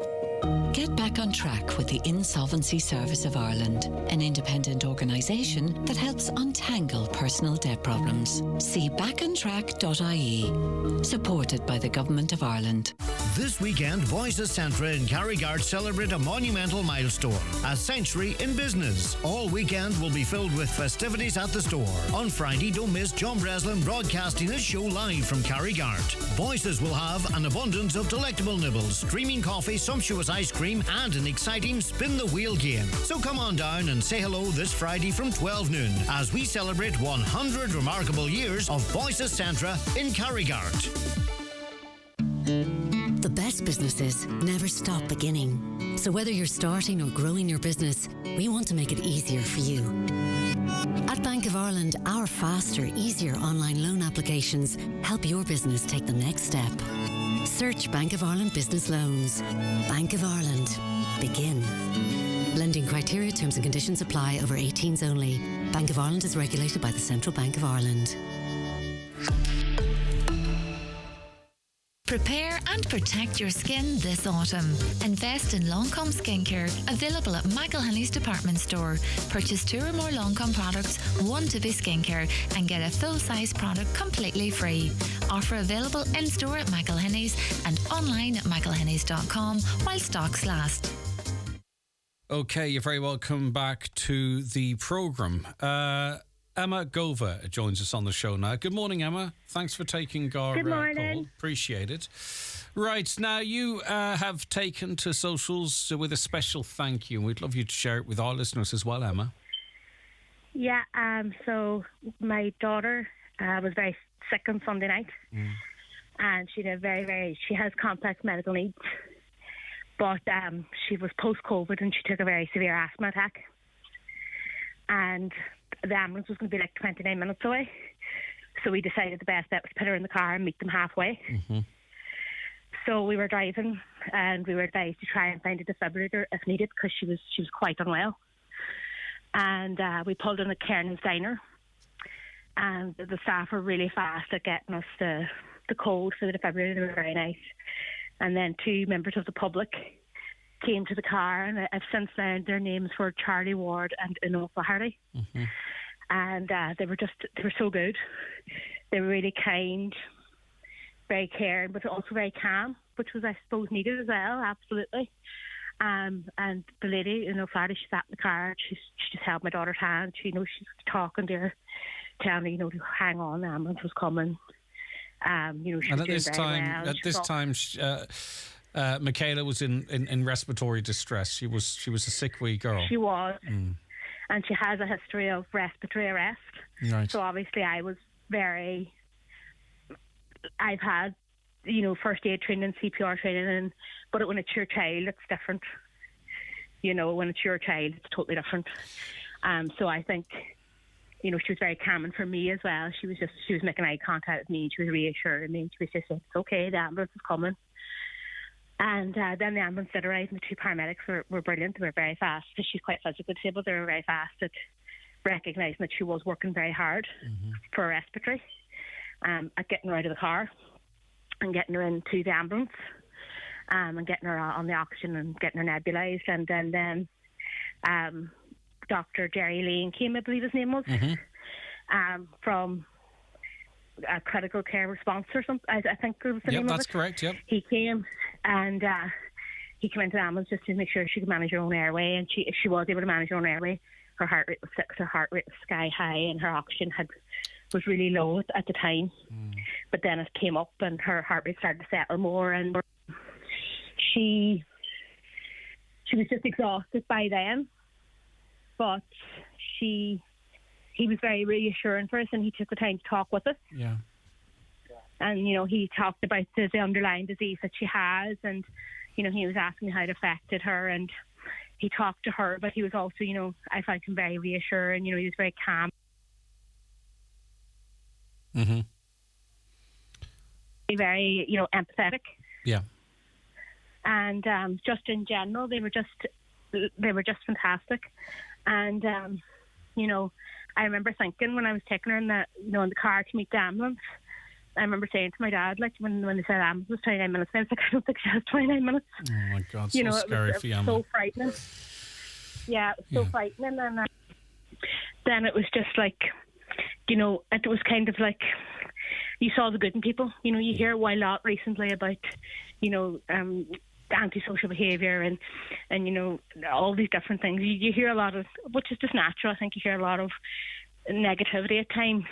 Get back on track with the Insolvency Service of Ireland, an independent organisation that helps untangle personal debt problems. See backontrack.ie. Supported by the Government of Ireland. This weekend, Voices Centre in Carrigart celebrate a monumental milestone, a century in business. All weekend will be filled with festivities at the store. On Friday, don't miss John Breslin broadcasting his show live from Carrigart. Voices will have an abundance of delectable nibbles, streaming coffee, sumptuous ice cream, and an exciting spin the wheel game. So come on down and say hello this Friday from 12 noon as we celebrate 100 remarkable years of Voices Centre in Carrigart. The best businesses never stop beginning. So whether you're starting or growing your business, we want to make it easier for you. At Bank of Ireland, our faster, easier online loan applications help your business take the next step. Search Bank of Ireland Business Loans. Bank of Ireland. Begin. Lending criteria, terms and conditions apply. Over 18s only. Bank of Ireland is regulated by the Central Bank of Ireland. Prepare and protect your skin this autumn. Invest in Lancome skincare, available at Michael Henley's department store. Purchase 2 or more Lancome products, one to be skincare, and get a full-size product completely free. Offer available in-store at Michael Henley's and online at michaelhenneys.com while stocks last. Okay, you're very welcome back to the programme. Emma Gova joins us on the show now. Good morning, Emma. Thanks for taking our call. Appreciate it. Right, now you have taken to socials with a special thank you, and we'd love you to share it with our listeners as well, Emma. Yeah, so my daughter was very sick on Sunday night, and she has complex medical needs, but she was post-COVID and she took a very severe asthma attack, and the ambulance was going to be like 29 minutes away. So we decided the best bet was to put her in the car and meet them halfway. So we were driving and we were advised to try and find a defibrillator if needed because she was quite unwell. And we pulled in a Kearney's diner, and the staff were really fast at getting us the code for the defibrillator. They were very nice. And then 2 members of the public came to the car, and I've since learned their names were Charlie Ward and Enoch Flaherty. And they were so good. They were really kind, very caring, but also very calm, which was, I suppose, needed as well, absolutely. And the lady, Flaherty, she sat in the car, she just held my daughter's hand. She was talking to her, telling her, to hang on, the ambulance was coming. She was and at doing this very time, well. at this time, Michaela was in respiratory distress. She was a sick wee girl. She was, and she has a history of respiratory arrest. Right. So obviously, I've had, first aid training, CPR training, but when it's your child, it's different. When it's your child, it's totally different. So I think, she was very calming for me as well. She was making eye contact with me. She was reassuring me. She was just saying, "It's okay, the ambulance is coming." And then the ambulance did arrive, and the 2 paramedics were brilliant. They were very fast because she's quite physically disabled. They were very fast at recognising that she was working very hard for a respiratory, at getting her out of the car and getting her into the ambulance, and getting her on the oxygen and getting her nebulised. And then Dr. Jerry Lane came, I believe his name was, from a critical care response or something. I think it was the name of it. Yep, that's correct, yep. He came and he came into the ambulance just to make sure she could manage her own airway, and she was able to manage her own airway. Her heart rate was 6, her heart rate was sky high, and her oxygen had was really low at the time. But then it came up and her heart rate started to settle more, and she was just exhausted by then. But he was very reassuring for us, and he took the time to talk with us. Yeah. And, he talked about the underlying disease that she has, and, he was asking me how it affected her, and he talked to her, but he was also, I found him very reassuring. He was very calm. Mm-hmm. Very, empathetic. Yeah. And just in general, they were just fantastic. And, I remember thinking when I was taking her in the car to meet the ambulance, I remember saying to my dad, like, when they said ambulance was 29 minutes, I was like, I don't think she has 29 minutes. Oh, my God, so scary for you, Emma. So frightening. Yeah, it was so frightening. And then it was just like, it was kind of like, you saw the good in people. You hear a lot recently about, antisocial behaviour and all these different things. You hear a lot of, which is just natural. I think you hear a lot of negativity at times.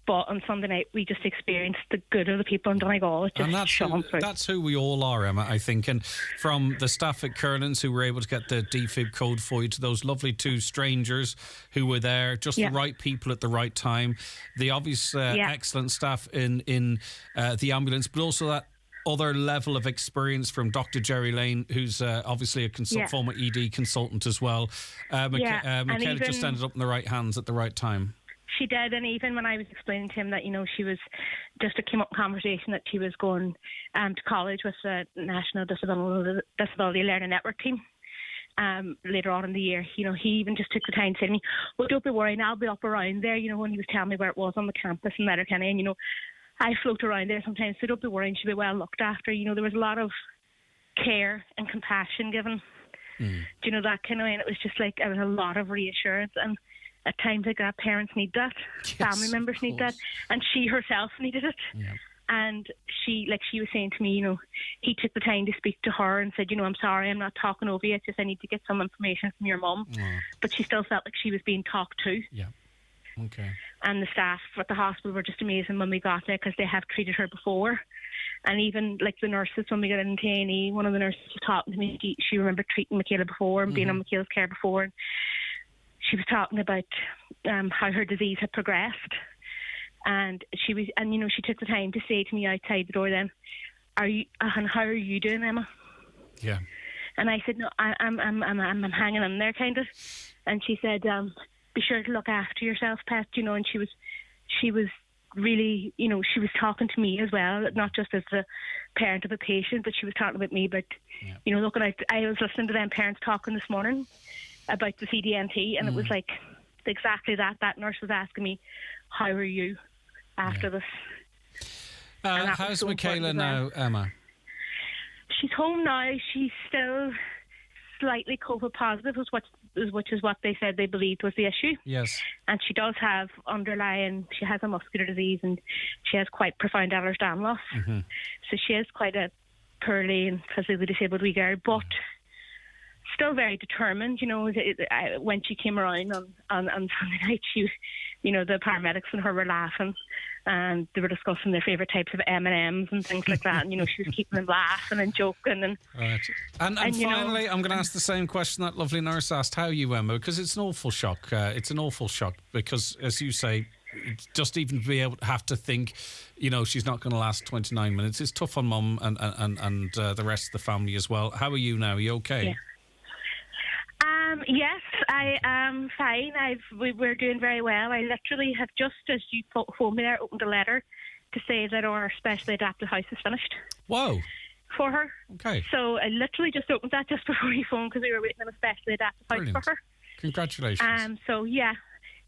But on Sunday night, we just experienced the good of the people in Donegal. And that's who we all are, Emma, I think. And from the staff at Kernan's who were able to get the DFib code for you, to those lovely two strangers who were there, just the right people at the right time, the obvious excellent staff in the ambulance, but also that other level of experience from Dr. Jerry Lane, who's obviously a former ED consultant as well. Michaela just ended up in the right hands at the right time. She did, and even when I was explaining to him that, she was just, it came up in conversation that she was going to college with the National Disability Learning Network team later on in the year. He even just took the time to say to me, well, don't be worrying, I'll be up around there, when he was telling me where it was on the campus in Letterkenny, and, I float around there sometimes, so don't be worrying, she'll be well looked after. There was a lot of care and compassion given, that kind of way, and it was just like, it was a lot of reassurance, and at times like that, parents need that, family members need that, and she herself needed it. Yeah. And she was saying to me, he took the time to speak to her and said, I'm sorry, I'm not talking over you, it's just I need to get some information from your mum. But she still felt like she was being talked to. Yeah. Okay. And the staff at the hospital were just amazing when we got there, because they have treated her before. And even like the nurses, when we got into A&E, one of the nurses was talking to me, she remembered treating Michaela before and being on Michaela's care before. And she was talking about how her disease had progressed, and she took the time to say to me outside the door, then, how are you doing, Emma? Yeah. And I said, no, I'm hanging in there, kind of. And she said, be sure to look after yourself, pet. And she was really, she was talking to me as well, not just as the parent of a patient, but she was talking about me. But looking out, I was listening to them parents talking this morning about the CDNT, and it was like exactly that. That nurse was asking me, how are you after this? How's so Michaela now, Emma? She's home now. She's still slightly COVID positive, which is what they said they believed was the issue. Yes. And she does have she has a muscular disease, and she has quite profound Ehlers-Danlos loss. Mm-hmm. So she is quite a poorly and physically disabled wee girl, but still very determined. When she came around on Sunday night, she, the paramedics and her were laughing, and they were discussing their favourite types of M&Ms and things like that. And she was keeping them laughing and joking. And right. And finally, I'm going to ask the same question that lovely nurse asked. How are you, Emma? Because it's an awful shock. It's an awful shock because, as you say, just even to be able to have to think, she's not going to last 29 minutes. It's tough on Mum and the rest of the family as well. How are you now? Are you okay? Yeah. Yes, I am fine. We're doing very well. I literally have just, as you phoned me there, opened a letter to say that our specially adapted house is finished. Whoa. For her. Okay. So I literally just opened that just before you phoned, because we were waiting on a specially adapted house for her. Congratulations. So yeah,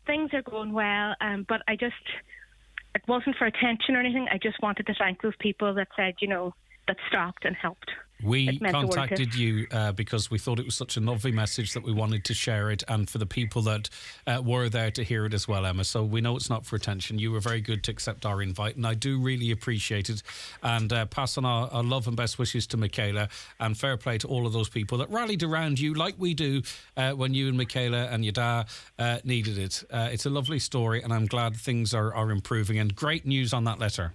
things are going well. But it wasn't for attention or anything. I just wanted to thank those people that said, stopped and helped. We It meant the world to contacted you because we thought it was such a lovely message that we wanted to share it, and for the people that were there to hear it as well, Emma. So we know it's not for attention. You were very good to accept our invite, and I do really appreciate it. And pass on our love and best wishes to Michaela, and fair play to all of those people that rallied around you like we do when you and Michaela and your dad needed it. It's a lovely story, and I'm glad things are improving, and great news on that letter.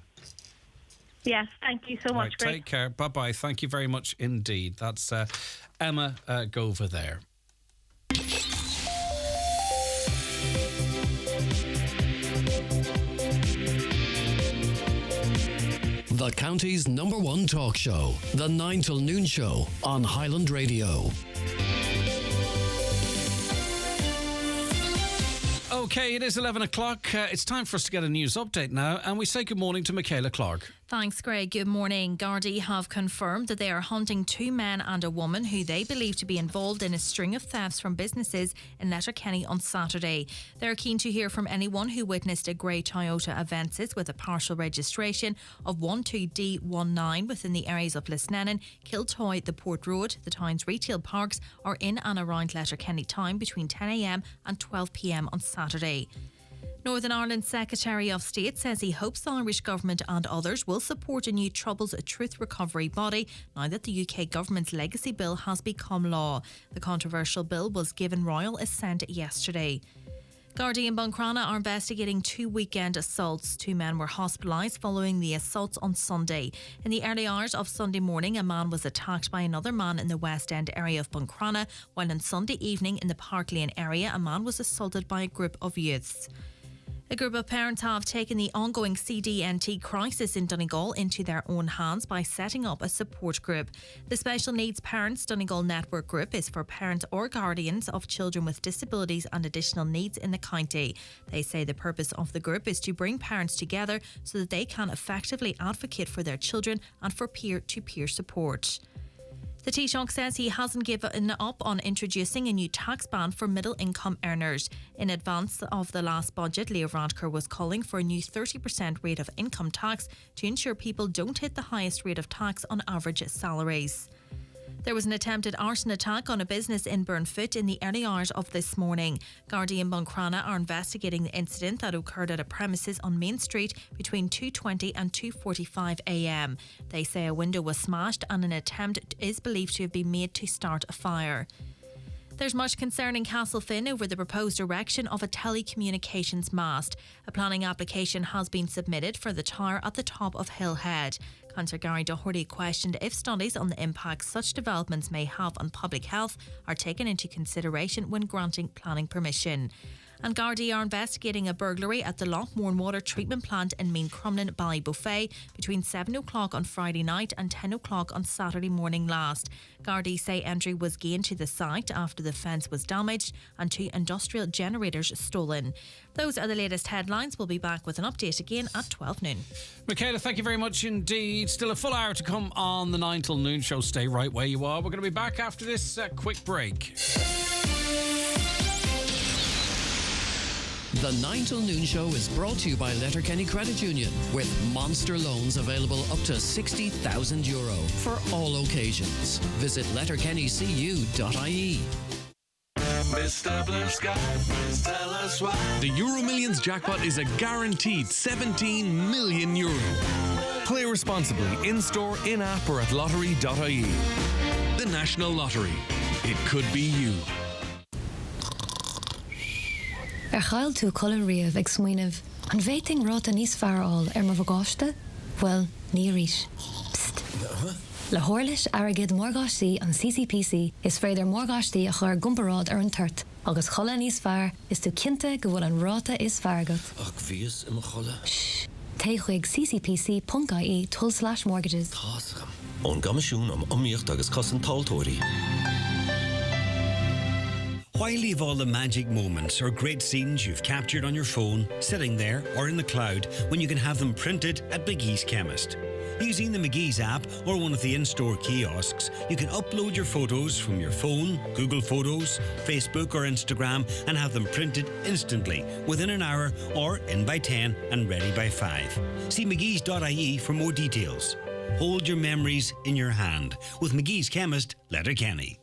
Yes, thank you so much, Right, Greg. take care. Bye-bye. Thank you very much indeed. That's Emma Gover there. The county's #1 talk show, The 9 till Noon Show on Highland Radio. Okay, it is 11 o'clock. It's time for us to get a news update now, and we say good morning to Michaela Clark. Thanks, Greg. Good morning. Garda have confirmed that they are hunting 2 men and a woman who they believe to be involved in a string of thefts from businesses in Letterkenny on Saturday. They're keen to hear from anyone who witnessed a grey Toyota Avensis with a partial registration of 12D19 within the areas of Lisnenin, Kiltoy, the Port Road, the town's retail parks, or in and around Letterkenny town between 10 a.m. and 12 p.m. on Saturday. Northern Ireland's Secretary of State says he hopes the Irish Government and others will support a new Troubles Truth Recovery body now that the UK Government's legacy bill has become law. The controversial bill was given royal assent yesterday. Garda in Buncrana are investigating 2 weekend assaults. 2 men were hospitalised following the assaults on Sunday. In the early hours of Sunday morning, a man was attacked by another man in the West End area of Buncrana, while on Sunday evening in the Park Lane area, a man was assaulted by a group of youths. A group of parents have taken the ongoing CDNT crisis in Donegal into their own hands by setting up a support group. The Special Needs Parents Donegal Network Group is for parents or guardians of children with disabilities and additional needs in the county. They say the purpose of the group is to bring parents together so that they can effectively advocate for their children and for peer-to-peer support. The Taoiseach says he hasn't given up on introducing a new tax ban for middle income earners. In advance of the last budget, Leo Varadkar was calling for a new 30% rate of income tax to ensure people don't hit the highest rate of tax on average salaries. There was an attempted arson attack on a business in Burnfoot in the early hours of this morning. Garda and Buncrana are investigating the incident that occurred at a premises on Main Street between 2:20 and 2:45 a.m. They say a window was smashed and an attempt is believed to have been made to start a fire. There's much concern in Castlefin over the proposed erection of a telecommunications mast. A planning application has been submitted for the tower at the top of Hill Head. Councillor Gary Doherty questioned if studies on the impact such developments may have on public health are taken into consideration when granting planning permission. And Gardaí are investigating a burglary at the Lochmorn water treatment plant in Mean Crumlin, Ballybuffet between 7 o'clock on Friday night and 10 o'clock on Saturday morning last. Gardaí say entry was gained to the site after the fence was damaged and 2 industrial generators stolen. Those are the latest headlines. We'll be back with an update again at 12 noon. Michaela, thank you very much indeed. Still a full hour to come on the 9 till Noon show. Stay right where you are. We're going to be back after this quick break. The 9 till Noon show is brought to you by Letterkenny Credit Union with monster loans available up to €60,000 for all occasions. Visit letterkennycu.ie. Mr. Blue Sky, please tell us why. The Euro Millions jackpot is a guaranteed €17 million. Play responsibly in-store, in-app or at lottery.ie. The National Lottery. It could be you. Chail tú colar riamh ag smaoinemh an bhéiting ráta níos fearráil mar bhagáiste? Well, ní rís. Psst. Le háirlis airgid mórgáistí an CCPC is féidir mórgáistí a chur gumparád ar an tart. Agus chola níos fear is tú cinnte go bhfuil an ráta is feargad. Ach bhíos im chola. Shh. Té chuig ccpc.ie/mortgages. Tásacham. Ón gamisisiún amíocht agus cos an taltóirí. Why leave all the magic moments or great scenes you've captured on your phone sitting there or in the cloud when you can have them printed at McGee's Chemist? Using the McGee's app or one of the in-store kiosks, you can upload your photos from your phone, Google Photos, Facebook or Instagram and have them printed instantly within an hour or in by 10 and ready by 5. See McGee's.ie for more details. Hold your memories in your hand with McGee's Chemist, Letterkenny.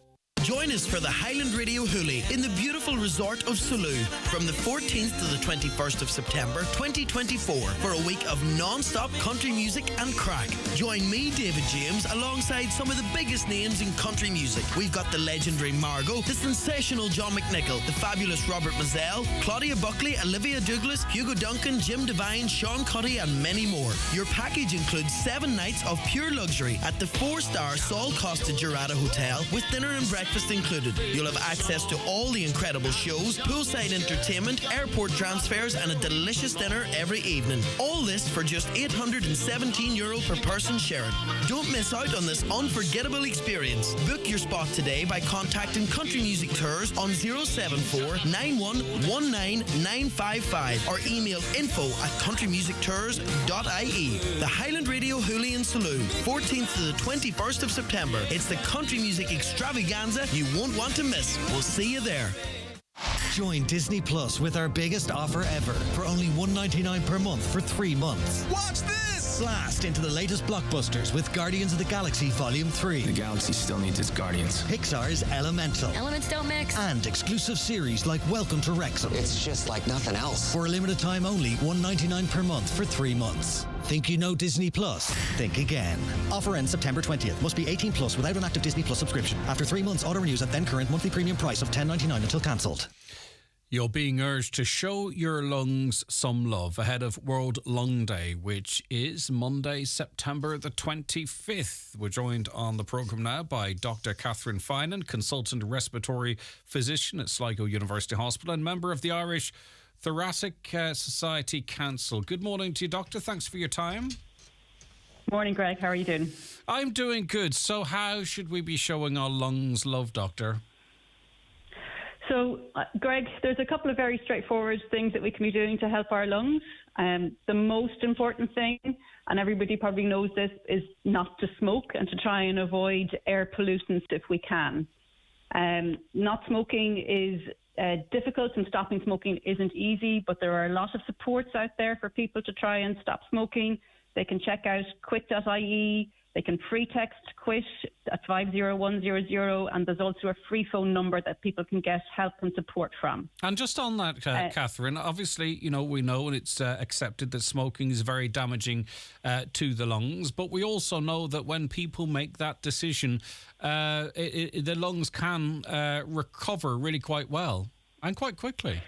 Join us for the Highland Radio Hoolie in the beautiful resort of Sulu from the 14th to the 21st of September 2024 for a week of non-stop country music and crack. Join me, David James, alongside some of the biggest names in country music. We've got the legendary Margot, the sensational John McNichol, the fabulous Robert Mazzell, Claudia Buckley, Olivia Douglas, Hugo Duncan, Jim Devine, Sean Cuddy and many more. Your package includes 7 nights of pure luxury at the 4-star Sol Costa Jurata Hotel with dinner and breakfast included. You'll have access to all the incredible shows, poolside entertainment, airport transfers and a delicious dinner every evening. All this for just €817 per person shared. Don't miss out on this unforgettable experience. Book your spot today by contacting Country Music Tours on 074 9119 955 or email info@countrymusictours.ie. The Highland Radio Hoolie in Saloon, 14th to the 21st of September. It's the country music extravaganza you won't want to miss. We'll see you there. Join Disney Plus with our biggest offer ever for only $1.99 per month for 3 months. Watch this! Blast into the latest blockbusters with Guardians of the Galaxy Volume 3. The galaxy still needs its guardians. Pixar's Elemental. Elements don't mix. And exclusive series like Welcome to Wrexham. It's just like nothing else. For a limited time only, $1.99 per month for 3 months. Think you know Disney Plus? Think again. Offer ends September 20th. Must be 18 plus without an active Disney Plus subscription. After 3 months, auto renews at then current monthly premium price of $10.99 until cancelled. You're being urged to show your lungs some love ahead of World Lung Day, which is Monday, September the 25th. We're joined on the programme now by Dr. Catherine Finan, consultant respiratory physician at Sligo University Hospital and member of the Irish Thoracic Society Council. Good morning to you, Doctor. Thanks for your time. Morning, Greg. How are you doing? I'm doing good. So how should we be showing our lungs love, Doctor? So, Greg, there's a couple of very straightforward things that we can be doing to help our lungs. The most important thing, and everybody probably knows this, is not to smoke and to try and avoid air pollutants if we can. Not smoking is difficult and stopping smoking isn't easy, but there are a lot of supports out there for people to try and stop smoking. They can check out quit.ie. They can free text quit at 50100, and there's also a free phone number that people can get help and support from. And just on that, Catherine, obviously, you know, we know and it's accepted that smoking is very damaging to the lungs, but we also know that when people make that decision, the lungs can recover really quite well and quite quickly.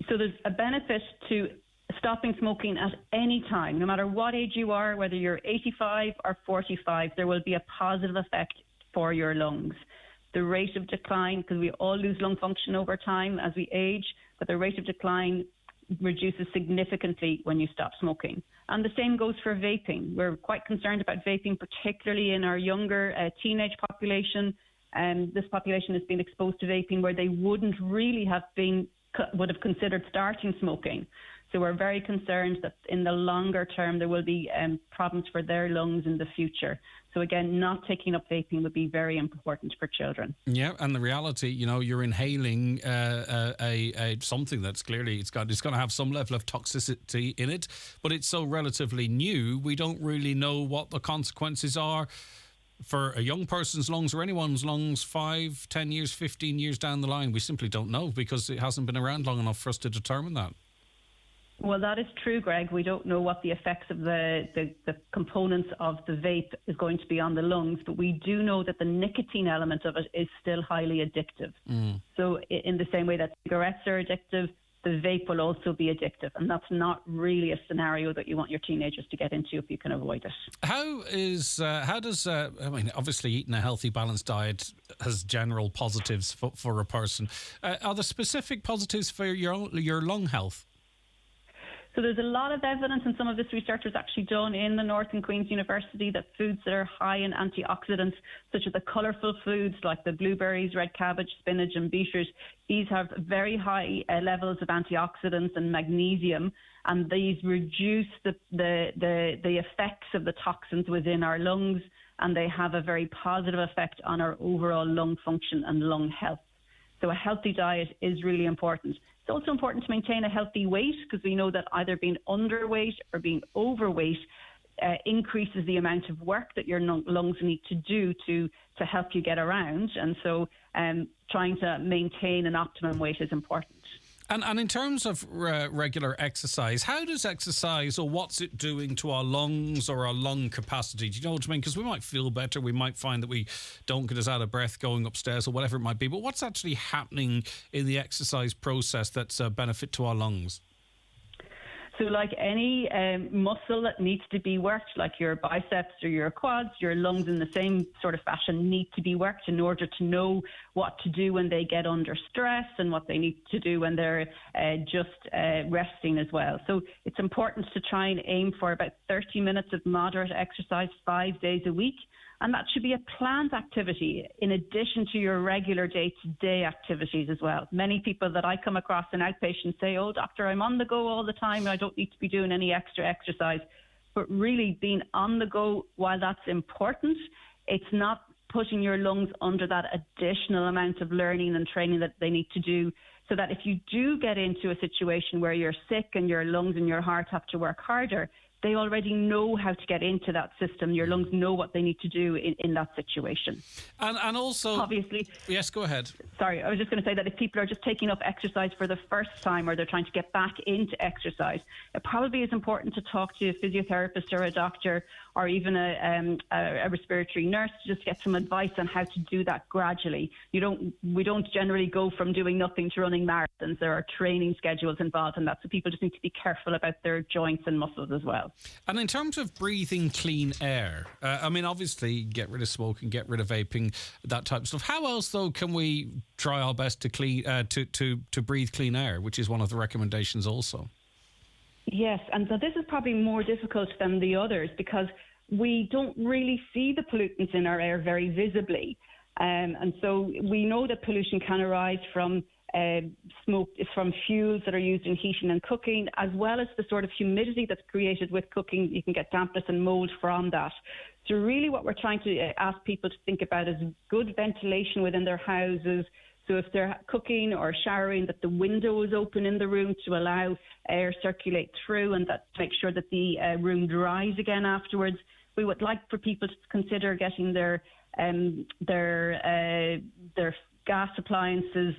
So there's a benefit to stopping smoking at any time, no matter what age you are, whether you're 85 or 45, there will be a positive effect for your lungs. The rate of decline, because we all lose lung function over time as we age, but the rate of decline reduces significantly when you stop smoking. And the same goes for vaping. We're quite concerned about vaping, particularly in our younger teenage population. This population has been exposed to vaping where they wouldn't really would have considered starting smoking. So we're very concerned that in the longer term there will be problems for their lungs in the future. So again, not taking up vaping would be very important for children. Yeah, and the reality, you know, you're inhaling something that's clearly it's going to have some level of toxicity in it, but it's so relatively new, we don't really know what the consequences are for a young person's lungs or anyone's lungs 5, 10 years, 15 years down the line. We simply don't know because it hasn't been around long enough for us to determine that. Well, that is true, Greg. We don't know what the effects of the components of the vape is going to be on the lungs, but we do know that the nicotine element of it is still highly addictive. So in the same way that cigarettes are addictive, the vape will also be addictive, and that's not really a scenario that you want your teenagers to get into if you can avoid it. Obviously eating a healthy, balanced diet has general positives for a person. Are there specific positives for your lung health? So there's a lot of evidence, and some of this research was actually done in the North and Queen's University, that foods that are high in antioxidants, such as the colourful foods like the blueberries, red cabbage, spinach and beetroot, these have very high levels of antioxidants and magnesium, and these reduce the effects of the toxins within our lungs, and they have a very positive effect on our overall lung function and lung health. So a healthy diet is really important. It's also important to maintain a healthy weight, because we know that either being underweight or being overweight increases the amount of work that your lungs need to do to help you get around. And so trying to maintain an optimum weight is important. And in terms of regular exercise, how does exercise, or what's it doing to our lungs or our lung capacity? Do you know what I mean? Because we might feel better, we might find that we don't get as out of breath going upstairs or whatever it might be, but what's actually happening in the exercise process that's a benefit to our lungs? So like any muscle that needs to be worked, like your biceps or your quads, your lungs in the same sort of fashion need to be worked in order to know what to do when they get under stress and what they need to do when they're just resting as well. So it's important to try and aim for about 30 minutes of moderate exercise 5 days a week. And that should be a planned activity in addition to your regular day-to-day activities as well. Many people that I come across in outpatients say, oh, doctor, I'm on the go all the time and I don't need to be doing any extra exercise. But really being on the go, while that's important, it's not putting your lungs under that additional amount of learning and training that they need to do, so that if you do get into a situation where you're sick and your lungs and your heart have to work harder, they already know how to get into that system. Your lungs know what they need to do in that situation. And also... Obviously... Yes, go ahead. Sorry, I was just going to say that if people are just taking up exercise for the first time or they're trying to get back into exercise, it probably is important to talk to a physiotherapist or a doctor or even a respiratory nurse to just get some advice on how to do that gradually. We don't generally go from doing nothing to running marathons. There are training schedules involved in that, so people just need to be careful about their joints and muscles as well. And in terms of breathing clean air, I mean, obviously, get rid of smoking, get rid of vaping, that type of stuff. How else, though, can we try our best to breathe clean air, which is one of the recommendations also? Yes, and so this is probably more difficult than the others because we don't really see the pollutants in our air very visibly. And so we know that pollution can arise from smoke, from fuels that are used in heating and cooking, as well as the sort of humidity that's created with cooking. You can get dampness and mold from that. So really what we're trying to ask people to think about is good ventilation within their houses. So if they're cooking or showering, that the window is open in the room to allow air circulate through, and that to make sure that the room dries again afterwards. We would like for people to consider getting their gas appliances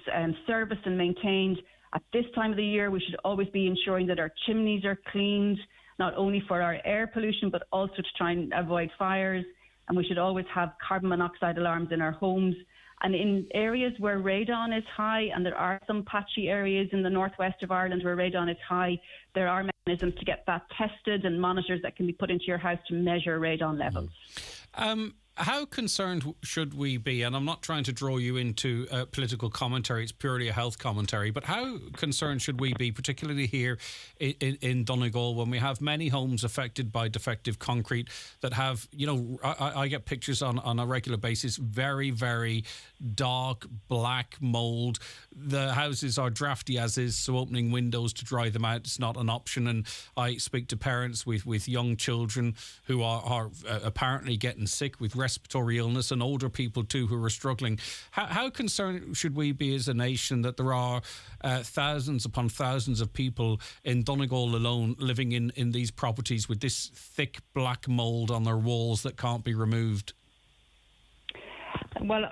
serviced and maintained. At this time of the year, we should always be ensuring that our chimneys are cleaned, not only for our air pollution, but also to try and avoid fires. And we should always have carbon monoxide alarms in our homes. And in areas where radon is high, and there are some patchy areas in the northwest of Ireland where radon is high, there are mechanisms to get that tested and monitors that can be put into your house to measure radon levels. How concerned should we be, and I'm not trying to draw you into political commentary, it's purely a health commentary, but how concerned should we be, particularly here in Donegal, when we have many homes affected by defective concrete that have, you know, I get pictures on a regular basis, very, very dark, black mould. The houses are drafty as is, so opening windows to dry them out is not an option. And I speak to parents with young children who are apparently getting sick with respiratory illness, and older people too who are struggling. How concerned should we be as a nation that there are thousands upon thousands of people in Donegal alone living in these properties with this thick black mould on their walls that can't be removed? Well,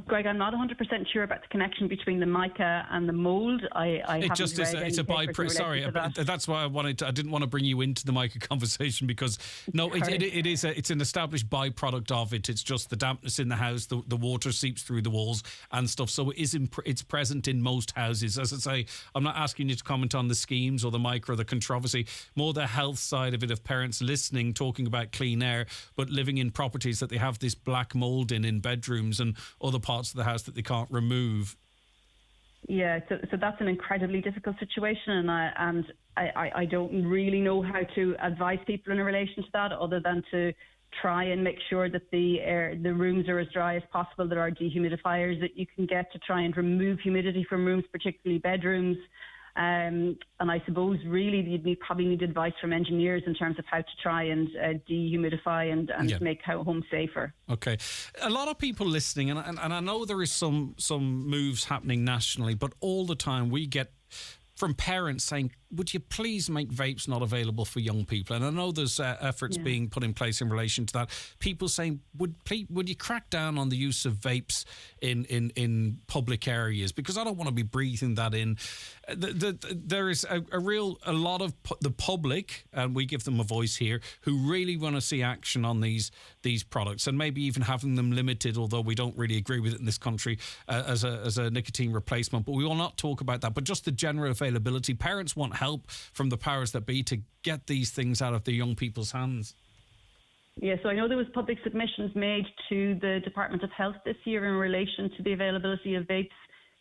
Greg, I'm not 100% sure about the connection between the mica and the mould. It's a byproduct. Sorry, that's why I didn't want to bring you into the mica conversation, because it's an established byproduct of it. It's just the dampness in the house, the water seeps through the walls and stuff. So it's present in most houses. As I say, I'm not asking you to comment on the schemes or the mica or the controversy, more the health side of it, of parents listening, talking about clean air, but living in properties that they have this black mould in bedrooms and other parts of the house that they can't remove. Yeah, so that's an incredibly difficult situation, and I don't really know how to advise people in relation to that, other than to try and make sure that the rooms are as dry as possible. There are dehumidifiers that you can get to try and remove humidity from rooms, particularly bedrooms. And I suppose really you'd probably need advice from engineers in terms of how to try and dehumidify and make homes safer. Okay. A lot of people listening, and I know there is some moves happening nationally, but all the time we get from parents saying, would you please make vapes not available for young people? And I know there's efforts being put in place in relation to that. People saying, would you crack down on the use of vapes in public areas? Because I don't want to be breathing that in. There is a lot of the public, and we give them a voice here, who really want to see action on these products, and maybe even having them limited, although we don't really agree with it in this country, as a nicotine replacement. But we will not talk about that. But just the general availability. Parents want help from the powers that be to get these things out of the young people's hands. Yeah, so I know there was public submissions made to the Department of Health this year in relation to the availability of vapes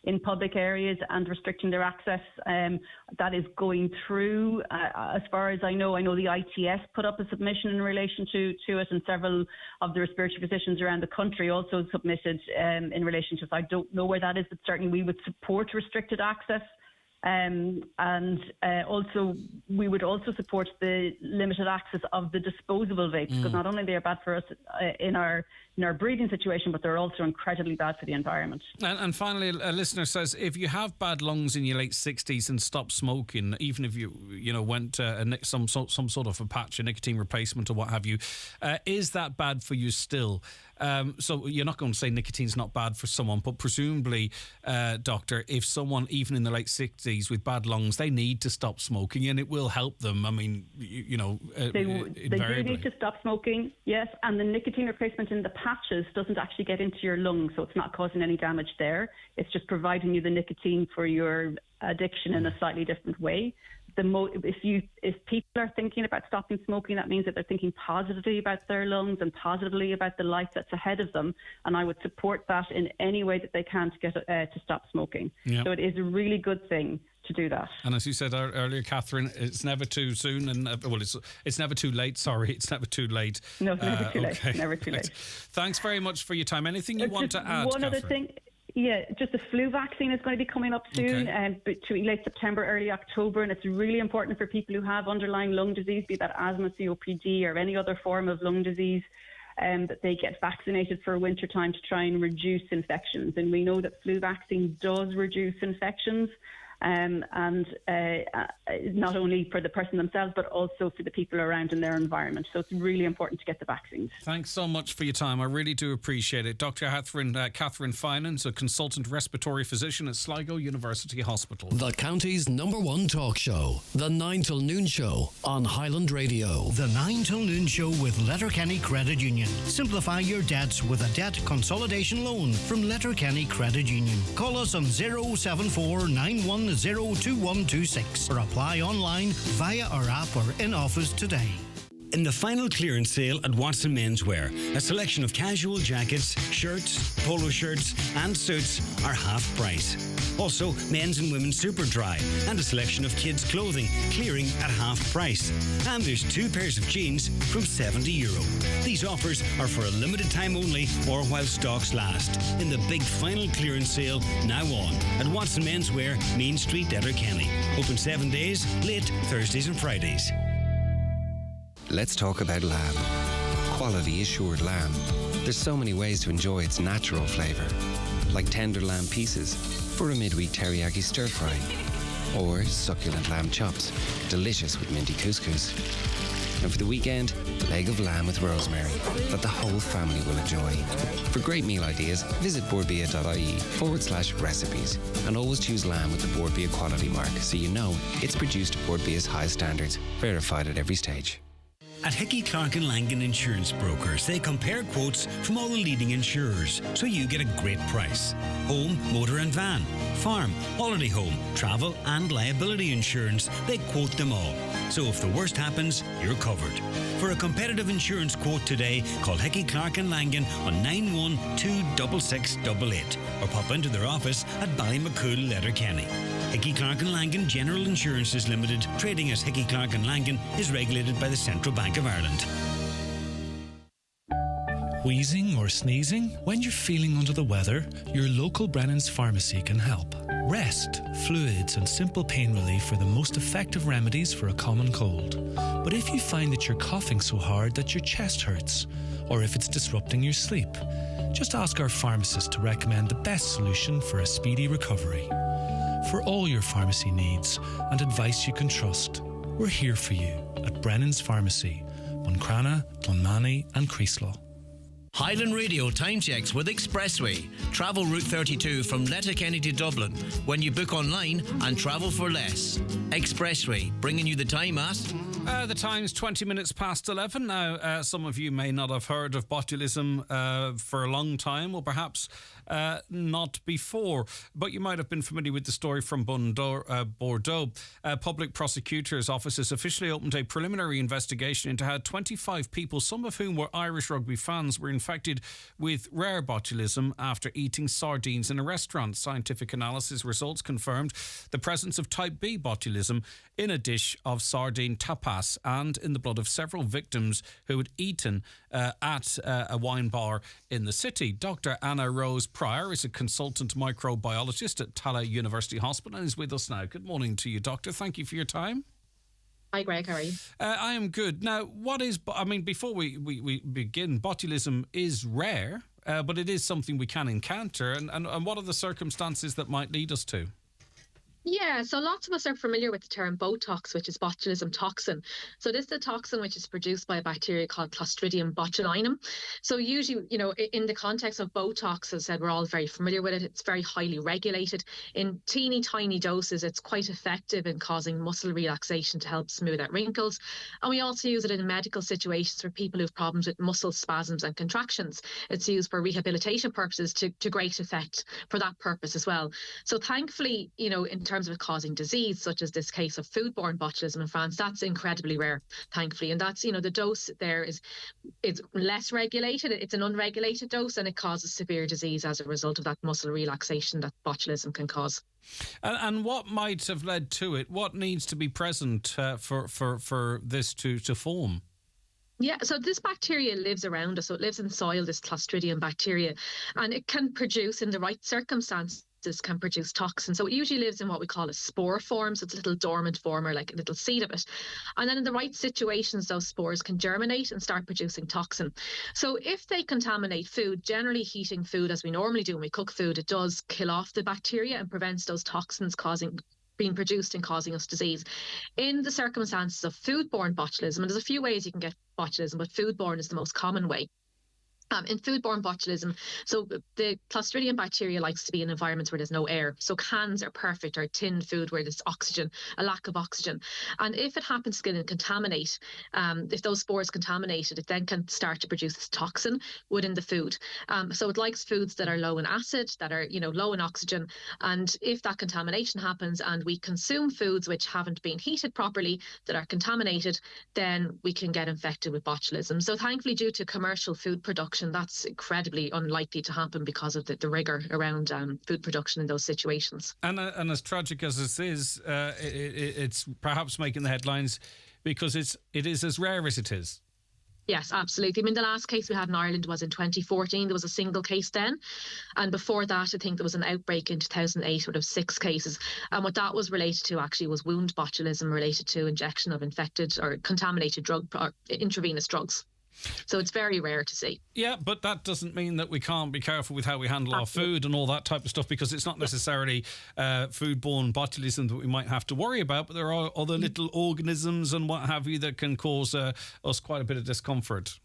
in public areas and restricting their access. That is going through. As far as I know the ITS put up a submission in relation to it, and several of the respiratory physicians around the country also submitted in relation to it. I don't know where that is, but certainly we would support restricted access. Also, we would also support the limited access of the disposable vapes, because not only they are bad for us in our breathing situation, but they're also incredibly bad for the environment. And finally, a listener says, if you have bad lungs in your late 60s and stop smoking, even if you went some sort of a patch, a nicotine replacement or what have you, is that bad for you still? So you're not going to say nicotine's not bad for someone, but presumably, doctor, if someone even in the late 60s with bad lungs, they need to stop smoking, and it will help them. I mean, they do need to stop smoking, yes, and the nicotine replacement in the patches doesn't actually get into your lungs, so it's not causing any damage there. It's just providing you the nicotine for your addiction in a slightly different way. If people are thinking about stopping smoking, that means that they're thinking positively about their lungs and positively about the life that's ahead of them. And I would support that in any way that they can to get to stop smoking. Yep. So it is a really good thing to do that. And as you said earlier, Catherine, it's never too soon, and it's never too late. Sorry, it's never too late. No, never too late. Never too late. Thanks very much for your time. Anything you want to add, one Catherine? Other thing. Yeah, just the flu vaccine is going to be coming up soon, between late September, early October, and it's really important for people who have underlying lung disease, be that asthma, COPD, or any other form of lung disease, that they get vaccinated for winter time to try and reduce infections. And we know that flu vaccine does reduce infections. And not only for the person themselves, but also for the people around in their environment. So it's really important to get the vaccines. Thanks so much for your time. I really do appreciate it. Dr. Catherine Finans, a consultant respiratory physician at Sligo University Hospital. The county's #1 talk show, The 9 till Noon Show on Highland Radio. The 9 till Noon Show with Letterkenny Credit Union. Simplify your debts with a debt consolidation loan from Letterkenny Credit Union. Call us on 074 910 2126 or apply online via our app or in office today. In the final clearance sale at Watson Menswear, a selection of casual jackets, shirts, polo shirts and suits are half price. Also, men's and women's super dry and a selection of kids' clothing clearing at half price. And there's 2 pairs of jeans from €70. These offers are for a limited time only or while stocks last. In the big final clearance sale now on at Watson Menswear, Main Street, Letterkenny. Open 7 days, late Thursdays and Fridays. Let's talk about lamb. Quality assured lamb. There's so many ways to enjoy its natural flavour, like tender lamb pieces for a midweek teriyaki stir fry, or succulent lamb chops, delicious with minty couscous. And for the weekend, a leg of lamb with rosemary that the whole family will enjoy. For great meal ideas, visit boardbia.ie/recipes. And always choose lamb with the Boardbia quality mark, so you know it's produced to Boardbia's high standards, verified at every stage. At Hickey, Clark and Langan Insurance Brokers, they compare quotes from all the leading insurers, so you get a great price. Home, motor and van, farm, holiday home, travel and liability insurance, they quote them all. So if the worst happens, you're covered. For a competitive insurance quote today, call Hickey, Clark and Langan on 9126688 or pop into their office at Ballymacool, Letterkenny. Hickey, Clark and Langan General Insurances Limited, trading as Hickey, Clark and Langan, is regulated by the Central Bank of Ireland. Wheezing or sneezing? When you're feeling under the weather, your local Brennan's Pharmacy can help. Rest, fluids and simple pain relief are the most effective remedies for a common cold. But if you find that you're coughing so hard that your chest hurts, or if it's disrupting your sleep, just ask our pharmacist to recommend the best solution for a speedy recovery. For all your pharmacy needs and advice you can trust, we're here for you at Brennan's Pharmacy, Buncrana, Clonmany and Creeslaw. Highland Radio time checks with Expressway. Travel Route 32 from Letterkenny to Dublin when you book online and travel for less. Expressway, bringing you the time at... The time's 20 minutes past 11 now. Some of you may not have heard of botulism for a long time, or perhaps not before, but you might have been familiar with the story from Bordeaux. Public prosecutor's office has officially opened a preliminary investigation into how 25 people, some of whom were Irish rugby fans, were infected with rare botulism after eating sardines in a restaurant. Scientific analysis results confirmed the presence of type B botulism in a dish of sardine tapas and in the blood of several victims who had eaten at a wine bar in the city. Dr. Anna Rose Pryor is a consultant microbiologist at Tallaght University Hospital and is with us now. Good morning to you, Doctor. Thank you for your time. Hi, Greg. How are you? I am good. Now, before we begin, botulism is rare, but it is something we can encounter. And what are the circumstances that might lead us to? Yeah, so lots of us are familiar with the term Botox, which is botulism toxin. So this is a toxin which is produced by a bacteria called Clostridium botulinum. So usually, in the context of Botox, as I said, we're all very familiar with it. It's very highly regulated. In teeny tiny doses, it's quite effective in causing muscle relaxation to help smooth out wrinkles. And we also use it in medical situations for people who have problems with muscle spasms and contractions. It's used for rehabilitation purposes to great effect for that purpose as well. So thankfully, in terms of it causing disease, such as this case of foodborne botulism in France, that's incredibly rare, thankfully. And that's, the dose there is less regulated. It's an unregulated dose, and it causes severe disease as a result of that muscle relaxation that botulism can cause. And what might have led to it? What needs to be present for this to form? Yeah, so this bacteria lives around us. So it lives in soil, this Clostridium bacteria, and it can produce, in the right circumstances, can produce toxins. So it usually lives in what we call a spore form. So it's a little dormant form, or like a little seed of it. And then in the right situations, those spores can germinate and start producing toxin. So if they contaminate food, generally heating food as we normally do when we cook food, it does kill off the bacteria and prevents those toxins being produced and causing us disease. In the circumstances of foodborne botulism, and there's a few ways you can get botulism, but foodborne is the most common way. In foodborne botulism, so the Clostridium bacteria likes to be in environments where there's no air. So cans are perfect, or tinned food where there's oxygen, a lack of oxygen. And if it happens to contaminate, if those spores contaminate it, then can start to produce this toxin within the food. So it likes foods that are low in acid, that are low in oxygen. And if that contamination happens and we consume foods which haven't been heated properly, that are contaminated, then we can get infected with botulism. So thankfully, due to commercial food production, that's incredibly unlikely to happen because of the rigour around food production in those situations. And as tragic as this is, it's perhaps making the headlines because it is as rare as it is. Yes, absolutely. I mean, the last case we had in Ireland was in 2014. There was a single case then. And before that, I think there was an outbreak in 2008 of 6 cases. And what that was related to actually was wound botulism related to injection of infected or contaminated intravenous drugs. So it's very rare to see. Yeah, but that doesn't mean that we can't be careful with how we handle our food and all that type of stuff, because it's not necessarily foodborne botulism that we might have to worry about, but there are other little organisms and what have you that can cause us quite a bit of discomfort.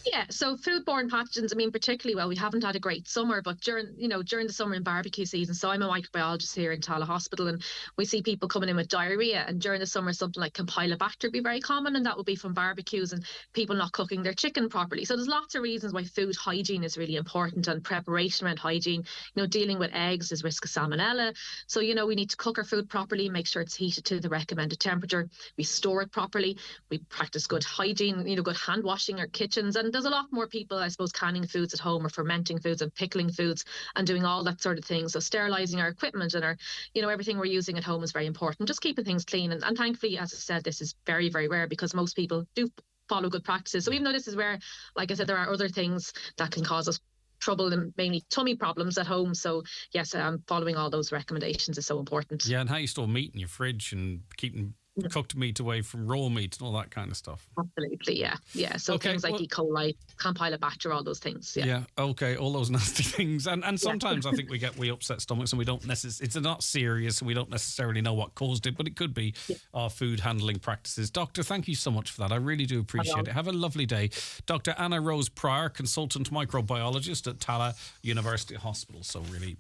Yeah, so foodborne pathogens, I mean, particularly, well, we haven't had a great summer, but during the summer and barbecue season, so I'm a microbiologist here in Tallaght Hospital, and we see people coming in with diarrhea, and during the summer, something like Campylobacter would be very common, and that would be from barbecues and people not cooking their chicken properly. So there's lots of reasons why food hygiene is really important, and preparation around hygiene. Dealing with eggs, there's risk of salmonella. So, we need to cook our food properly, make sure it's heated to the recommended temperature. We store it properly. We practice good hygiene, good hand washing our kitchens. And there's a lot more people, I suppose, canning foods at home or fermenting foods and pickling foods and doing all that sort of thing. So sterilising our equipment and our, everything we're using at home is very important. Just keeping things clean. And thankfully, as I said, this is very, very rare because most people do follow good practices. So even though this is rare, like I said, there are other things that can cause us trouble and mainly tummy problems at home. So yes, following all those recommendations is so important. Yeah, and how you store meat in your fridge and keeping cooked meat away from raw meat and all that kind of stuff. Absolutely, yeah. So things like E. coli, Campylobacter, all those things. Yeah. Okay, all those nasty things. And sometimes I think we upset stomachs and we don't necessarily, it's not serious and we don't necessarily know what caused it, but it could be our food handling practices. Doctor, thank you so much for that. I really do appreciate it. Have a lovely day. Dr. Anna Rose Pryor, consultant microbiologist at Tala University Hospital. So really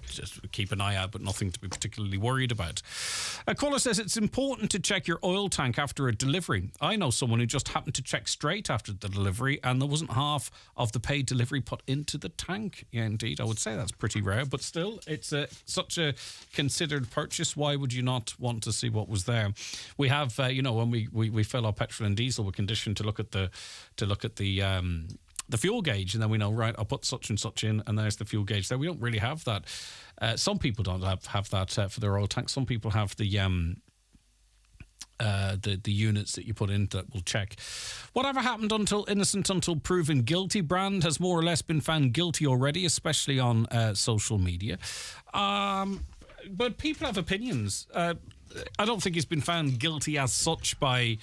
just keep an eye out, but nothing to be particularly worried about. A caller says it's important to check your oil tank after a delivery. I know someone who just happened to check straight after the delivery and there wasn't half of the paid delivery put into the tank. Yeah, indeed. I would say that's pretty rare, but still, it's such a considered purchase. Why would you not want to see what was there? We have, when we fill our petrol and diesel, we're conditioned to look at the fuel gauge, and then we know, right, I'll put such and such in, and there's the fuel gauge there. We don't really have that. Some people don't have that for their oil tank. Some people have the units that you put in that will check. Whatever happened until innocent until proven guilty brand has more or less been found guilty already, especially on social media. But people have opinions. I don't think he's been found guilty as such by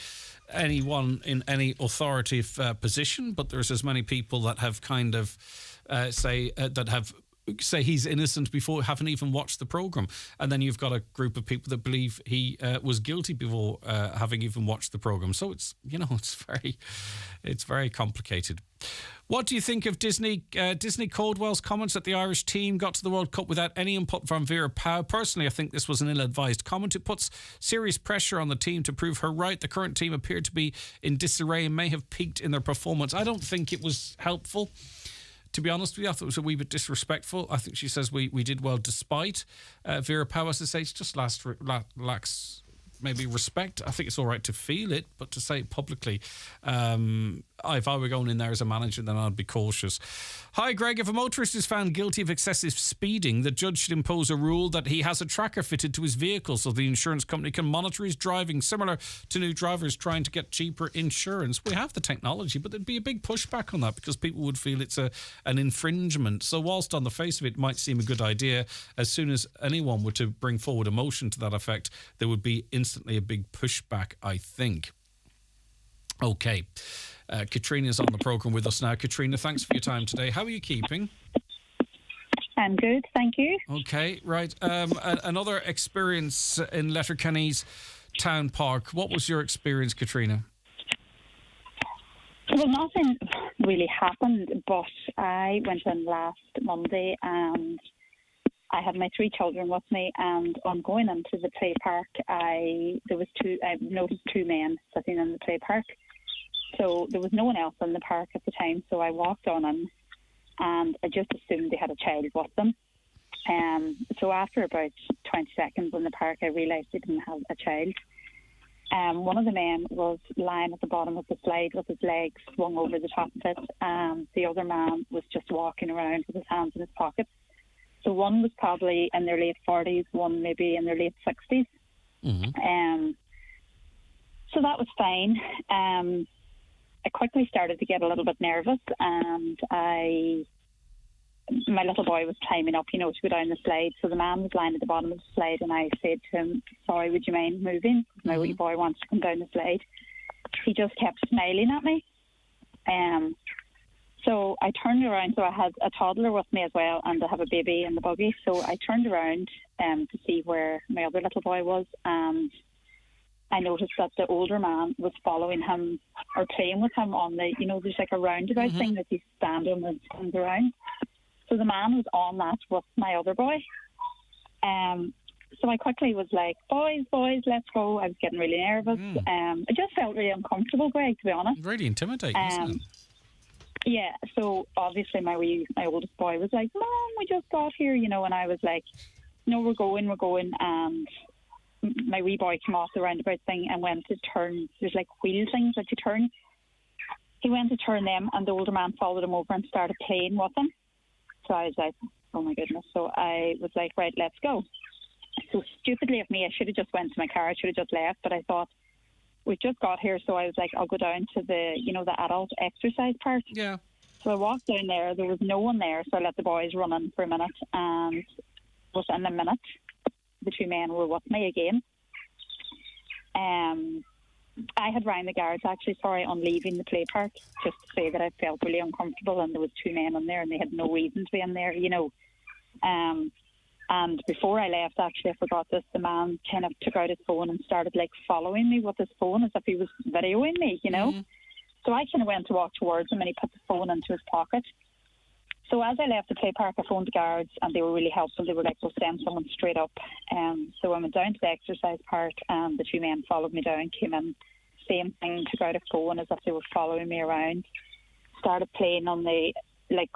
anyone in any authoritative position, but there's as many people that have kind of say he's innocent before haven't even watched the program, and then you've got a group of people that believe he was guilty before having even watched the program. So it's very complicated. What do you think of Disney Caldwell's comments that the Irish team got to the World Cup without any input from Vera Pauw? Personally, I think this was an ill-advised comment. It puts serious pressure on the team to prove her right. The current team appeared to be in disarray and may have peaked in their performance. I don't think it was helpful, to be honest with you. I thought it was a wee bit disrespectful. I think she says we did well despite Vera Pauw, as I say, it's just lacks maybe respect. I think it's all right to feel it, but to say it publicly, if I were going in there as a manager, then I'd be cautious. Hi, Greg. If a motorist is found guilty of excessive speeding, the judge should impose a rule that he has a tracker fitted to his vehicle so the insurance company can monitor his driving, similar to new drivers trying to get cheaper insurance. We have the technology, but there'd be a big pushback on that because people would feel it's an infringement. So whilst on the face of it might seem a good idea, as soon as anyone were to bring forward a motion to that effect, there would be instantly a big pushback, I think. Okay. Katrina's on the programme with us now. Katrina, thanks for your time today. How are you keeping? I'm good, thank you. Okay, right. Another experience in Letterkenny's town park. What was your experience, Katrina? Well, nothing really happened, but I went in last Monday and I had my 3 children with me, and on going into the play park, I noticed 2 men sitting in the play park. So there was no one else in the park at the time, so I walked on in and I just assumed they had a child with them. So after about 20 seconds in the park, I realised they didn't have a child. One of the men was lying at the bottom of the slide with his legs swung over the top of it, and the other man was just walking around with his hands in his pockets. So one was probably in their late 40s, one maybe in their late 60s. Mm-hmm. So that was fine. I quickly started to get a little bit nervous, and my little boy was climbing up, to go down the slide. So the man was lying at the bottom of the slide, and I said to him, "Sorry, would you mind moving? My wee boy wants to come down the slide." He just kept smiling at me. So I turned around. So I had a toddler with me as well, and I have a baby in the buggy. So I turned around to see where my other little boy was, and I noticed that the older man was following him or playing with him on the, there's like a roundabout thing that you stand on and spins around. So the man was on that with my other boy. So I quickly was like, boys, let's go. I was getting really nervous. I just felt really uncomfortable, Greg, to be honest. Really intimidating, isn't it? Yeah, so obviously my oldest boy was like, "Mom, we just got here," and I was like, "No, we're going," and my wee boy came off the roundabout thing and went to turn. There's like wheel things that you turn. He went to turn them, and the older man followed him over and started playing with him. So I was like, oh my goodness. So I was like, right, let's go. So stupidly of me, I should have just went to my car. I should have just left, but I thought, we just got here, so I was like, I'll go down to the, the adult exercise part. Yeah. So I walked down there. There was no one there, so I let the boys run in for a minute, and within a minute, the 2 men were with me again. I had rang the guards actually, on leaving the play park, just to say that I felt really uncomfortable, and there was 2 men in there and they had no reason to be in there, and before I left, actually, I forgot this, the man kind of took out his phone and started following me with his phone as if he was videoing me, So I kind of went to walk towards him and he put the phone into his pocket. So as I left the play park, I phoned the guards and they were really helpful. They were like, we'll send someone straight up. So I went down to the exercise park and the 2 men followed me down, came in, same thing, took out a phone as if they were following me around, started playing on the,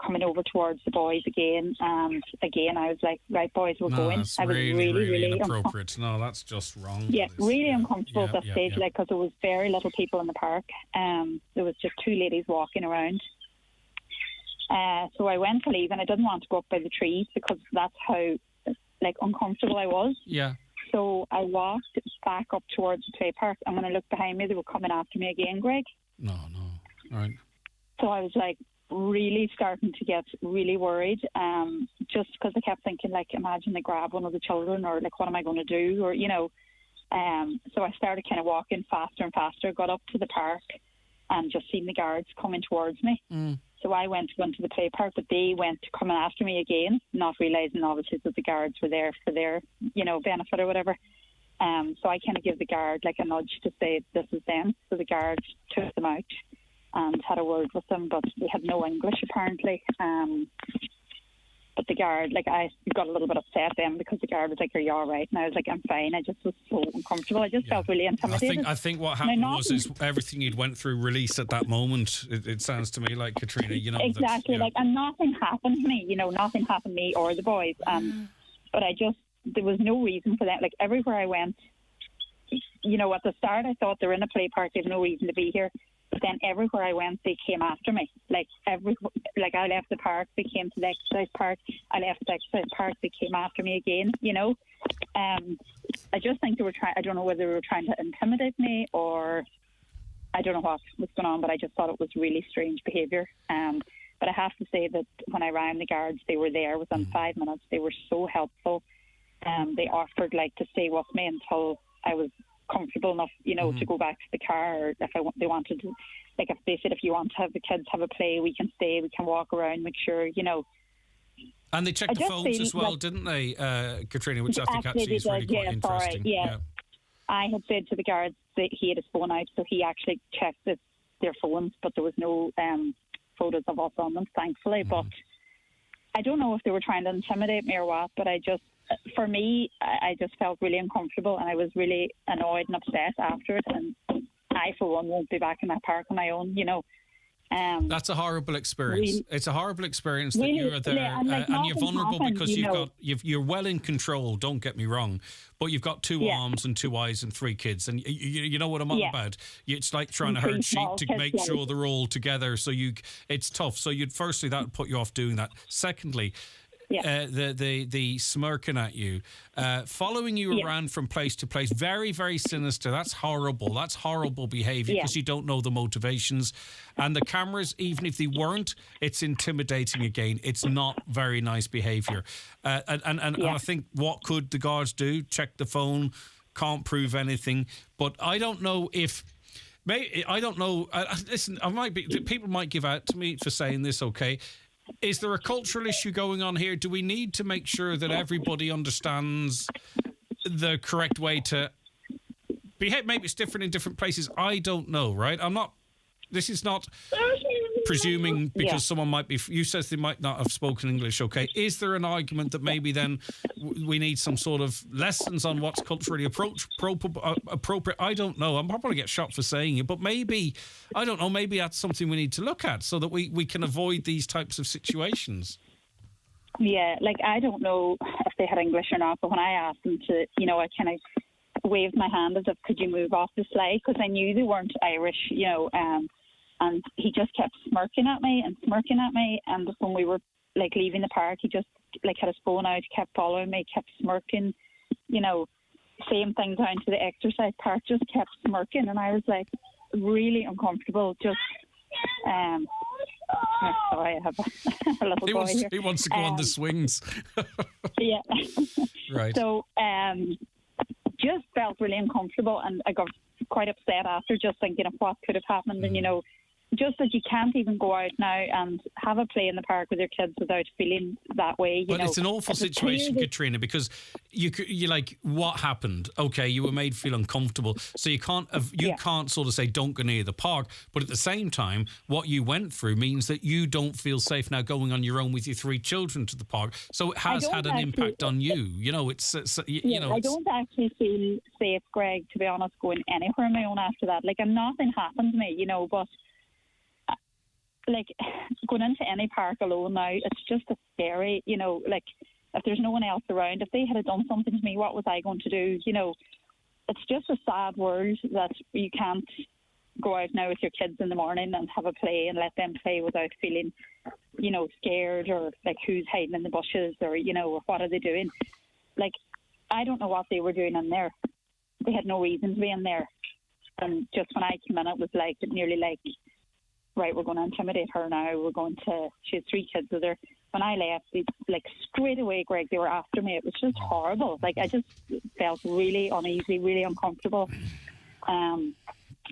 coming over towards the boys again. And again, I was like, right, boys, we're going. That's I was really inappropriate. No, that's just wrong. Yeah, really uncomfortable at that stage, because there was very little people in the park. There was just 2 ladies walking around. So I went to leave and I didn't want to go up by the trees because that's how uncomfortable I was. Yeah. So I walked back up towards the play park, and when I looked behind me, they were coming after me again, Greg. No. All right. So I was really starting to get really worried, just because I kept thinking, imagine they grab one of the children, or what am I going to do, or so I started kind of walking faster and faster, got up to the park and just seen the guards coming towards me. So I went to the play park, but they went coming after me again, not realising obviously that the guards were there for their benefit or whatever. So I kind of give the guard a nudge to say this is them. So the guard took them out and had a word with them, but they had no English apparently. But the guard, I got a little bit upset then, because the guard was like, are you all right? And I was like, I'm fine. I just was so uncomfortable. I just felt really intimidated. I think what happened was everything you'd went through released at that moment. It sounds to me like, Katrina, Exactly. And nothing happened to me, nothing happened to me or the boys. But there was no reason for that. Everywhere I went, at the start I thought they were in a play park, they have no reason to be here. But then everywhere I went, they came after me. I left the park, they came to the exercise park. I left the exercise park, they came after me again. I just think they were trying. I don't know whether they were trying to intimidate me, or I don't know what was going on. But I just thought it was really strange behaviour. But I have to say that when I rang the guards, they were there within 5 minutes. They were so helpful. They offered to stay with me until I was comfortable enough, to go back to the car, or if they wanted to, if they said, if you want to have the kids have a play, we can stay, we can walk around, make sure, And they checked the phones as well, didn't they, Katrina, which I think actually is really quite interesting. Yeah. I had said to the guards that he had his phone out, so he actually checked their phones, but there was no photos of us on them, thankfully. But I don't know if they were trying to intimidate me or what, but for me, I just felt really uncomfortable, and I was really annoyed and upset after it. And I, for one, won't be back in that park on my own, That's a horrible experience. It's a horrible experience that really, you're there, and you're vulnerable because you're well in control. Don't get me wrong, but you've got 2 arms and 2 eyes and 3 kids, and you know what I'm on about. It's like trying to herd sheep to make sure they're all together. So it's tough. So firstly, that would put you off doing that. Secondly, the smirking at you, following you around from place to place, very, very sinister. That's horrible. That's horrible behaviour because you don't know the motivations. And the cameras, even if they weren't, it's intimidating again. It's not very nice behaviour. And I think, what could the guards do? Check the phone, can't prove anything. But I don't know if... I don't know. Listen, people might give out to me for saying this, okay? Is there a cultural issue going on here? Do we need to make sure that everybody understands the correct way to behave? Maybe it's different in different places. I don't know, right? This is not presuming because someone might be... You said they might not have spoken English, okay? Is there an argument that maybe then we need some sort of lessons on what's culturally appropriate? I don't know. I'm probably get shot for saying it, but maybe, I don't know, maybe that's something we need to look at so that we can avoid these types of situations. Yeah, I don't know if they had English or not, but when I asked them to, I kind of waved my hand as if, could you move off the slide? Because I knew they weren't Irish, and he just kept smirking at me. And when we were leaving the park, he just had his phone out, kept following me, kept smirking, same thing down to the exercise park, just kept smirking. And I was really uncomfortable. Just sorry, I have a little boy here. He wants to go on the swings. Yeah. Right. So just felt really uncomfortable, and I got quite upset after, just thinking of what could have happened. And, you know, just that you can't even go out now and have a play in the park with your kids without feeling that way. But it's an awful situation, Katrina, because you're like, what happened? Okay, you were made feel uncomfortable, so you can't sort of say don't go near the park. But at the same time, what you went through means that you don't feel safe now going on your own with your 3 children to the park. So it has had an impact on you. You know, I don't actually feel safe, Greg, to be honest, going anywhere on my own after that. Like, and nothing happened to me, you know, but like going into any park alone now, it's just a scary, you know, like if there's no one else around, if they had done something to me, what was I going to do? You know, it's just a sad world that you can't go out now with your kids in the morning and have a play and let them play without feeling, you know, scared, or like who's hiding in the bushes, or, you know, or what are they doing? Like, I don't know what they were doing in there. They had no reason to be in there. And just when I came in, it was like nearly like, right, we're going to intimidate her now. She had 3 kids with her. When I left, like straight away, Greg, they were after me. It was just horrible. Like, I just felt really uneasy, really uncomfortable. And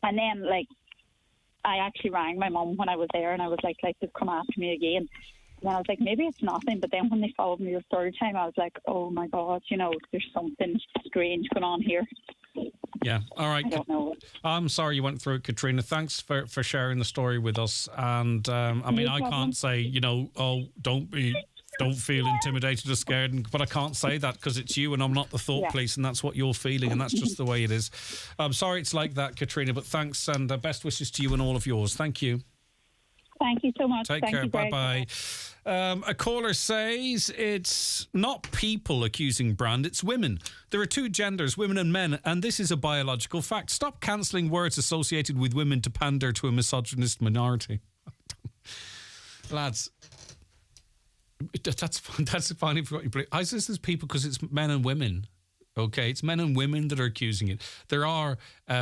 then, like, I actually rang my mum when I was there, and I was like, they've come after me again. And I was like, maybe it's nothing. But then when they followed me the 3rd time, I was like, oh my God, you know, there's something strange going on here. Yeah. All right. I don't know. I'm sorry you went through it, Katrina. Thanks for sharing the story with us. And I mean, I can't say, you know, don't feel intimidated or scared, but I can't say that because it's you and I'm not the thought police, and that's what you're feeling, and that's just the way it is. I'm sorry it's like that, Katrina, but thanks, and best wishes to you and all of yours. Thank you. Thank you so much. Take care. Bye-bye. A caller says it's not people accusing Brand, it's women. There are 2 genders, women and men, and this is a biological fact. Stop cancelling words associated with women to pander to a misogynist minority. Lads, that's fine if you believe. I says there's people because it's men and women. Okay, it's men and women that are accusing it. There are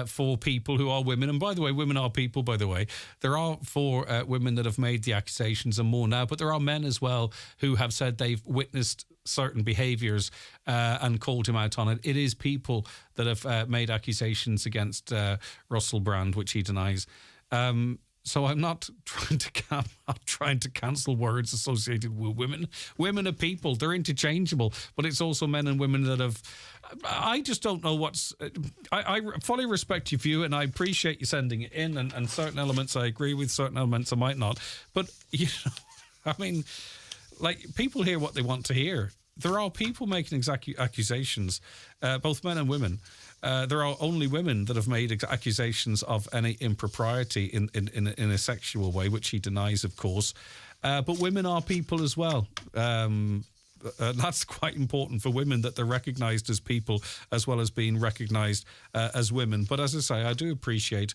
4 people who are women, and by the way, women are people, by the way. There are 4 women that have made the accusations and more now, but there are men as well who have said they've witnessed certain behaviours and called him out on it. It is people that have made accusations against Russell Brand, which he denies. So I'm not trying to cancel words associated with women. Women are people. They're interchangeable. But it's also men and women that have... I just don't know what's... I fully respect your view, and I appreciate you sending it in, and certain elements I agree with, certain elements I might not. But, you know, I mean, like, people hear what they want to hear. There are people making accusations, both men and women. There are only women that have made accusations of any impropriety in a sexual way, which he denies, of course. But women are people as well. That's quite important for women, that they're recognised as people as well as being recognised as women. But as I say, I do appreciate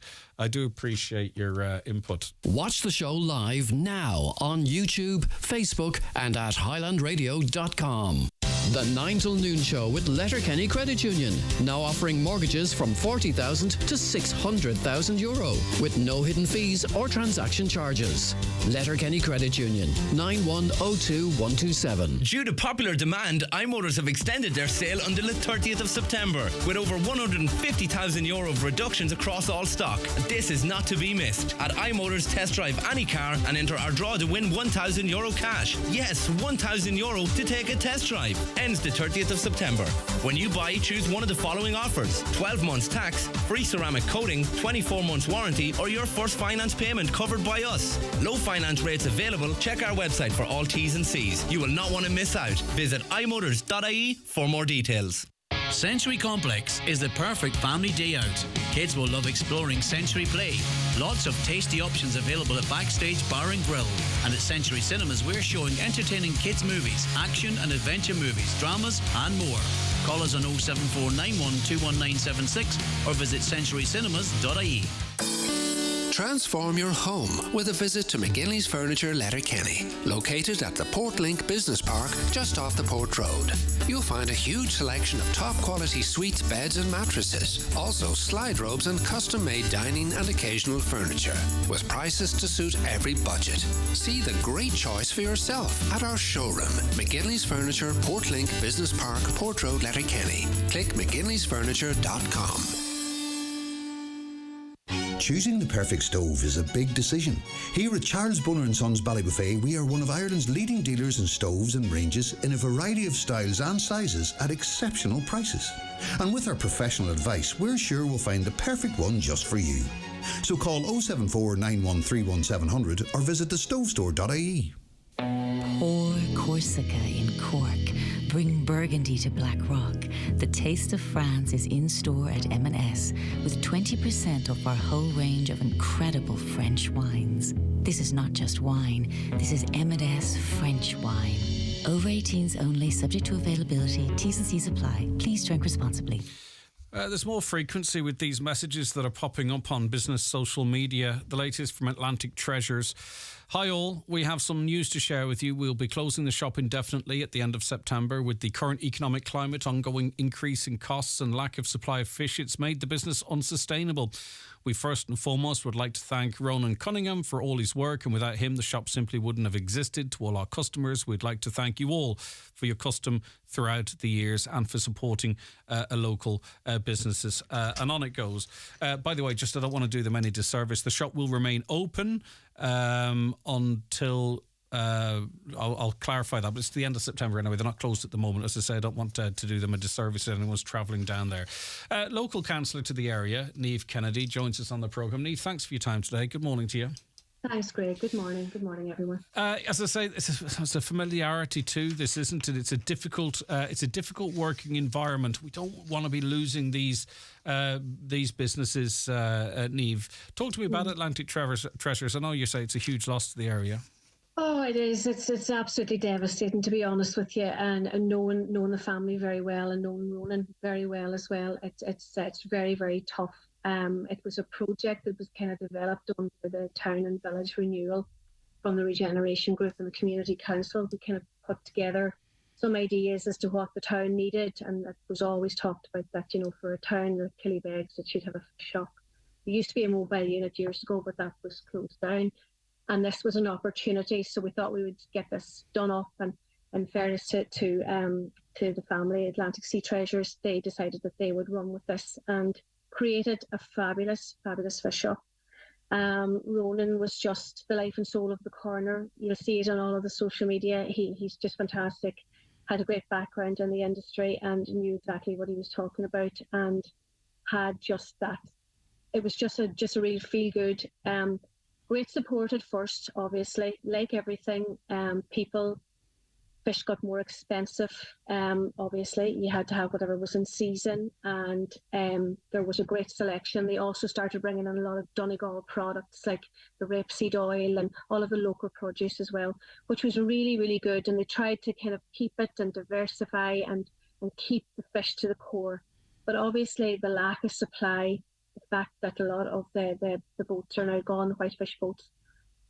your input. Watch the show live now on YouTube, Facebook, and at highlandradio.com. The 9 till noon show with Letterkenny Credit Union, now offering mortgages from 40,000 to 600,000 euro with no hidden fees or transaction charges. Letterkenny Credit Union, 9102127. Due to popular demand, iMotors have extended their sale until the 30th of September with over 150,000 euro of reductions across all stock. This is not to be missed. At iMotors, test drive any car and enter our draw to win 1,000 euro cash. Yes, 1,000 euro to take a test drive. Ends the 30th of September. When you buy, choose one of the following offers: 12 months tax, free ceramic coating, 24 months warranty, or your first finance payment covered by us. Low finance rates available. Check our website for all T's and C's. You will not want to miss out. Visit imotors.ie for more details. Century Complex is the perfect family day out. Kids will love exploring Century Play. Lots of tasty options available at Backstage Bar and Grill. And at Century Cinemas, we're showing entertaining kids' movies, action and adventure movies, dramas and more. Call us on 07491 21976 or visit centurycinemas.ie. Transform your home with a visit to McGinley's Furniture, Letterkenny, located at the Portlink Business Park just off the Port Road. You'll find a huge selection of top-quality suites, beds and mattresses, also slide robes and custom-made dining and occasional furniture, with prices to suit every budget. See the great choice for yourself at our showroom, McGinley's Furniture, Portlink Business Park, Port Road, Letterkenny. Click mcginleysfurniture.com. Choosing the perfect stove is a big decision. Here at Charles Bunner & Sons Ballybuffet, we are one of Ireland's leading dealers in stoves and ranges in a variety of styles and sizes at exceptional prices. And with our professional advice, we're sure we'll find the perfect one just for you. So call 074 9131 700 or visit thestovestore.ie. Pour Corsica in Cork. Bring Burgundy to Blackrock. The Taste of France is in store at M&S with 20% off our whole range of incredible French wines. This is not just wine. This is M&S French wine. Over 18s only, subject to availability. T's and C's apply. Please drink responsibly. There's more frequency with these messages that are popping up on business social media. The latest from Atlantic Treasures. Hi all, we have some news to share with you. We'll be closing the shop indefinitely at the end of September. With the current economic climate, ongoing increase in costs and lack of supply of fish, it's made the business unsustainable. We first and foremost would like to thank Ronan Cunningham for all his work, and without him the shop simply wouldn't have existed. To all our customers, we'd like to thank you all for your custom throughout the years and for supporting a local businesses. And on it goes. By the way, just I don't want to do them any disservice, the shop will remain open until I'll clarify that, but it's the end of September anyway. They're not closed at the moment. As I say, I don't want to do them a disservice if anyone's travelling down there. Local councillor to the area, Niamh Kennedy, joins us on the programme. Niamh, thanks for your time today. Good morning to you. Thanks, Greg. Good morning. Good morning, everyone. As I say, it's a familiarity too. This isn't it. It's a difficult working environment. We don't want to be losing these businesses. Niamh, talk to me about Atlantic Treasures. I know you say it's a huge loss to the area. Oh, it is. It's absolutely devastating, to be honest with you. And knowing the family very well and knowing Ronan very well as well, it's very, very tough. It was a project that was kind of developed under the town and village renewal from the Regeneration Group and the Community Council. We kind of put together some ideas as to what the town needed, and it was always talked about that, for a town like Killybegs, it should have a shop. There used to be a mobile unit years ago, but that was closed down. And this was an opportunity, so we thought we would get this done up. And in fairness to the family, Atlantic Sea Treasures, they decided that they would run with this and created a fabulous, fabulous fish shop. Ronan was just the life and soul of the corner. You'll see it on all of the social media. He's just fantastic, had a great background in the industry and knew exactly what he was talking about and had just that. It was just a real feel-good. Great support at first, obviously. Like everything, fish got more expensive. Obviously, you had to have whatever was in season, and there was a great selection. They also started bringing in a lot of Donegal products like the rapeseed oil and all of the local produce as well, which was really, really good. And they tried to kind of keep it and diversify and keep the fish to the core. But obviously, the lack of supply, the fact that a lot of the boats are now gone, whitefish boats,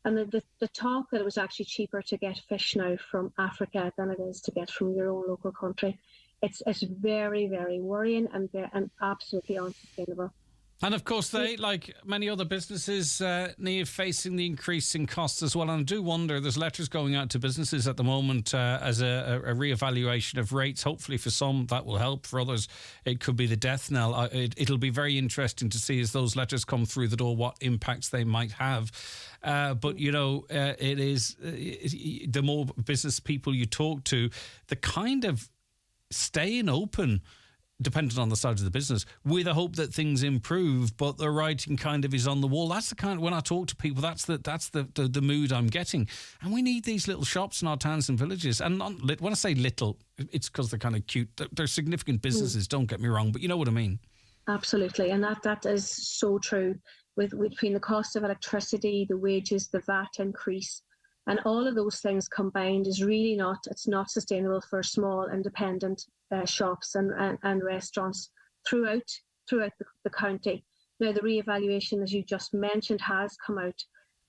and the talk that it was actually cheaper to get fish now from Africa than it is to get from your own local country, it's very, very worrying and absolutely unsustainable. And of course, they, like many other businesses, Niamh, facing the increase in costs as well. And I do wonder, there's letters going out to businesses at the moment as a re-evaluation of rates. Hopefully for some that will help. For others, it could be the death knell. It'll be very interesting to see as those letters come through the door what impacts they might have. But, it is the more business people you talk to, the kind of staying open, dependent on the size of the business, with a hope that things improve, but the writing kind of is on the wall. That's the kind of, when I talk to people, that's the mood I'm getting. And we need these little shops in our towns and villages. And when I say little, it's because they're kind of cute. They're significant businesses, don't get me wrong, but you know what I mean. Absolutely. And that is so true. Between the cost of electricity, the wages, the VAT increase, and all of those things combined is really it's not sustainable for small independent shops and restaurants throughout the county. Now, the reevaluation, as you just mentioned, has come out,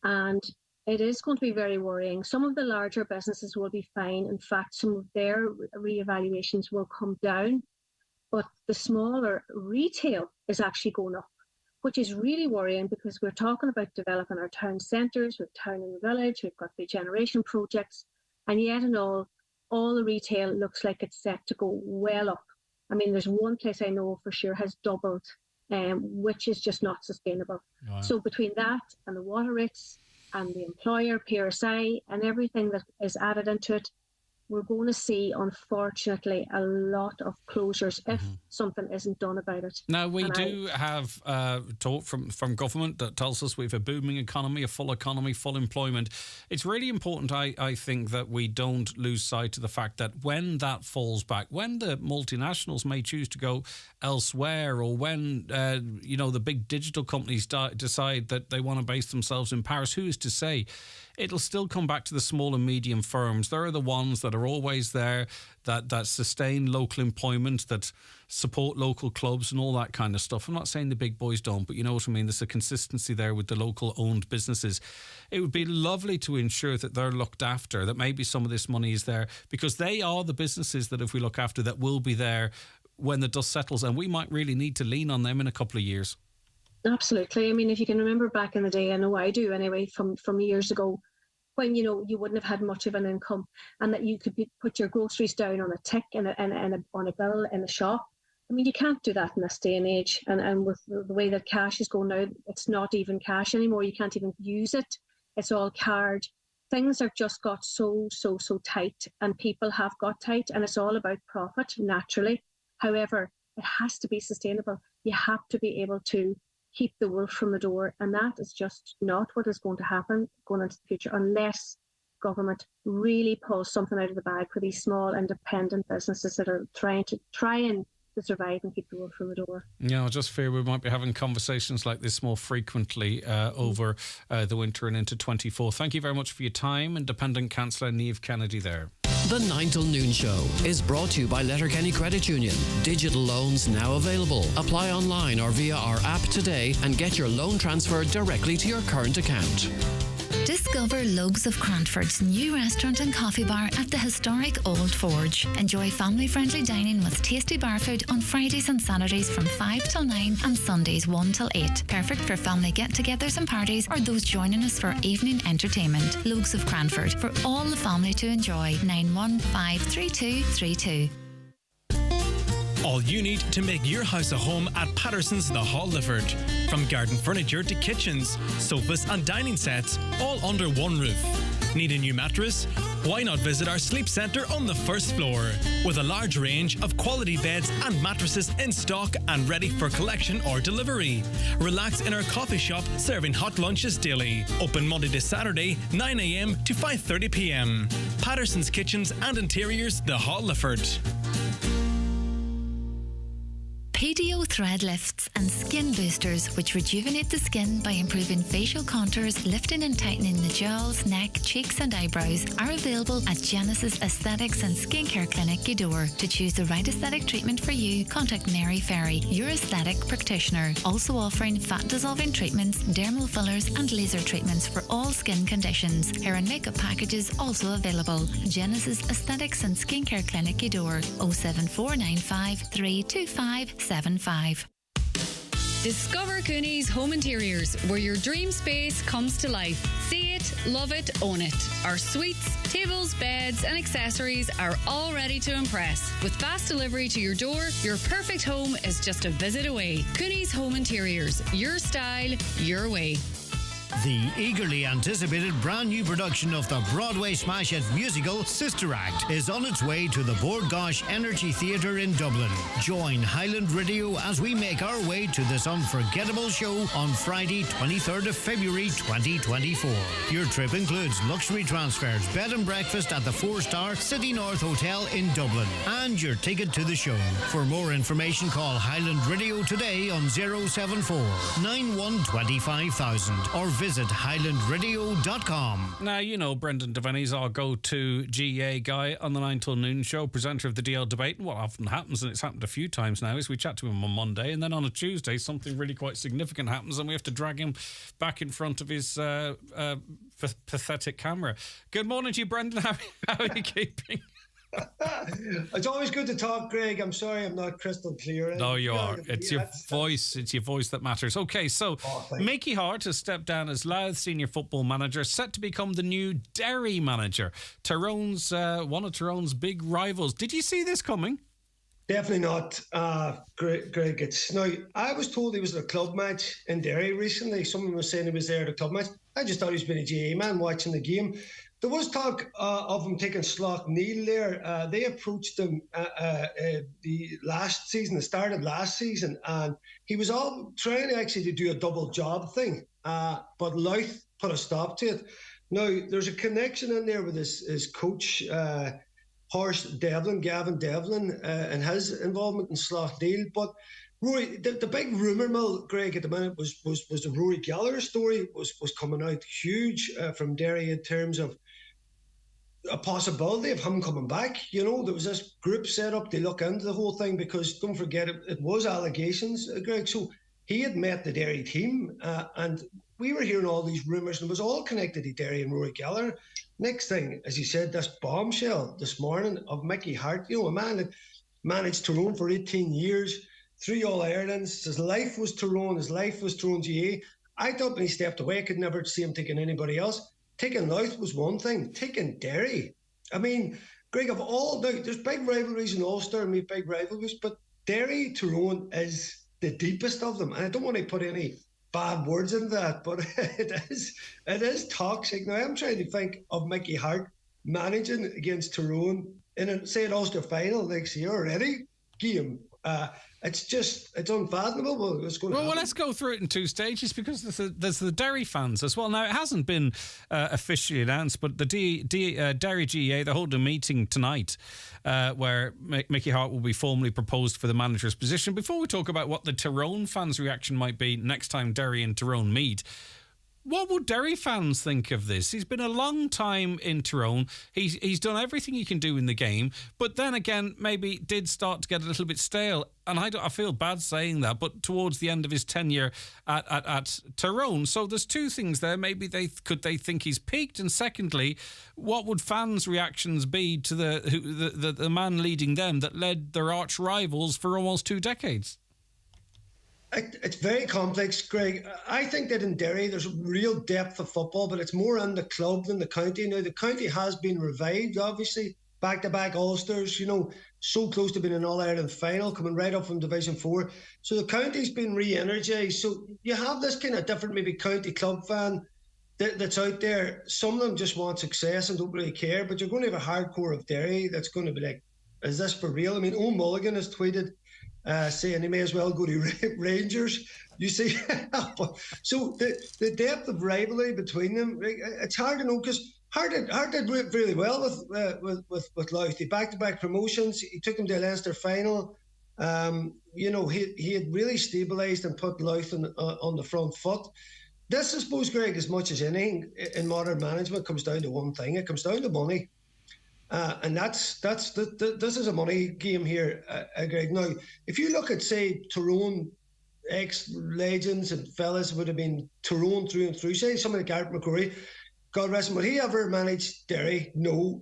and it is going to be very worrying. Some of the larger businesses will be fine. In fact, some of their reevaluations will come down, but the smaller retail is actually going up, which is really worrying because we're talking about developing our town centres, with town and village, we've got regeneration projects, and yet in all the retail looks like it's set to go well up. I mean, there's one place I know for sure has doubled, which is just not sustainable. Wow. So between that and the water rates and the employer PRSI and everything that is added into it, we're going to see, unfortunately, a lot of closures if something isn't done about it. Now, we have talk from government that tells us we have a booming economy, a full economy, full employment. It's really important, I think, that we don't lose sight of the fact that when that falls back, when the multinationals may choose to go elsewhere, or when, the big digital companies decide that they want to base themselves in Paris, who is to say? It'll still come back to the small and medium firms. They're the ones that are always there, that sustain local employment, that support local clubs and all that kind of stuff. I'm not saying the big boys don't, but you know what I mean? There's a consistency there with the local owned businesses. It would be lovely to ensure that they're looked after, that maybe some of this money is there, because they are the businesses that if we look after, that will be there when the dust settles, and we might really need to lean on them in a couple of years. Absolutely. I mean, if you can remember back in the day, I know I do anyway, from years ago, when you wouldn't have had much of an income, and that you could put your groceries down on a tick and on a bill in a shop. I mean, you can't do that in this day and age. And with the way that cash is going now, it's not even cash anymore. You can't even use it. It's all card. Things have just got so tight, and people have got tight, and it's all about profit naturally. However, it has to be sustainable. You have to be able to keep the wolf from the door, and that is just not what is going to happen going into the future unless government really pulls something out of the bag for these small independent businesses that are trying to survive and keep the wolf from the door. Yeah, I just fear we might be having conversations like this more frequently over the winter and into 24. Thank you very much for your time, Independent Councillor Niamh Kennedy there. The 9 till noon show is brought to you by Letterkenny Credit Union. Digital loans now available. Apply online or via our app today and get your loan transferred directly to your current account. Discover Logs of Cranford's new restaurant and coffee bar at the historic Old Forge. Enjoy family-friendly dining with tasty bar food on Fridays and Saturdays from 5 till 9 and Sundays 1 till 8. Perfect for family get-togethers and parties or those joining us for evening entertainment. Logs of Cranford, for all the family to enjoy. 9153232. All you need to make your house a home at Patterson's The Hall Lifford. From garden furniture to kitchens, sofas and dining sets, all under one roof. Need a new mattress? Why not visit our sleep centre on the first floor, with a large range of quality beds and mattresses in stock and ready for collection or delivery. Relax in our coffee shop, serving hot lunches daily. Open Monday to Saturday, 9 a.m. to 5:30 p.m. Patterson's Kitchens and Interiors, The Hall Lifford. PDO thread lifts and skin boosters, which rejuvenate the skin by improving facial contours, lifting and tightening the jowls, neck, cheeks and eyebrows, are available at Genesis Aesthetics and Skincare Clinic, Gweedore. To choose the right aesthetic treatment for you, contact Mary Ferry, your aesthetic practitioner. Also offering fat-dissolving treatments, dermal fillers and laser treatments for all skin conditions. Hair and makeup packages also available. Genesis Aesthetics and Skincare Clinic, Gweedore. 07495 325 75. Discover Cooney's Home Interiors, where your dream space comes to life. See it, love it, own it. Our suites, tables, beds and accessories are all ready to impress. With fast delivery to your door, your perfect home is just a visit away. Cooney's Home Interiors, your style, your way. The eagerly anticipated brand new production of the Broadway smash hit musical Sister Act is on its way to the Bord Gáis Energy Theatre in Dublin. Join Highland Radio as we make our way to this unforgettable show on Friday, 23rd of February 2024. Your trip includes luxury transfers, bed and breakfast at the 4-star City North Hotel in Dublin, and your ticket to the show. For more information, call Highland Radio today on 074 91 25,000 or visit visit highlandradio.com. Now, you know Brendan Devaney's our go-to GA guy on the 9 till noon show, presenter of the DL debate. And what often happens, and it's happened a few times now, is we chat to him on Monday, and then on a Tuesday something really quite significant happens and we have to drag him back in front of his pathetic camera. Good morning to you, Brendan. How are you keeping? It's always good to talk, Greg. I'm sorry I'm not crystal clear. No, you are. It's your voice. It's your voice that matters. Okay, so Mickey Hart has stepped down as Louth senior football manager, set to become the new Derry manager. Tyrone's one of Tyrone's big rivals. Did you see this coming? Definitely not, Greg. Now, I was told he was at a club match in Derry recently. Someone was saying he was there at a club match. I just thought he was been a GA man watching the game. There was talk of him taking Slough Neil there. They approached him the last season. It started last season, and he was all trying to do a double job thing. But Louth put a stop to it. Now, there's a connection in there with his coach, Gavin Devlin, and his involvement in Slough Neil. But Rory, the big rumour mill, Greg, at the minute was the Rory Gallagher story was coming out huge from Derry in terms of a possibility of him coming back. You know, there was this group set up to look into the whole thing because, don't forget, it was allegations, Greg. So he had met the Derry team and we were hearing all these rumours and it was all connected to Derry and Rory Gallagher. Next thing, as you said, this bombshell this morning of Mickey Hart, you know, a man that managed Tyrone for 18 years, 3 All-Irelands. His life was Tyrone, his life was Tyrone GA. I thought when he stepped away, I could never see him taking anybody else. Taking Louth was one thing. Taking Derry. I mean, Greg, of all there's big rivalries in Ulster and we have big rivalries, but Derry, Tyrone is the deepest of them. And I don't want to put any bad words in that, but it is toxic. Now, I'm trying to think of Mickey Hart managing against Tyrone in an Ulster final next year or any game. It's unfathomable what's going to happen. Well, let's go through it in 2 stages because there's the Derry fans as well. Now, it hasn't been officially announced, but the Derry GA, they're holding a meeting tonight where Mickey Hart will be formally proposed for the manager's position. Before we talk about what the Tyrone fans' reaction might be next time Derry and Tyrone meet, what would Derry fans think of this? He's been a long time in Tyrone. He's done everything he can do in the game, but then again, maybe did start to get a little bit stale. And I feel bad saying that, but towards the end of his tenure at Tyrone. So there's 2 things there. Maybe they think he's peaked, and secondly, what would fans' reactions be to the man leading them that led their arch rivals for almost 2 decades? It's very complex, Greg. I think that in Derry there's real depth of football, but it's more in the club than the county. Now, the county has been revived, obviously. Back-to-back Ulsters, you know, so close to being an All-Ireland final, coming right up from Division 4. So the county's been re-energised. So you have this kind of different maybe county club fan that's out there. Some of them just want success and don't really care, but you're going to have a hardcore of Derry that's going to be like, is this for real? I mean, O'Mulligan has tweeted saying he may as well go to Rangers. You see, so the depth of rivalry between them, it's hard to know because Hart did really well with Louth. He back-to-back promotions. He took them to a Leinster final. You know, he had really stabilised and put Louth on the front foot. This, I suppose, Greg, as much as anything in modern management, comes down to one thing. It comes down to money. And this is a money game here, Greg. Now, if you look at, say, Tyrone ex-legends and fellas would have been Tyrone through and through, say somebody like Garrett McCrory, God rest him, would he ever manage Derry? No.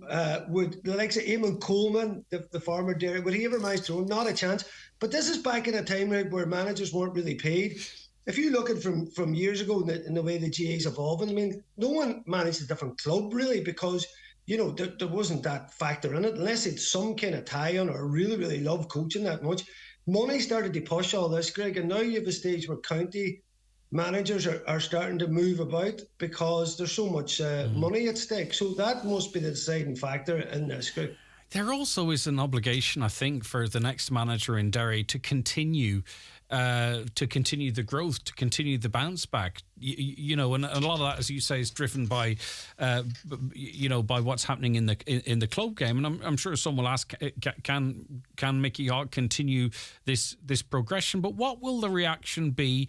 Would the likes of Eamon Coleman, the former Derry, would he ever manage Tyrone? Not a chance. But this is back in a time where managers weren't really paid. If you look at from years ago in the way the GA's evolving, I mean, no one managed a different club really because, you know, there wasn't that factor in it unless it's some kind of tie-on or really, really love coaching that much. Money started to push all this, Greg, and now you have a stage where county managers are starting to move about because there's so much money at stake. So that must be the deciding factor in this, Greg. There also is an obligation, I think, for the next manager in Derry to continue the growth, to continue the bounce back. You know, and a lot of that, as you say, is driven by, by what's happening in the club game. And I'm sure some will ask, can Mickey Hart continue this progression? But what will the reaction be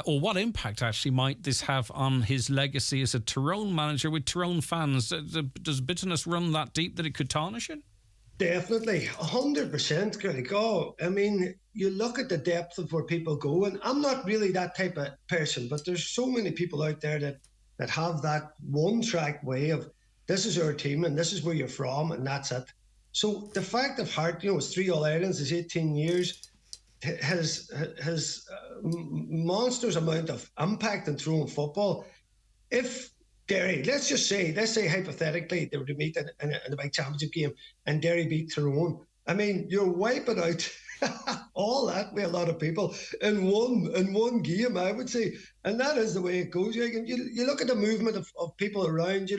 or what impact actually might this have on his legacy as a Tyrone manager with Tyrone fans? Does bitterness run that deep that it could tarnish it? Definitely, 100%, Greg. Oh, I mean, you look at the depth of where people go, and I'm not really that type of person, but there's so many people out there that have that one-track way of, this is our team and this is where you're from and that's it. So the fact of Hart, it's 3 All-Irelands, it's 18 years, has monstrous amount of impact in Tyrone football. If Derry, let's say hypothetically they were to meet in a big championship game and Derry beat Tyrone, I mean, you're wiping out all that with a lot of people in one game, I would say. And that is the way it goes. You look at the movement of people around,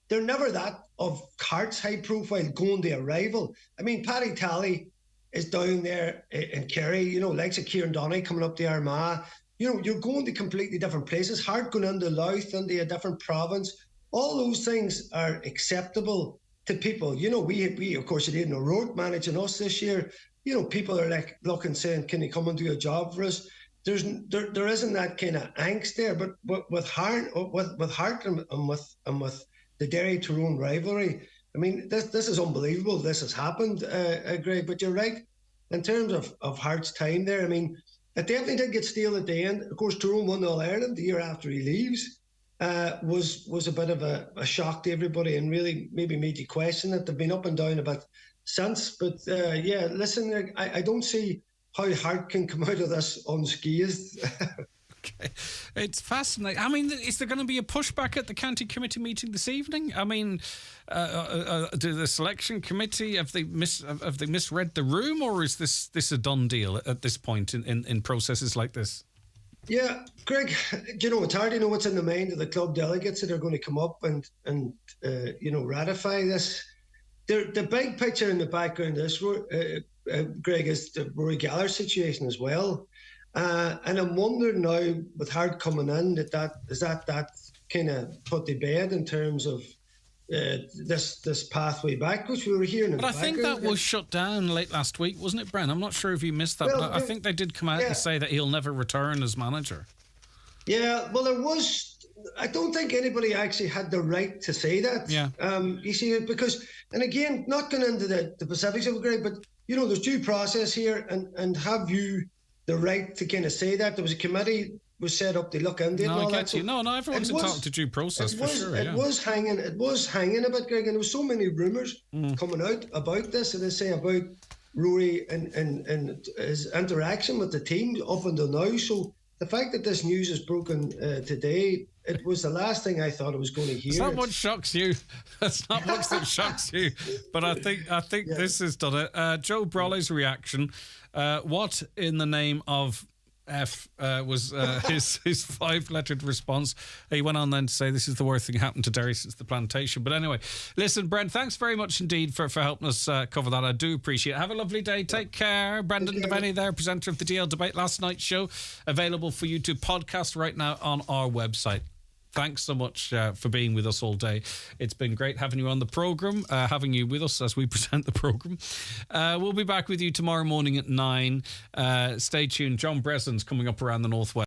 they're never that of Hart's high profile going to a rival. I mean, Paddy Talley is down there in Kerry, likes of Kieran Donaghy coming up to Armagh. You're going to completely different places. Hart going into Louth, into a different province. All those things are acceptable to people. We of course, Aidan O'Rourke managing us this year. People are like looking, saying, can he come and do a job for us? There isn't that kind of angst there. But with Hart and with the Derry Tyrone rivalry, I mean, this is unbelievable. This has happened, Greg. But you're right in terms of Hart's time there. I mean, it definitely did get stale at the end. Of course, Tyrone won All-Ireland the year after he leaves. Was a bit of a shock to everybody and really maybe made you question it. They've been up and down a bit since. But listen, I don't see how Hart can come out of this unscathed. Okay. It's fascinating. I mean, is there going to be a pushback at the county committee meeting this evening? I mean, do the selection committee, have they misread the room, or is this a done deal at this point in processes like this? Yeah, Greg, it's hard to know what's in the mind of the club delegates that are going to come up and ratify this. The big picture in the background of this, Greg, is the Rory Gallagher situation as well. And I'm wondering now, with Hart coming in, that kind of put to bed in terms of this pathway back, which we were hearing. But I think that was shut down late last week, wasn't it, Bren? I'm not sure if you missed that, but I think they did come out and say that he'll never return as manager. Yeah, well, there was. I don't think anybody actually had the right to say that. Yeah. You see, because, and again, not going into the specifics of it, Greg, but there's due process here, and have you the right to kind of say that? There was a committee was set up to look into it. No, and all I get that. you. No, everyone's entitled to due process for sure. It was hanging a bit, Greg, and there was so many rumours coming out about this, and they say about Rory and his interaction with the team up until now. So the fact that this news is broken today, it was the last thing I thought I was going to hear. It's not what shocks you. It's not much that shocks you. But I think this has done it. Joe Brolly's reaction. What in the name of F was his 5-lettered response. He went on then to say this is the worst thing happened to Derry since the plantation. But anyway, listen, Brent, thanks very much indeed for helping us cover that. I do appreciate it. Have a lovely day. Take care. Brendan Devaney there, presenter of the DL Debate last night's show, available for you to podcast right now on our website. Thanks so much for being with us all day. It's been great having you on the programme, having you with us as we present the programme. We'll be back with you tomorrow morning at 9. Stay tuned. John Breslin's coming up around the Northwest.